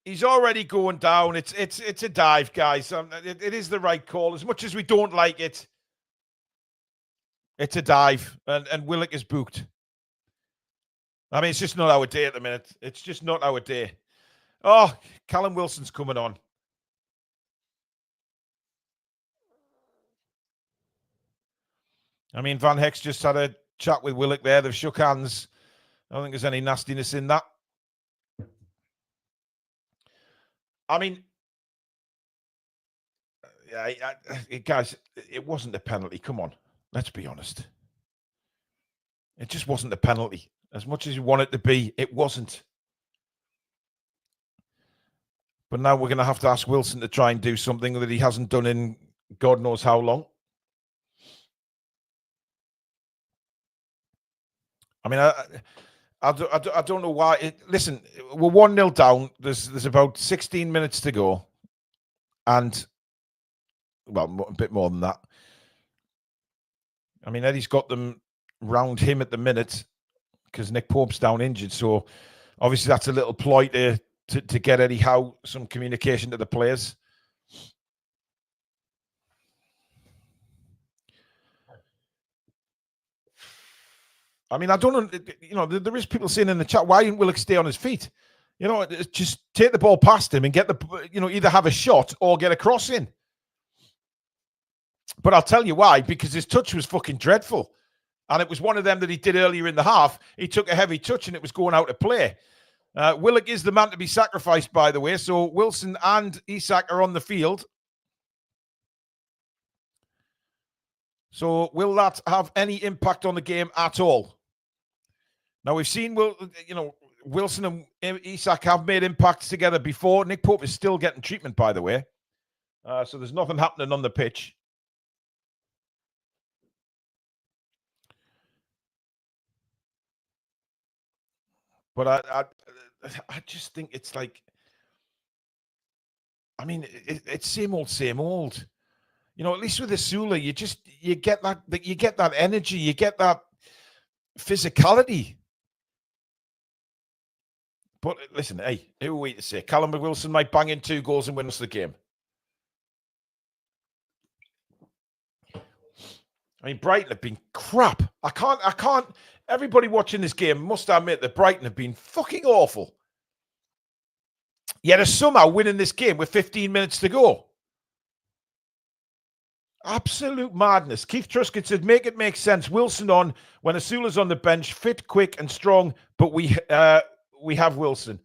He's already going down. It's a dive, guys. It is the right call. As much as we don't like it, it's a dive, and Willock is booked. I mean, it's just not our day at the minute. It's just not our day. Oh, Callum Wilson's coming on. I mean, Van Heck's just had a chat with Willock there. They've shook hands. I don't think there's any nastiness in that. I mean, guys, it wasn't a penalty. Come on, let's be honest. It just wasn't a penalty. As much as you want it to be, it wasn't. But now we're going to have to ask Wilson to try and do something that he hasn't done in God knows how long. I mean, I don't know why. Listen, we're 1-0 down. There's about 16 minutes to go. And, well, a bit more than that. I mean, Eddie's got them round him at the minute because Nick Pope's down injured. So, obviously, that's a little ploy to get Eddie Howe some communication to the players. I mean, I don't know, you know, there is people saying in the chat, why didn't Willock stay on his feet? You know, just take the ball past him and get either have a shot or get a cross in. But I'll tell you why, because his touch was fucking dreadful. And it was one of them that he did earlier in the half. He took a heavy touch and it was going out of play. Willock is the man to be sacrificed, by the way. So Wilson and Isak are on the field. So will that have any impact on the game at all? Now, we've seen, Wilson and Isak have made impacts together before. Nick Pope is still getting treatment, by the way. So there's nothing happening on the pitch. But I just think it's like, I mean, it's same old. You know, at least with Asula, you get that energy, you get that physicality. But listen, hey, who are we to say? Callum Wilson might bang in 2 goals and win us the game. I mean, Brighton have been crap. I can't. Everybody watching this game must admit that Brighton have been fucking awful. Yet are somehow winning this game with 15 minutes to go. Absolute madness. Keith Truscott said, make it make sense. Wilson on when Asula's on the bench, fit, quick, and strong. But we have Wilson.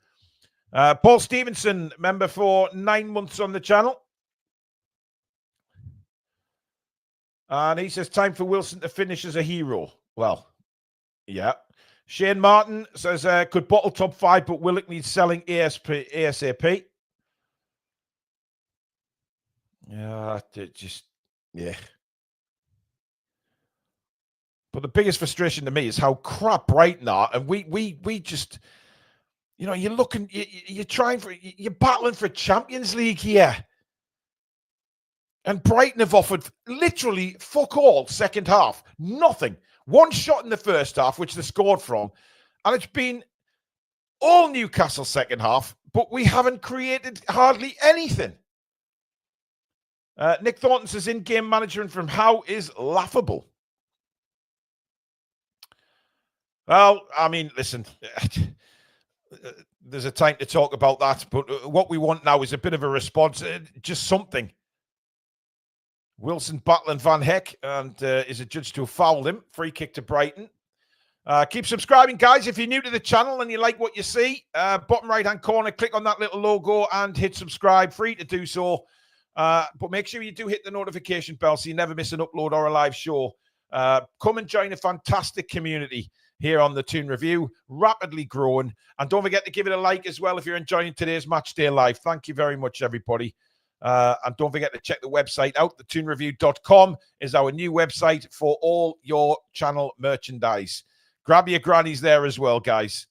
Paul Stevenson, member for 9 months on the channel. And he says, time for Wilson to finish as a hero. Well, yeah. Shane Martin says, could bottle top 5, but Willock needs selling ASAP. Yeah, yeah. But the biggest frustration to me is how crap Brighton are. And we just, you know, you're battling for Champions League here. And Brighton have offered literally fuck all second half. Nothing. 1 shot in the first half, which they scored from. And it's been all Newcastle second half, but we haven't created hardly anything. Nick Thornton says, in-game management from Howe is laughable. Well, I mean, listen, there's a time to talk about that, but what we want now is a bit of a response, just something. Wilson battling Van Heck, and is adjudged to have fouled him. Free kick to Brighton. Keep subscribing, guys. If you're new to the channel and you like what you see, bottom right-hand corner, click on that little logo and hit subscribe. Free to do so. But make sure you do hit the notification bell so you never miss an upload or a live show. Come and join a fantastic community here on the Toon Review, rapidly growing. And don't forget to give it a like as well if you're enjoying today's Matchday Live. Thank you very much, everybody. And don't forget to check the website out. TheToonReview.com is our new website for all your channel merchandise. Grab your grannies there as well, guys.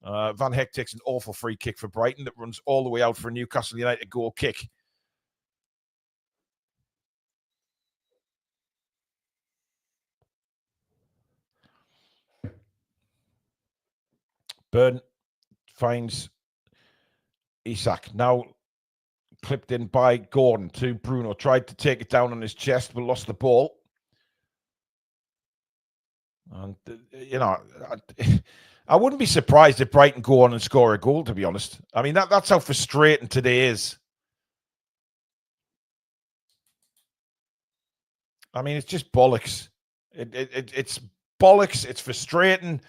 Van Heck takes an awful free kick for Brighton that runs all the way out for a Newcastle United goal kick. Burn finds Isak. Now clipped in by Gordon to Bruno. Tried to take it down on his chest, but lost the ball. And, you know, I wouldn't be surprised if Brighton go on and score a goal, to be honest. I mean, that's how frustrating today is. I mean, it's just bollocks. It's bollocks. It's frustrating.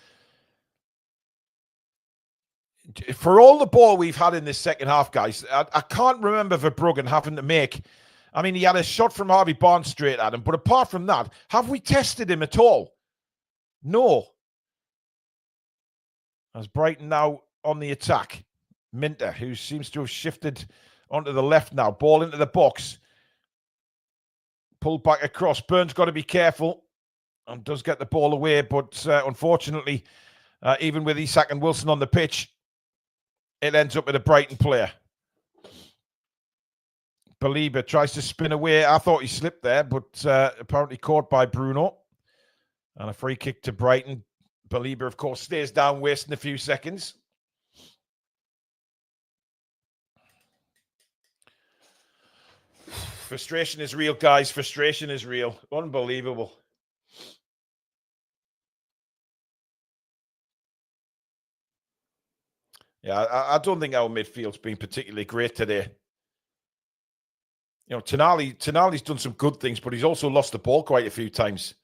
For all the ball we've had in this second half, guys, I can't remember Verbruggen having to make... I mean, he had a shot from Harvey Barnes straight at him, but apart from that, have we tested him at all? No. As Brighton now on the attack. Minter, who seems to have shifted onto the left now. Ball into the box. Pulled back across. Burns got to be careful and does get the ball away, but unfortunately, even with Isak and Wilson on the pitch, it ends up with a Brighton player. Belieber tries to spin away. I thought he slipped there, but apparently caught by Bruno. And a free kick to Brighton. Belieber, of course, stays down, wasting a few seconds. Frustration is real, guys. Frustration is real. Unbelievable. Yeah, I don't think our midfield's been particularly great today. You know, Tonali's done some good things, but he's also lost the ball quite a few times.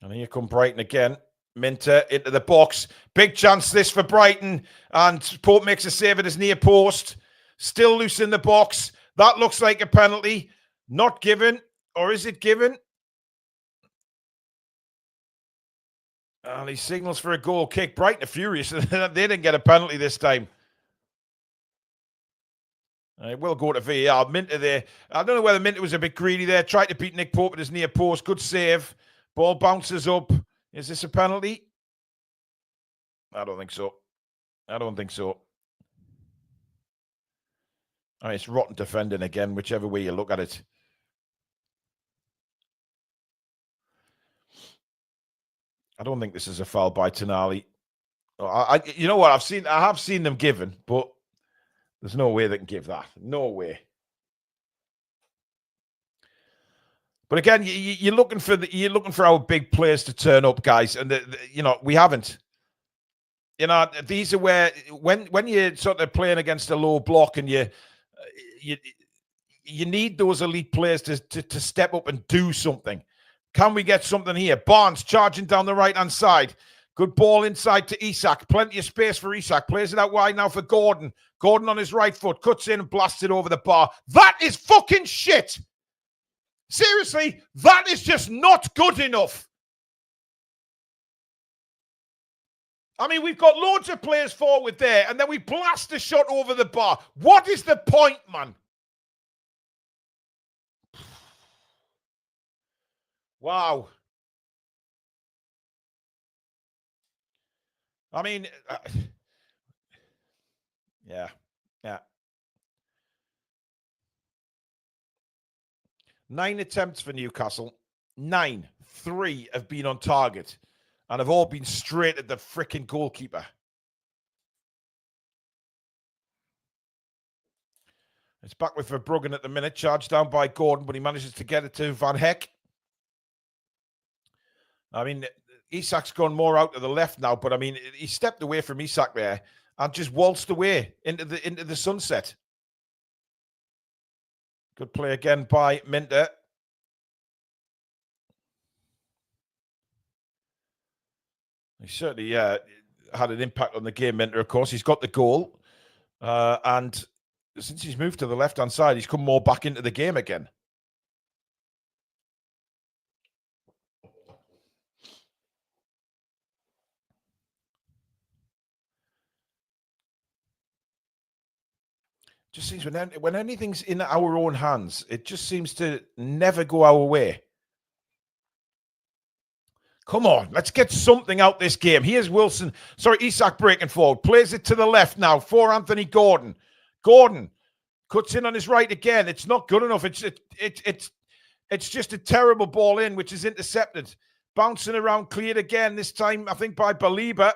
And here come Brighton again. Minter into the box. Big chance this for Brighton. And Pope makes a save at his near post. Still loose in the box. That looks like a penalty. Not given. Or is it given? And he signals for a goal kick. Brighton are furious. They didn't get a penalty this time. It will go to VAR. Minter there. I don't know whether Minter was a bit greedy there. Tried to beat Nick Pope at his near post. Good save. Ball bounces up. Is this a penalty? I don't think so. I don't think so. I mean, it's rotten defending again, whichever way you look at it. I don't think this is a foul by Tonali. You know what? I have seen them given, but there's no way they can give that. No way. But again, you're looking for our big players to turn up, guys, and you know we haven't. You know, these are where when you're sort of playing against a low block and you need those elite players to step up and do something. Can we get something here? Barnes charging down the right-hand side. Good ball inside to Isak. Plenty of space for Isak. Plays it out wide now for Gordon. Gordon on his right foot. Cuts in and blasts it over the bar. That is fucking shit. Seriously, that is just not good enough. I mean, we've got loads of players forward there, and then we blast a shot over the bar. What is the point, man? Wow. I mean, yeah. 9 attempts for Newcastle. 9. 3 have been on target. And have all been straight at the frickin' goalkeeper. It's back with Verbruggen at the minute. Charged down by Gordon, but he manages to get it to Van Heck. I mean, Isak's gone more out to the left now, but I mean, he stepped away from Isak there and just waltzed away into the sunset. Good play again by Minter. He certainly had an impact on the game, Minter, of course. He's got the goal. And since he's moved to the left-hand side, he's come more back into the game again. Just seems when anything's in our own hands, it just seems to never go our way. Come on, let's get something out this game. Here's Wilson. Sorry, Isak breaking forward. Plays it to the left now for Anthony Gordon. Gordon cuts in on his right again. It's not good enough. It's just a terrible ball in, which is intercepted. Bouncing around, cleared again, this time, I think, by Belieber.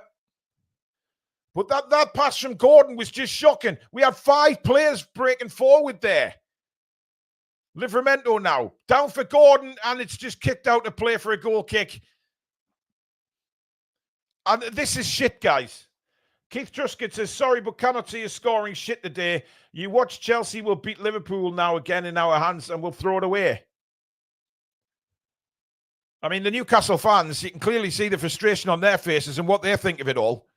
But that pass from Gordon was just shocking. We had 5 players breaking forward there. Livramento now. Down for Gordon, and it's just kicked out to play for a goal kick. And this is shit, guys. Keith Truscott says, sorry, but cannot see us scoring shit today. You watch Chelsea will beat Liverpool now again in our hands and we'll throw it away. I mean, the Newcastle fans, you can clearly see the frustration on their faces and what they think of it all.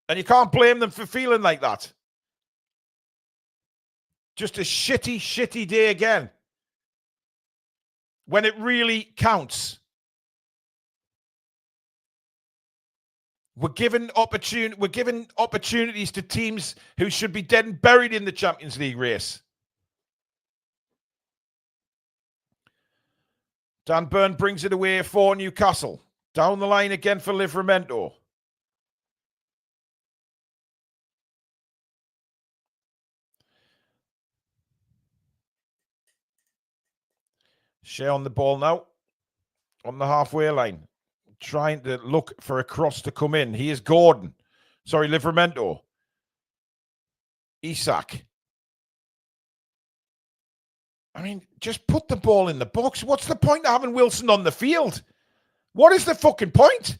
And you can't blame them for feeling like that. Just a shitty, shitty day again. When it really counts. We're giving opportunities to teams who should be dead and buried in the Champions League race. Dan Burn brings it away for Newcastle. Down the line again for Livramento. Shea on the ball now. On the halfway line. Trying to look for a cross to come in. He is Gordon. Sorry, Livramento. Isak. I mean, just put the ball in the box. What's the point of having Wilson on the field? What is the fucking point?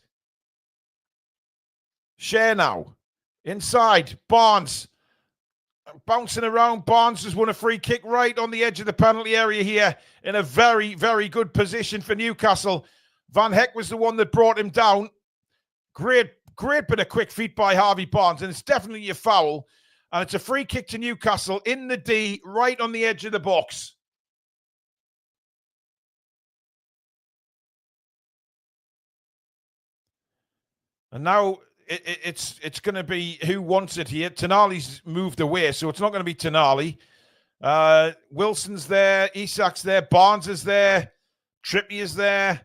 Shea now. Inside. Barnes. Bouncing around. Barnes has won a free kick right on the edge of the penalty area here in a very, very good position for Newcastle. Van Heck was the one that brought him down. Great bit of quick feet by Harvey Barnes, and it's definitely a foul. And it's a free kick to Newcastle in the D, right on the edge of the box. And now it's going to be who wants it here. Tonali's moved away, so it's not going to be Tonali. Wilson's there. Isak's there. Barnes is there. Trippier is there.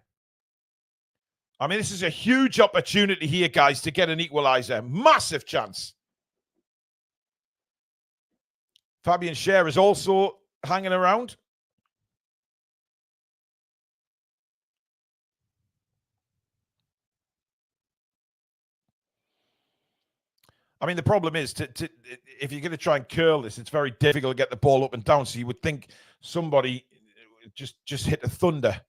I mean, this is a huge opportunity here, guys, to get an equaliser. Massive chance. Fabian Schär is also hanging around. I mean, the problem is, if you're going to try and curl this, it's very difficult to get the ball up and down. So you would think somebody just hit a thunder.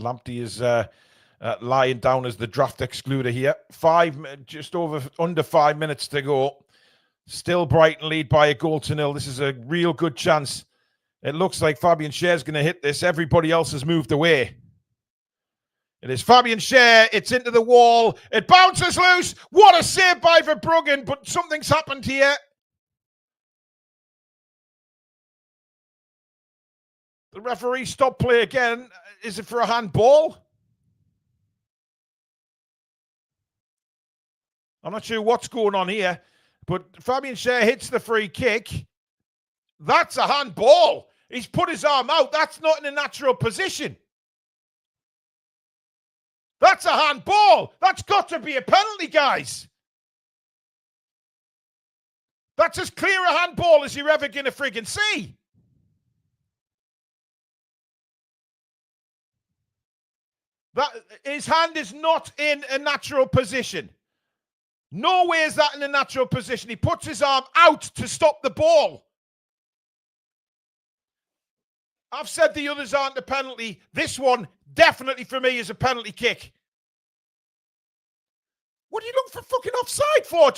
Lamptey is lying down as the draft excluder here. Under 5 minutes to go. Still Brighton lead by a goal to nil. This is a real good chance. It looks like Fabian Schär is going to hit this. Everybody else has moved away. It is Fabian Schär. It's into the wall. It bounces loose. What a save by Verbruggen, but something's happened here. The referee stopped play again. Is it for a handball? I'm not sure what's going on here, but Fabian Schär hits the free kick. That's a handball. He's put his arm out. That's not in a natural position. That's a handball. That's got to be a penalty, guys. That's as clear a handball as you're ever going to friggin' see. His hand is not in a natural position. No way is that in a natural position. He puts his arm out to stop the ball. I've said the others aren't a penalty. This one, definitely for me, is a penalty kick. What are you looking for fucking offside for?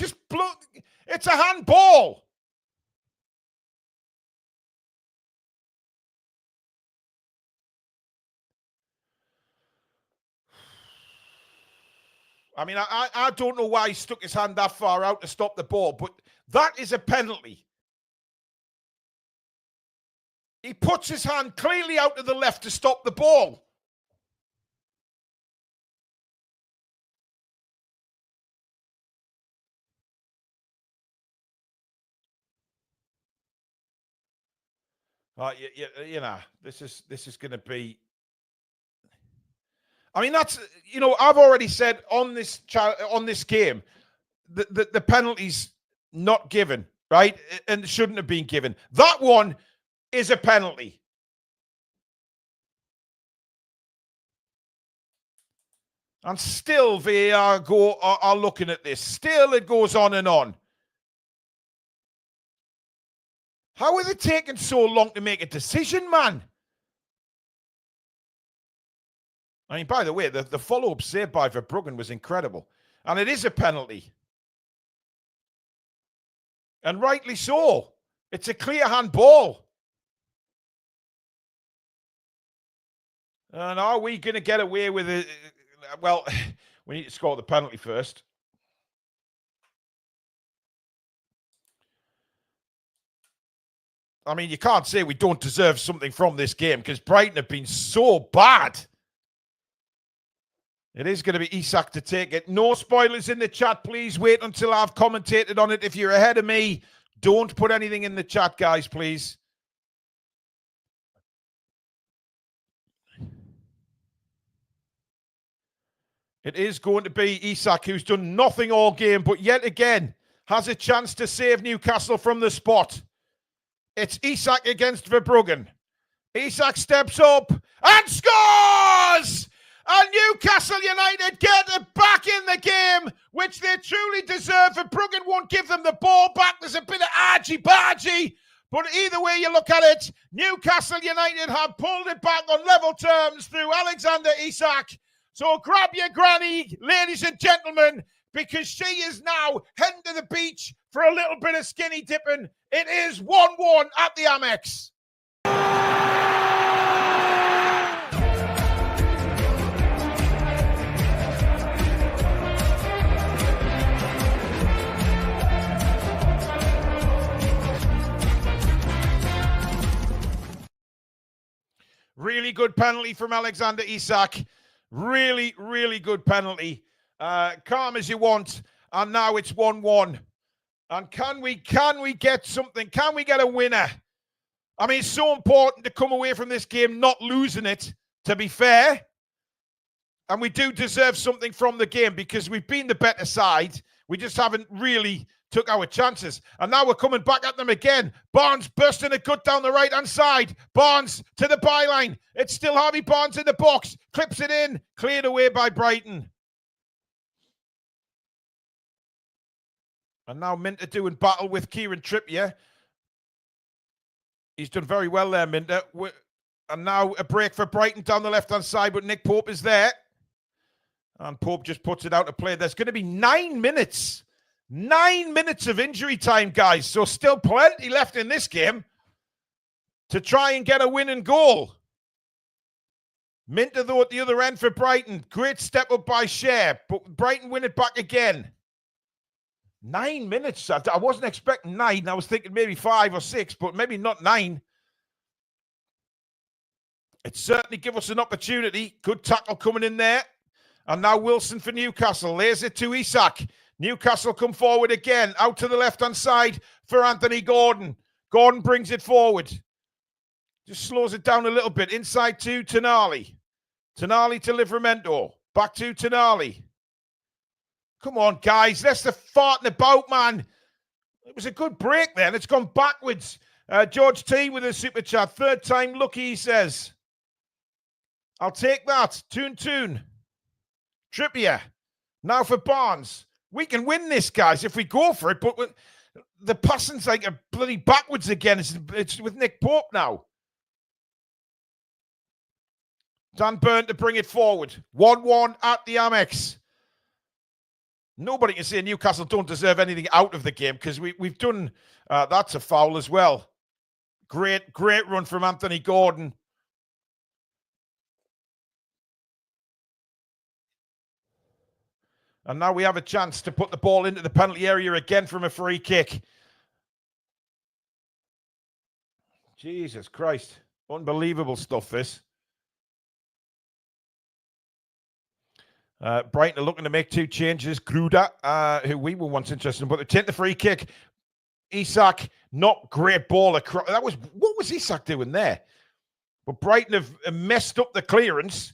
It's a handball. I mean, I don't know why he stuck his hand that far out to stop the ball, but that is a penalty. He puts his hand clearly out to the left to stop the ball. You know, this is going to be. I mean, that's, you know, I've already said on this game, the penalty's not given, right, and shouldn't have been given. That one is a penalty. And still VAR are looking at this. Still it goes on and on. How are they taking so long to make a decision, man? I mean, by the way, the follow-up save by Verbruggen was incredible. And it is a penalty. And rightly so. It's a clear handball. And are we going to get away with it? Well, we need to score the penalty first. I mean, you can't say we don't deserve something from this game because Brighton have been so bad. It is going to be Isak to take it. No spoilers in the chat, please. Wait until I've commentated on it. If you're ahead of me, don't put anything in the chat, guys, please. It is going to be Isak, who's done nothing all game, but yet again has a chance to save Newcastle from the spot. It's Isak against Verbruggen. Isak steps up and scores! And Newcastle United get it back in the game, which they truly deserve. Verbruggen won't give them the ball back. There's a bit of argy-bargy. But either way you look at it, Newcastle United have pulled it back on level terms through Alexander Isak. So grab your granny, ladies and gentlemen, because she is now heading to the beach for a little bit of skinny dipping. It is 1-1 at the Amex. Really good penalty from Alexander Isak. Really, really good penalty. Calm as you want. And now it's 1-1. And can we get something? Can we get a winner? I mean, it's so important to come away from this game not losing it, to be fair. And we do deserve something from the game because we've been the better side. We just haven't really took our chances. And now we're coming back at them again. Barnes bursting a gut down the right-hand side. Barnes to the byline. It's still Harvey Barnes in the box. Clips it in. Cleared away by Brighton. And now Minter doing battle with Kieran Trippier. He's done very well there, Minter. And now a break for Brighton down the left-hand side, but Nick Pope is there. And Pope just puts it out to play. There's going to be 9 minutes. 9 minutes of injury time, guys. So still plenty left in this game to try and get a winning goal. Minter, though, at the other end for Brighton. Great step up by Cher, but Brighton win it back again. 9 minutes. I wasn't expecting 9. I was thinking maybe 5 or 6, but maybe not 9. It certainly gives us an opportunity. Good tackle coming in there. And now Wilson for Newcastle. Lays it to Isak. Newcastle come forward again. Out to the left-hand side for Anthony Gordon. Gordon brings it forward. Just slows it down a little bit. Inside to Tonali. Tonali to Livramento. Back to Tonali. Come on, guys. Let's the farting about, man. It was a good break then. It's gone backwards. George T with a super chat. Third time lucky, he says. I'll take that. Toon. Trippier. Now for Barnes. We can win this, guys, if we go for it. But the passing's like a bloody backwards again. It's with Nick Pope now. Dan Burn to bring it forward. 1-1 at the Amex. Nobody can say Newcastle don't deserve anything out of the game because we've done that's a foul as well. Great run from Anthony Gordon. And now we have a chance to put the ball into the penalty area again from a free kick. Jesus Christ. Unbelievable stuff, this. Brighton are looking to make 2 changes. Gruda, who we were once interested in, but they take the free kick. Isak, not great ball across. What was Isak doing there? But Brighton have messed up the clearance.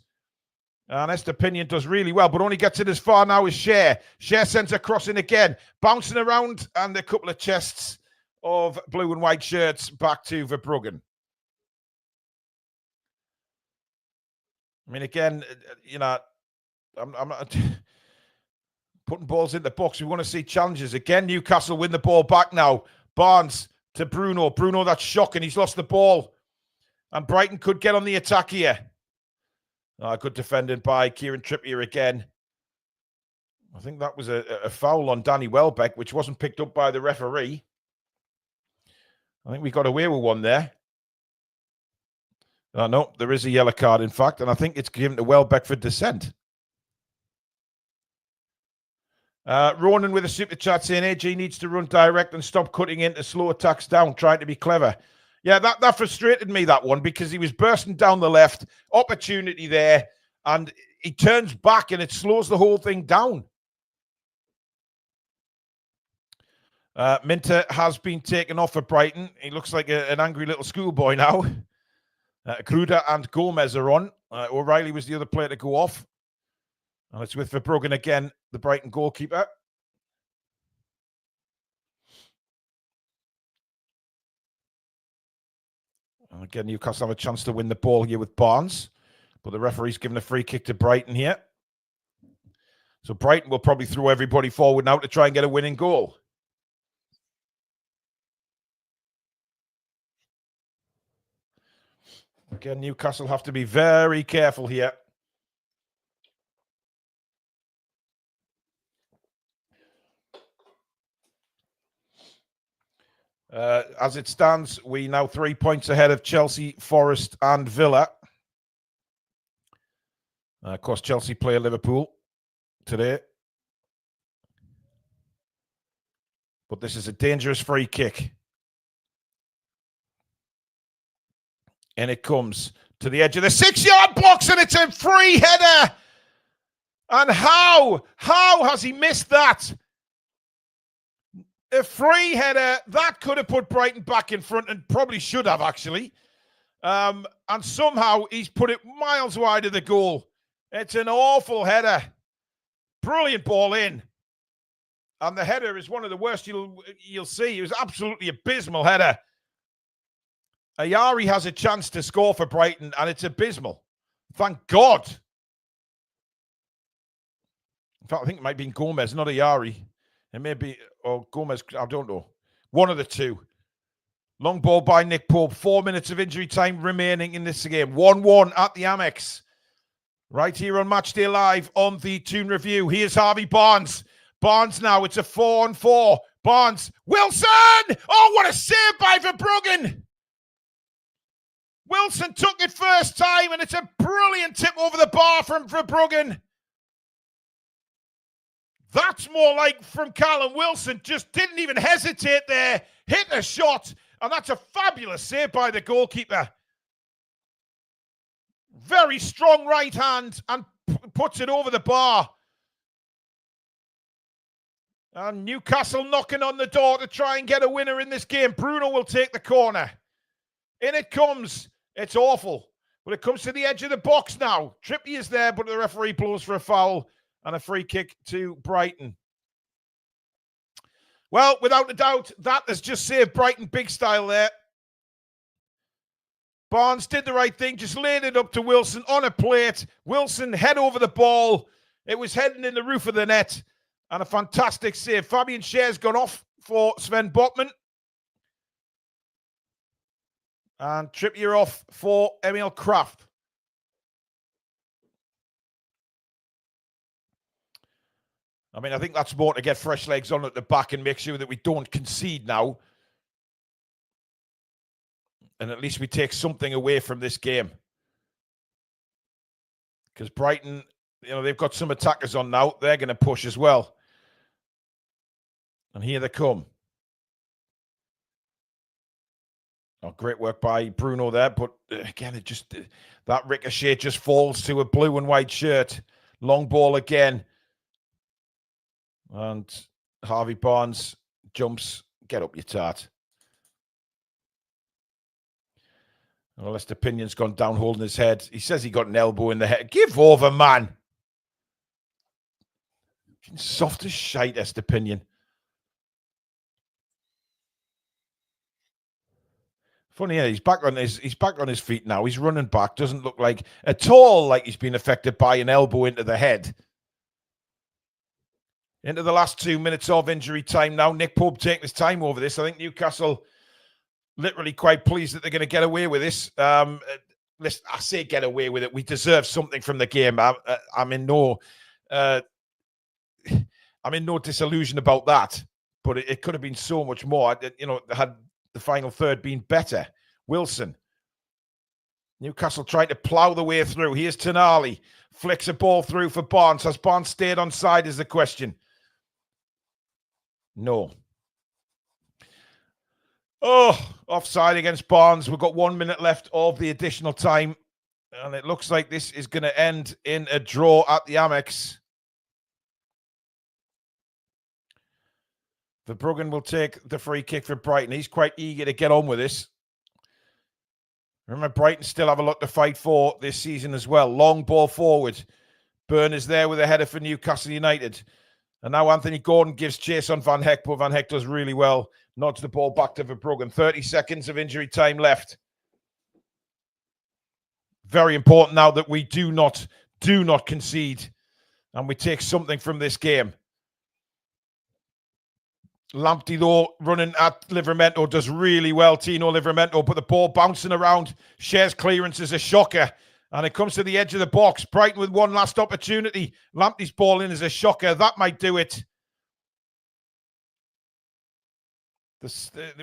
And Estepinian does really well, but only gets it as far now as Cher. Cher sends a cross in again. Bouncing around, and a couple of chests of blue and white shirts back to Verbruggen. I mean, again, you know, I'm not putting balls in the box. We want to see challenges. Again, Newcastle win the ball back now. Barnes to Bruno. Bruno, that's shocking. He's lost the ball. And Brighton could get on the attack here. Good defending by Kieran Trippier again. I think that was a foul on Danny Welbeck, which wasn't picked up by the referee. I think we got away with one there. No, there is a yellow card, in fact, and I think it's given to Welbeck for dissent. Ronan with a super chat saying AJ needs to run direct and stop cutting into slow attacks down, trying to be clever. Yeah, that frustrated me, that one, because he was bursting down the left, opportunity there, and he turns back and it slows the whole thing down. Minter has been taken off for Brighton. He looks like an angry little schoolboy now. Kruder and Gomez are on. O'Reilly was the other player to go off. And it's with Verbruggen again, the Brighton goalkeeper. And again, Newcastle have a chance to win the ball here with Barnes. But the referee's given a free kick to Brighton here. So Brighton will probably throw everybody forward now to try and get a winning goal. Again, Newcastle have to be very careful here. As it stands, we now 3 points ahead of Chelsea, Forest and Villa. Of course, Chelsea play Liverpool today. But this is a dangerous free kick. And it comes to the edge of the 6-yard box, and it's a free header. And how has he missed that? A free header, that could have put Brighton back in front, and probably should have, actually. And somehow he's put it miles wide of the goal. It's an awful header. Brilliant ball in. And the header is one of the worst you'll see. It was absolutely abysmal header. Ayari has a chance to score for Brighton, and it's abysmal. Thank God. In fact, I think it might be Gomez, not Ayari. It may be, or Gomez, I don't know. One of the two. Long ball by Nick Pope. 4 minutes of injury time remaining in this game. 1-1 at the Amex. Right here on Matchday Live on the Toon Review. Here's Harvey Barnes. Barnes now, it's a 4-on-4. Barnes, Wilson! Oh, what a save by Verbruggen! Wilson took it first time, and it's a brilliant tip over the bar from Verbruggen. That's more like from Callum Wilson. Just didn't even hesitate there. Hit a shot, and that's a fabulous save by the goalkeeper. Very strong right hand, and puts it over the bar. And Newcastle knocking on the door to try and get a winner in this game. Bruno will take the corner. In it comes. It's awful. But it comes to the edge of the box now. Trippier is there, but the referee blows for a foul and a free kick to Brighton. Well, without a doubt, that has just saved Brighton big style there. Barnes did the right thing, just laid it up to Wilson on a plate. Wilson head over the ball. It was heading in the roof of the net. And a fantastic save. Fabian Schär's gone off for Sven Botman. And Trippier off for Emil Kraft. I mean, I think that's more to get fresh legs on at the back and make sure that we don't concede now. And at least we take something away from this game. Because Brighton, you know, they've got some attackers on now. They're going to push as well. And here they come. Oh, great work by Bruno there. But again, it just, that ricochet just falls to a blue and white shirt. Long ball again. And Harvey Barnes jumps. Get up, you tart. Well, Estepinion's gone down holding his head. He says he got an elbow in the head. Give over, man. Soft as shite, Estepinion. Funny, yeah, he's back on his feet now. He's running back. Doesn't look like at all like he's been affected by an elbow into the head. Into the last 2 minutes of injury time now. Nick Pope taking his time over this. I think Newcastle literally quite pleased that they're going to get away with this. Listen, I say get away with it. We deserve something from the game. I'm in no disillusion about that. But it could have been so much more. Had the final third been better. Wilson. Newcastle trying to plough the way through. Here's Tonali. Flicks a ball through for Barnes. Has Barnes stayed on side is the question. No. Oh, offside against Barnes. We've got 1 minute left of the additional time. And it looks like this is going to end in a draw at the Amex. Verbruggen will take the free kick for Brighton. He's quite eager to get on with this. Remember, Brighton still have a lot to fight for this season as well. Long ball forward. Burn is there with a header for Newcastle United. And now Anthony Gordon gives chase on Van Heck, but Van Heck does really well. Nods the ball back to Verbruggen. 30 seconds of injury time left. Very important now that we do not concede and we take something from this game. Lamptey, though, running at Livramento, does really well, Tino Livramento, but the ball bouncing around. Shares clearance is a shocker. And it comes to the edge of the box. Brighton with one last opportunity. Lamptey's ball in is a shocker. That might do it.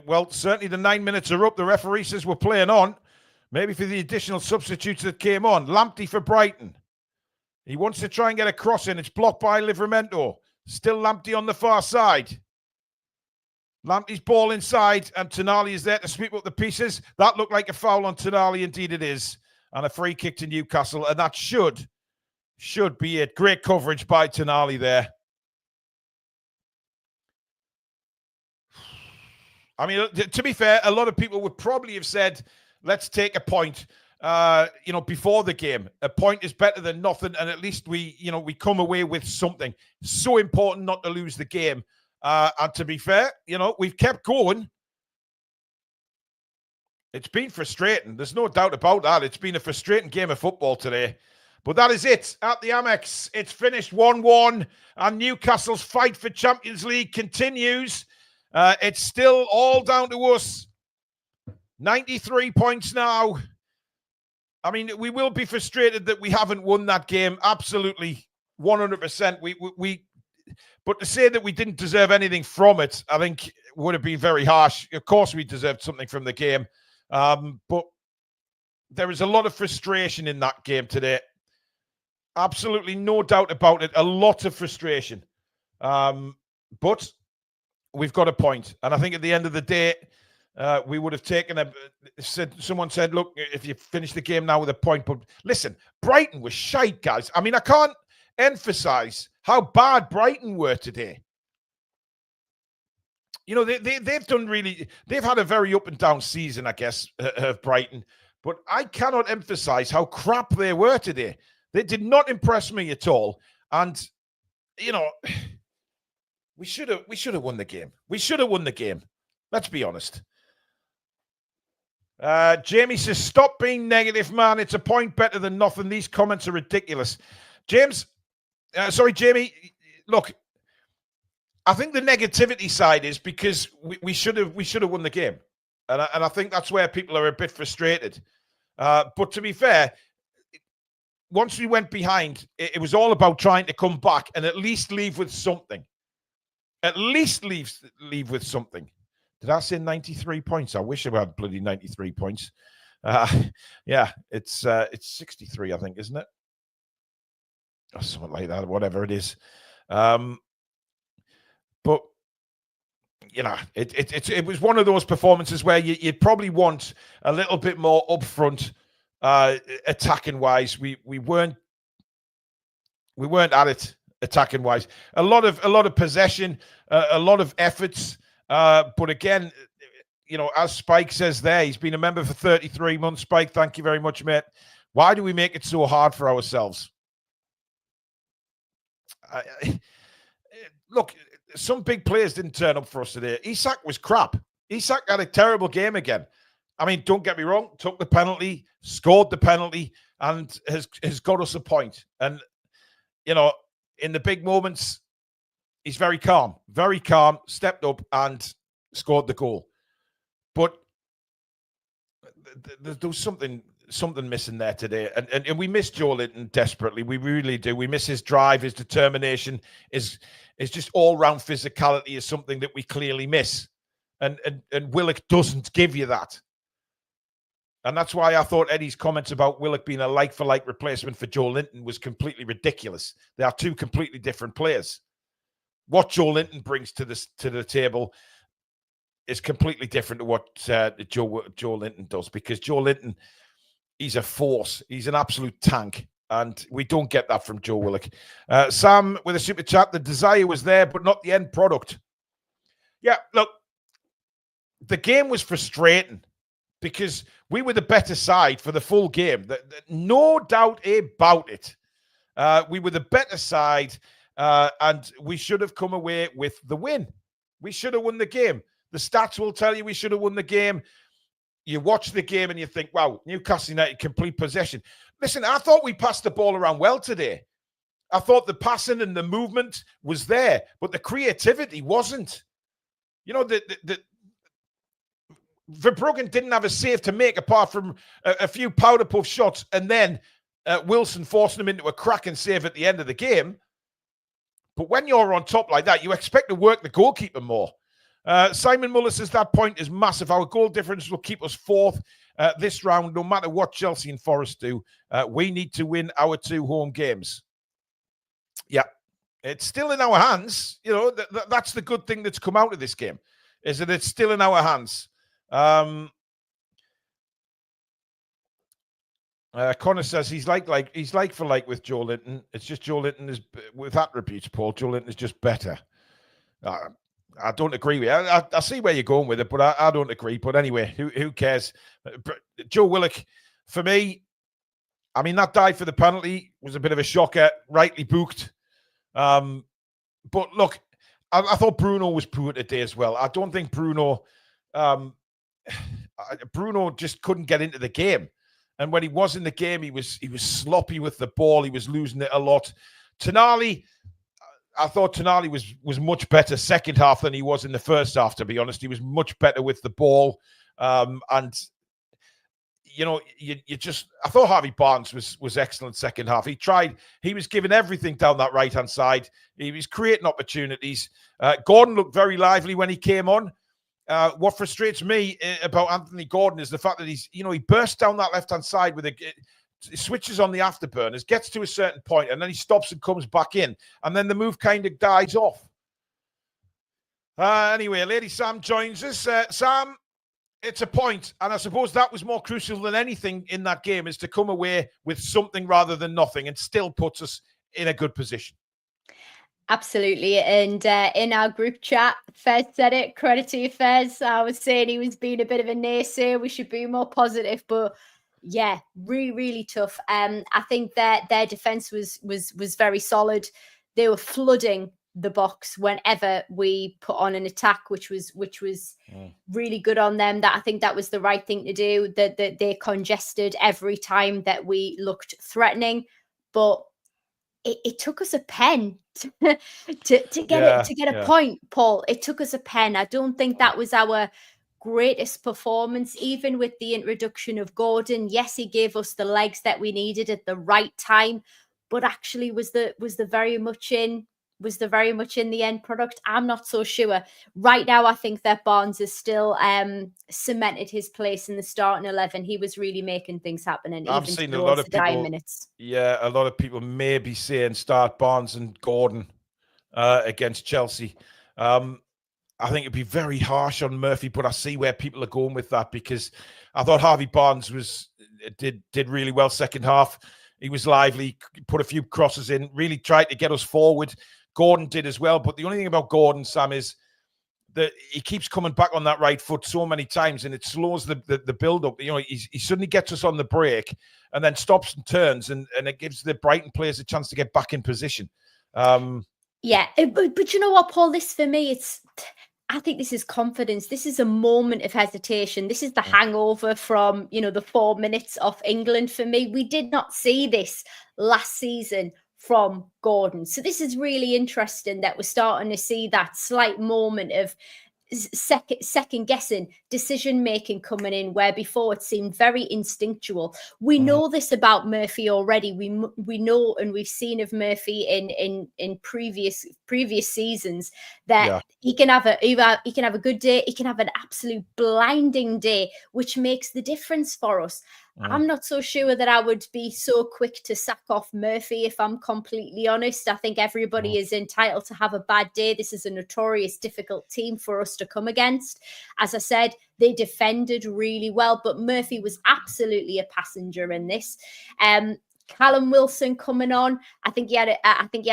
Well, certainly the 9 minutes are up. The referee says we're playing on. Maybe for the additional substitutes that came on. Lamptey for Brighton. He wants to try and get a cross in. It's blocked by Livramento. Still Lamptey on the far side. Lamptey's ball inside, and Tonali is there to sweep up the pieces. That looked like a foul on Tonali. Indeed it is. And a free kick to Newcastle, and that should be it. Great coverage by Tonali there. I mean, to be fair, a lot of people would probably have said, let's take a point, before the game. A point is better than nothing, and at least we come away with something. So important not to lose the game. And to be fair, we've kept going. It's been frustrating. There's no doubt about that. It's been a frustrating game of football today. But that is it at the Amex. It's finished 1-1, and Newcastle's fight for Champions League continues. It's still all down to us. 93 points now. I mean, we will be frustrated that we haven't won that game. Absolutely, 100%. But to say that we didn't deserve anything from it, I think would have been very harsh. Of course, we deserved something from the game. But there is a lot of frustration in that game today. Absolutely no doubt about it. A lot of frustration. But we've got a point. And I think at the end of the day, we would have taken someone said, look, if you finish the game now with a point. But listen, Brighton was shite, guys. I mean, I can't emphasize how bad Brighton were today. They've had a very up and down season, I guess, of Brighton. But I cannot emphasize how crap they were today. They did not impress me at all. And, we should have won the game. We should have won the game. Let's be honest. Jamie says, stop being negative, man. It's a point better than nothing. These comments are ridiculous. Jamie, look, I think the negativity side is because we should have won the game. And I think that's where people are a bit frustrated. But to be fair, once we went behind, it was all about trying to come back and at least leave with something. At least leave with something. Did I say 93 points? I wish I had bloody 93 points. Yeah, it's 63, I think, isn't it? Or something like that, whatever it is. But it was one of those performances where you'd probably want a little bit more upfront, attacking wise. We weren't at it attacking wise. A lot of possession, a lot of efforts. But again, as Spike says there, he's been a member for 33 months. Spike, thank you very much, mate. Why do we make it so hard for ourselves? Look, some big players didn't turn up for us today. Isak was crap. Isak had a terrible game again. I mean, don't get me wrong, took the penalty, scored the penalty, and has got us a point. And, in the big moments, he's very calm, stepped up and scored the goal. But there was something missing there today, and we miss Joe Linton desperately. We really do. We miss his drive, his determination, his just all round physicality is something that we clearly miss, and Willock doesn't give you that. And that's why I thought Eddie's comments about Willock being a like-for-like replacement for Joe Linton was completely ridiculous. They are two completely different players. What Joe Linton brings to the table is completely different to what Joe Linton does, because Joe Linton, he's a force. He's an absolute tank, and we don't get that from Joe Willock. Sam with a super chat, the desire was there, but not the end product. Yeah, look, the game was frustrating because we were the better side for the full game. No doubt about it. We were the better side, and we should have come away with the win. We should have won the game. The stats will tell you we should have won the game. You watch the game and you think, wow, Newcastle United, complete possession. Listen, I thought we passed the ball around well today. I thought the passing and the movement was there, but the creativity wasn't. You know, Verbruggen didn't have a save to make apart from a few powder puff shots, and then Wilson forcing him into a cracking save at the end of the game. But when you're on top like that, you expect to work the goalkeeper more. Simon Muller says that point is massive. Our goal difference will keep us fourth this round, no matter what Chelsea and Forest do. We need to win our 2 home games. Yeah, it's still in our hands. You know, that's the good thing that's come out of this game, is that it's still in our hands. Connor says he's like for like with Joe Linton. It's just Joe Linton is with attributes, Paul. Joe Linton is just better. I don't agree with you. I see where you're going with it, but I don't agree. But anyway, who cares? Joe Willock, for me, I mean, that dive for the penalty was a bit of a shocker, rightly booked. But look, I thought Bruno was poor today as well. I don't think Bruno just couldn't get into the game. And when he was in the game, he was sloppy with the ball. He was losing it a lot. Tonali, I thought Tonali was much better second half than he was in the first half, to be honest. He was much better with the ball. And, you know, I thought Harvey Barnes was excellent second half. He was giving everything down that right-hand side. He was creating opportunities. Gordon looked very lively when he came on. What frustrates me about Anthony Gordon is the fact that he bursts down that left-hand side with switches on the afterburners, gets to a certain point, and then he stops and comes back in, and then the move kind of dies off. Anyway, Lady Sam joins us. Sam, it's a point, and I suppose that was more crucial than anything in that game, is to come away with something rather than nothing, and still puts us in a good position. Absolutely. And in our group chat, Fez said it. Credit to you, Fez. I was saying he was being a bit of a naysayer. We should be more positive. But yeah, really, really tough. I think that their defense was very solid. They were flooding the box whenever we put on an attack, which was really good on them. I think that was the right thing to do. That they congested every time that we looked threatening. But it took us a pen to get a point, Paul. It took us a pen. I don't think that was our greatest performance, even with the introduction of Gordon. Yes, he gave us the legs that we needed at the right time, but actually was the very much in the end product? I'm not so sure. Right now, I think that Barnes has still cemented his place in the starting 11. He was really making things happen, and I've seen a lot of people. Minutes. Yeah, a lot of people may be saying start Barnes and Gordon against Chelsea. I think it'd be very harsh on Murphy, but I see where people are going with that, because I thought Harvey Barnes did really well second half. He was lively, put a few crosses in, really tried to get us forward. Gordon did as well. But the only thing about Gordon, Sam, is that he keeps coming back on that right foot so many times, and it slows the build-up. You know, he suddenly gets us on the break and then stops and turns, and it gives the Brighton players a chance to get back in position. Yeah, but you know what, Paul? This, for me, I think this is confidence. This is a moment of hesitation. This is the hangover from, the 4 minutes off England for me. We did not see this last season from Gordon. So this is really interesting that we're starting to see that slight moment of second guessing, decision making coming in where before it seemed very instinctual. We know this about Murphy already. We know, and we've seen of Murphy in previous seasons, that he can have a good day, he can have an absolute blinding day, which makes the difference for us. I'm not so sure that I would be so quick to sack off Murphy, if I'm completely honest. I think everybody is entitled to have a bad day. This is a notorious difficult team for us to come against. As I said, they defended really well, but Murphy was absolutely a passenger in this. Callum Wilson coming on. I think he had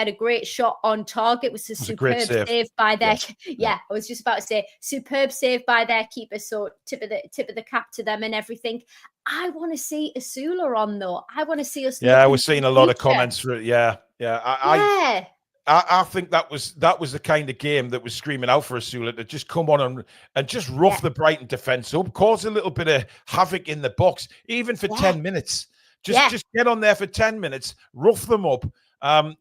a great shot on target. It was a superb save by their I was just about to say superb save by their keeper. So tip of the cap to them and everything. I want to see Asula on though. I want to see us. Yeah, we're seeing a lot of comments for it. I think that was the kind of game that was screaming out for Asula to just come on and just rough the Brighton defense up, cause a little bit of havoc in the box, even for 10 minutes. Just get on there for 10 minutes, rough them up.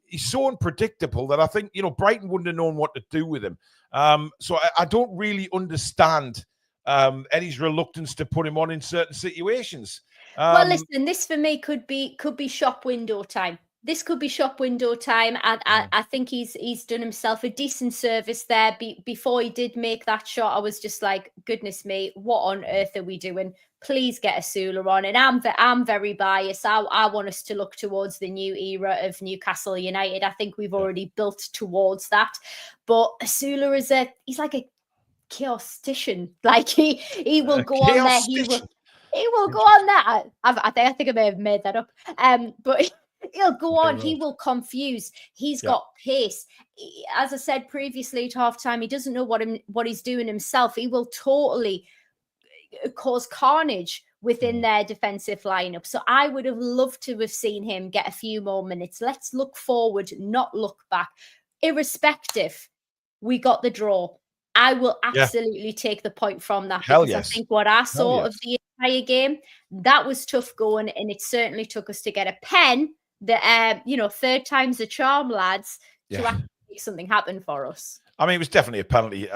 He's so unpredictable that I think, Brighton wouldn't have known what to do with him. So I don't really understand Eddie's reluctance to put him on in certain situations. Well, listen, this for me could be shop window time. This could be shop window time. I think he's done himself a decent service there. Before he did make that shot, I was just like, goodness me, what on earth are we doing? Please get Asula on. And I'm very biased. I want us to look towards the new era of Newcastle United. I think we've already built towards that. But Asula he's like a chaosician. Like he will go on there. He will go on there. I think I may have made that up. But he'll go on. He will confuse. He's got pace. As I said previously at halftime, he doesn't know what he's doing himself. He will totally cause carnage within their defensive lineup. So I would have loved to have seen him get a few more minutes. Let's look forward, not look back. Irrespective, we got the draw. I will absolutely take the point from that. Because I think what I saw of the entire game, that was tough going, and it certainly took us to get a pen. Third time's a charm, lads, to actually make something happen for us. I mean, it was definitely a penalty.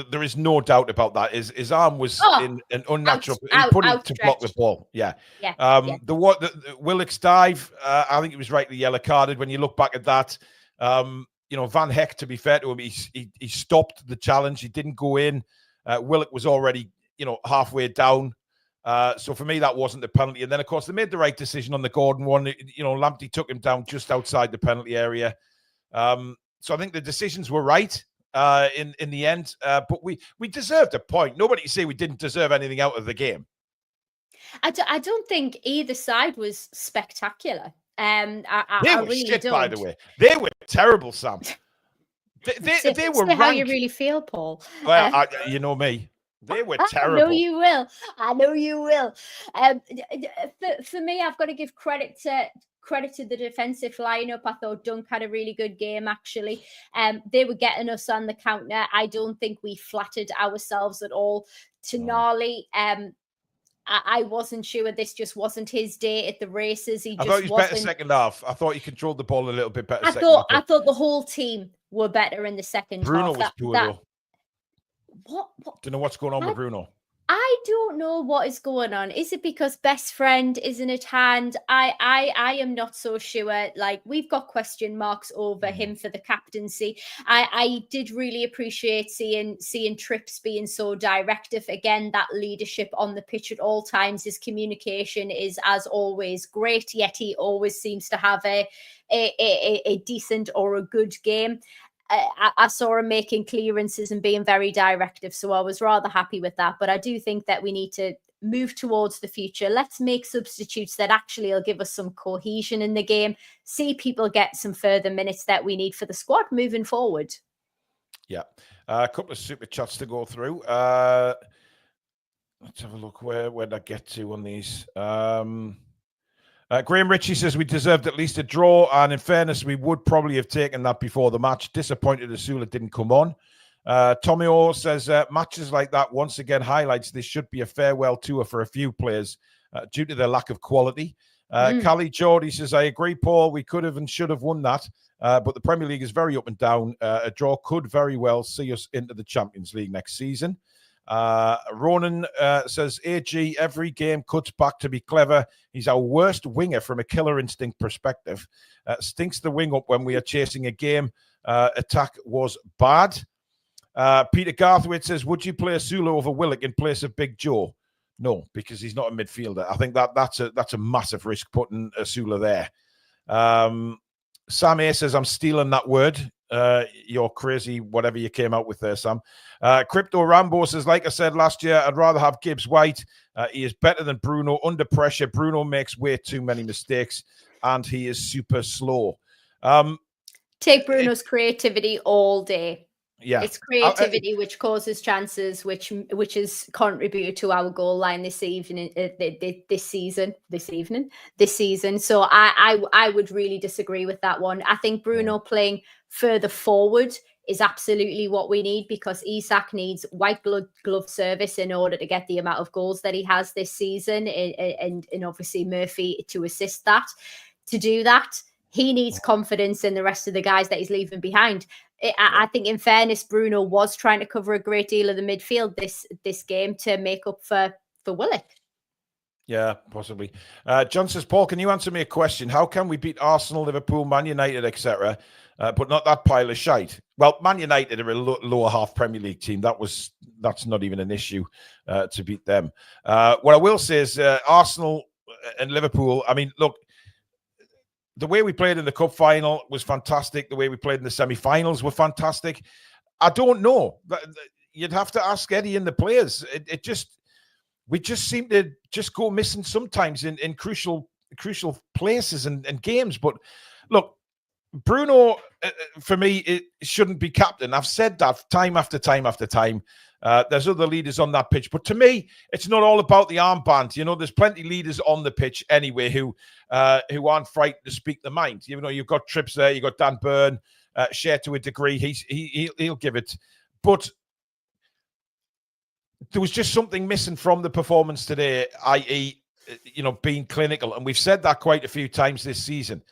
There is no doubt about that. His arm was in an unnatural. He put it to block the ball. The Willock's dive, I think it was rightly yellow carded. When you look back at that, Van Heck, to be fair to him, he stopped the challenge. He didn't go in. Willock was already, halfway down. So for me, that wasn't the penalty. And then, of course, they made the right decision on the Gordon one. Lamptey took him down just outside the penalty area. So I think the decisions were right in the end. But we deserved a point. Nobody can say we didn't deserve anything out of the game. I don't think either side was spectacular. They were really shit, don't. by the way. They were terrible, Sam. They were how you really feel, Paul. Well, you know me. They were terrible. I know you will. For me, I've got to give credit to the defensive lineup. I thought Dunk had a really good game, actually. They were getting us on the counter. I don't think we flattered ourselves at all. Tonali, I wasn't sure. This just wasn't his day at the races. I thought he was better second half. I thought he controlled the ball a little bit better. I thought the whole team were better in the second half. Bruno was poor though. What? Don't know what's going on with Bruno. I don't know what is going on. Is it because best friend isn't at hand? I am not so sure. Like, we've got question marks over him for the captaincy. I did really appreciate seeing Trips being so directive. Again, that leadership on the pitch at all times. His communication is, as always, great. Yet he always seems to have a decent or a good game. I saw him making clearances and being very directive, so I was rather happy with that. But I do think that we need to move towards the future. Let's make substitutes that actually will give us some cohesion in the game, see people get some further minutes that we need for the squad moving forward. Yeah. A couple of super chats to go through. Let's have a look. Where'd I get to on these? Graham Ritchie says we deserved at least a draw, and in fairness, we would probably have taken that before the match. Disappointed Asula didn't come on. Tommy O says matches like that once again highlights this should be a farewell tour for a few players due to their lack of quality. Callie Geordie says, I agree, Paul. We could have and should have won that. But the Premier League is very up and down. A draw could very well see us into the Champions League next season. Ronan says, AG, every game cuts back to be clever. He's our worst winger from a killer instinct perspective. Stinks the wing up when we are chasing a game. Attack was bad. Peter Garthwaite says, would you play Asula over Willock in place of Big Joe? No, because he's not a midfielder. I think that's a massive risk putting Asula there. Sam A says, I'm stealing that word. You're crazy, whatever you came out with there, Sam. Crypto Rambo says, like I said last year, I'd rather have Gibbs White. He is better than Bruno under pressure. Bruno makes way too many mistakes, and he is super slow. Take Bruno's creativity all day. Yeah, it's creativity which causes chances, which has contributed to our goal line this evening, this season. So I would really disagree with that one. I think Bruno playing further forward is absolutely what we need, because Isak needs white glove service in order to get the amount of goals that he has this season, and obviously Murphy to assist that. To do that, he needs confidence in the rest of the guys that he's leaving behind. I think, in fairness, Bruno was trying to cover a great deal of the midfield this game to make up for Willock. Yeah, possibly. John says, Paul, can you answer me a question? How can we beat Arsenal, Liverpool, Man United, etc., but not that pile of shite? Well, Man United are a lower half Premier League team. That's not even an issue to beat them. What I will say is Arsenal and Liverpool, I mean, look, the way we played in the cup final was fantastic. The way we played in the semi-finals were fantastic. I don't know. You'd have to ask Eddie and the players. We just seem to just go missing sometimes in crucial places and games. But look, Bruno, for me, it shouldn't be captain. I've said that time after time after time. There's other leaders on that pitch, but to me, it's not all about the armband. You know, there's plenty of leaders on the pitch anyway who aren't frightened to speak their mind. You know, you've got Trips there, you've got Dan Burn, Share to a degree. He'll give it, but there was just something missing from the performance today, i.e., you know, being clinical, and we've said that quite a few times this season.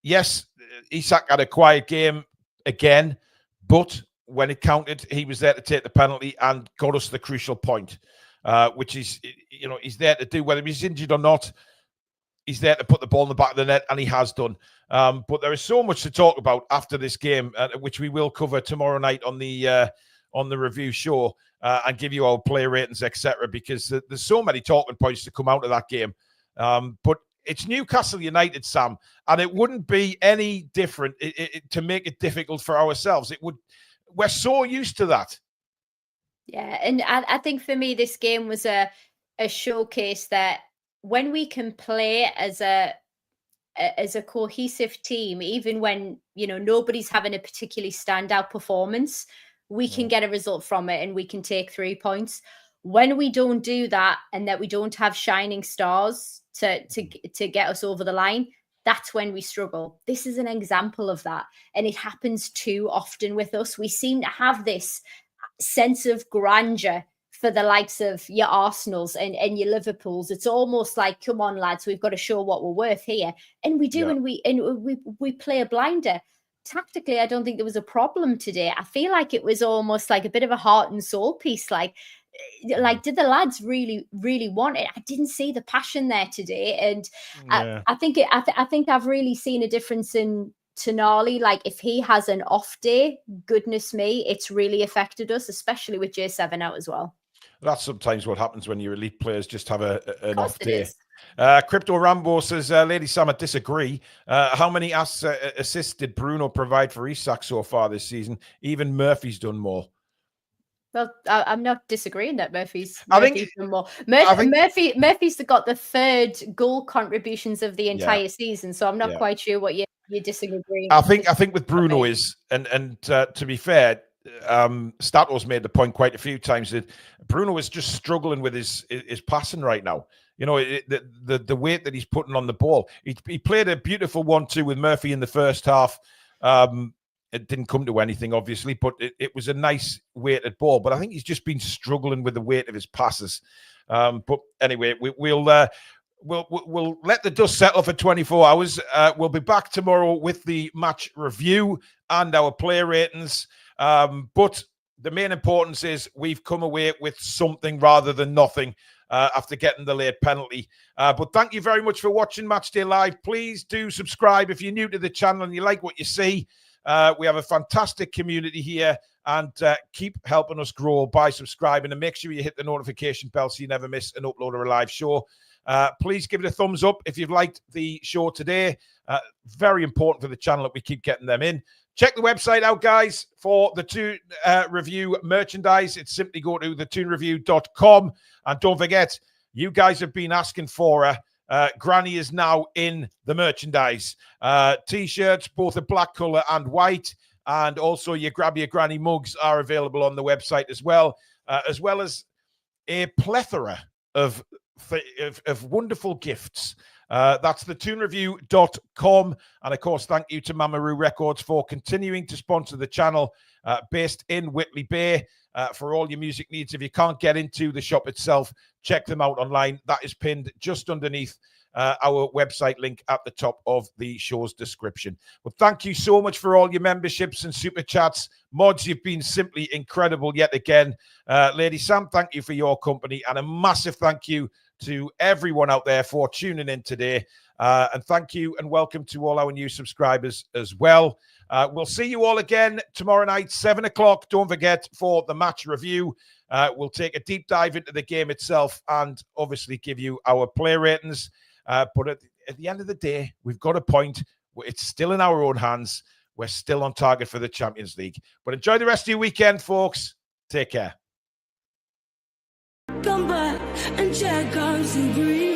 Yes, Isak had a quiet game again, but when it counted, he was there to take the penalty and got us the crucial point, which is, you know, he's there to do, whether he's injured or not, he's there to put the ball in the back of the net, and he has done. But there is so much to talk about after this game, which we will cover tomorrow night on the review show and give you our player ratings, etc., because there's so many talking points to come out of that game. But it's Newcastle United, Sam, and it wouldn't be any different to make it difficult for ourselves. It would. We're so used to that. Yeah, and I think for me, this game was a showcase that when we can play as a cohesive team, even when, you know, nobody's having a particularly standout performance, we can get a result from it and we can take 3 points. When we don't do that, and that we don't have shining stars to get us over the line, that's when we struggle. This is an example of that. And it happens too often with us. We seem to have this sense of grandeur for the likes of your Arsenals and your Liverpools. It's almost like, come on, lads, we've got to show what we're worth here. And we do, yeah. and we play a blinder. Tactically, I don't think there was a problem today. I feel like it was almost like a bit of a heart and soul piece. Like did the lads really want it? I didn't see the passion there today, and yeah. I think I've really seen a difference in Tonali. Like, if he has an off day, goodness me, it's really affected us, especially with J7 out as well. That's sometimes what happens when your elite players just have an off day. Is. Crypto Rambo says, Lady Sam, I disagree. How many assists did Bruno provide for Isak so far this season? Even Murphy's done more. Well, I'm not disagreeing that Murphy's done more. Murphy's got the third goal contributions of the entire season, so I'm not quite sure what you're disagreeing. I think with Bruno is, and to be fair, Stato's made the point quite a few times that Bruno is just struggling with his passing right now. You know, the weight that he's putting on the ball. He played a beautiful 1-2 with Murphy in the first half. It didn't come to anything, obviously, but it was a nice weighted ball. But I think he's just been struggling with the weight of his passes. But anyway, we'll we'll let the dust settle for 24 hours. We'll be back tomorrow with the match review and our player ratings. But the main importance is we've come away with something rather than nothing after getting the late penalty. But thank you very much for watching Matchday Live. Please do subscribe if you're new to the channel and you like what you see. We have a fantastic community here, and keep helping us grow by subscribing, and make sure you hit the notification bell so you never miss an upload or a live show. Please give it a thumbs up if you've liked the show today. Very important for the channel that we keep getting them in. Check the website out, guys, for the Toon review merchandise. It's simply go to thetoonreview.com. And don't forget, you guys have been asking for her. Granny is now in the merchandise. T-shirts, both a black color and white. And also your Grab Your Granny mugs are available on the website as well as a plethora of wonderful gifts. That's thetoonreview.com. And of course, thank you to Mamaroo Records for continuing to sponsor the channel, based in Whitley Bay, for all your music needs. If you can't get into the shop itself, check them out online. That is pinned just underneath our website link at the top of the show's description. Well, thank you so much for all your memberships and super chats. Mods, you've been simply incredible yet again. Lady Sam, thank you for your company, and a massive thank you to everyone out there for tuning in today. And thank you and welcome to all our new subscribers as well. We'll see you all again tomorrow night, 7 o'clock. Don't forget, for the match review. We'll take a deep dive into the game itself and obviously give you our player ratings. But at the end of the day, we've got a point. It's still in our own hands. We're still on target for the Champions League. But enjoy the rest of your weekend, folks. Take care. Come back and check out and breathe.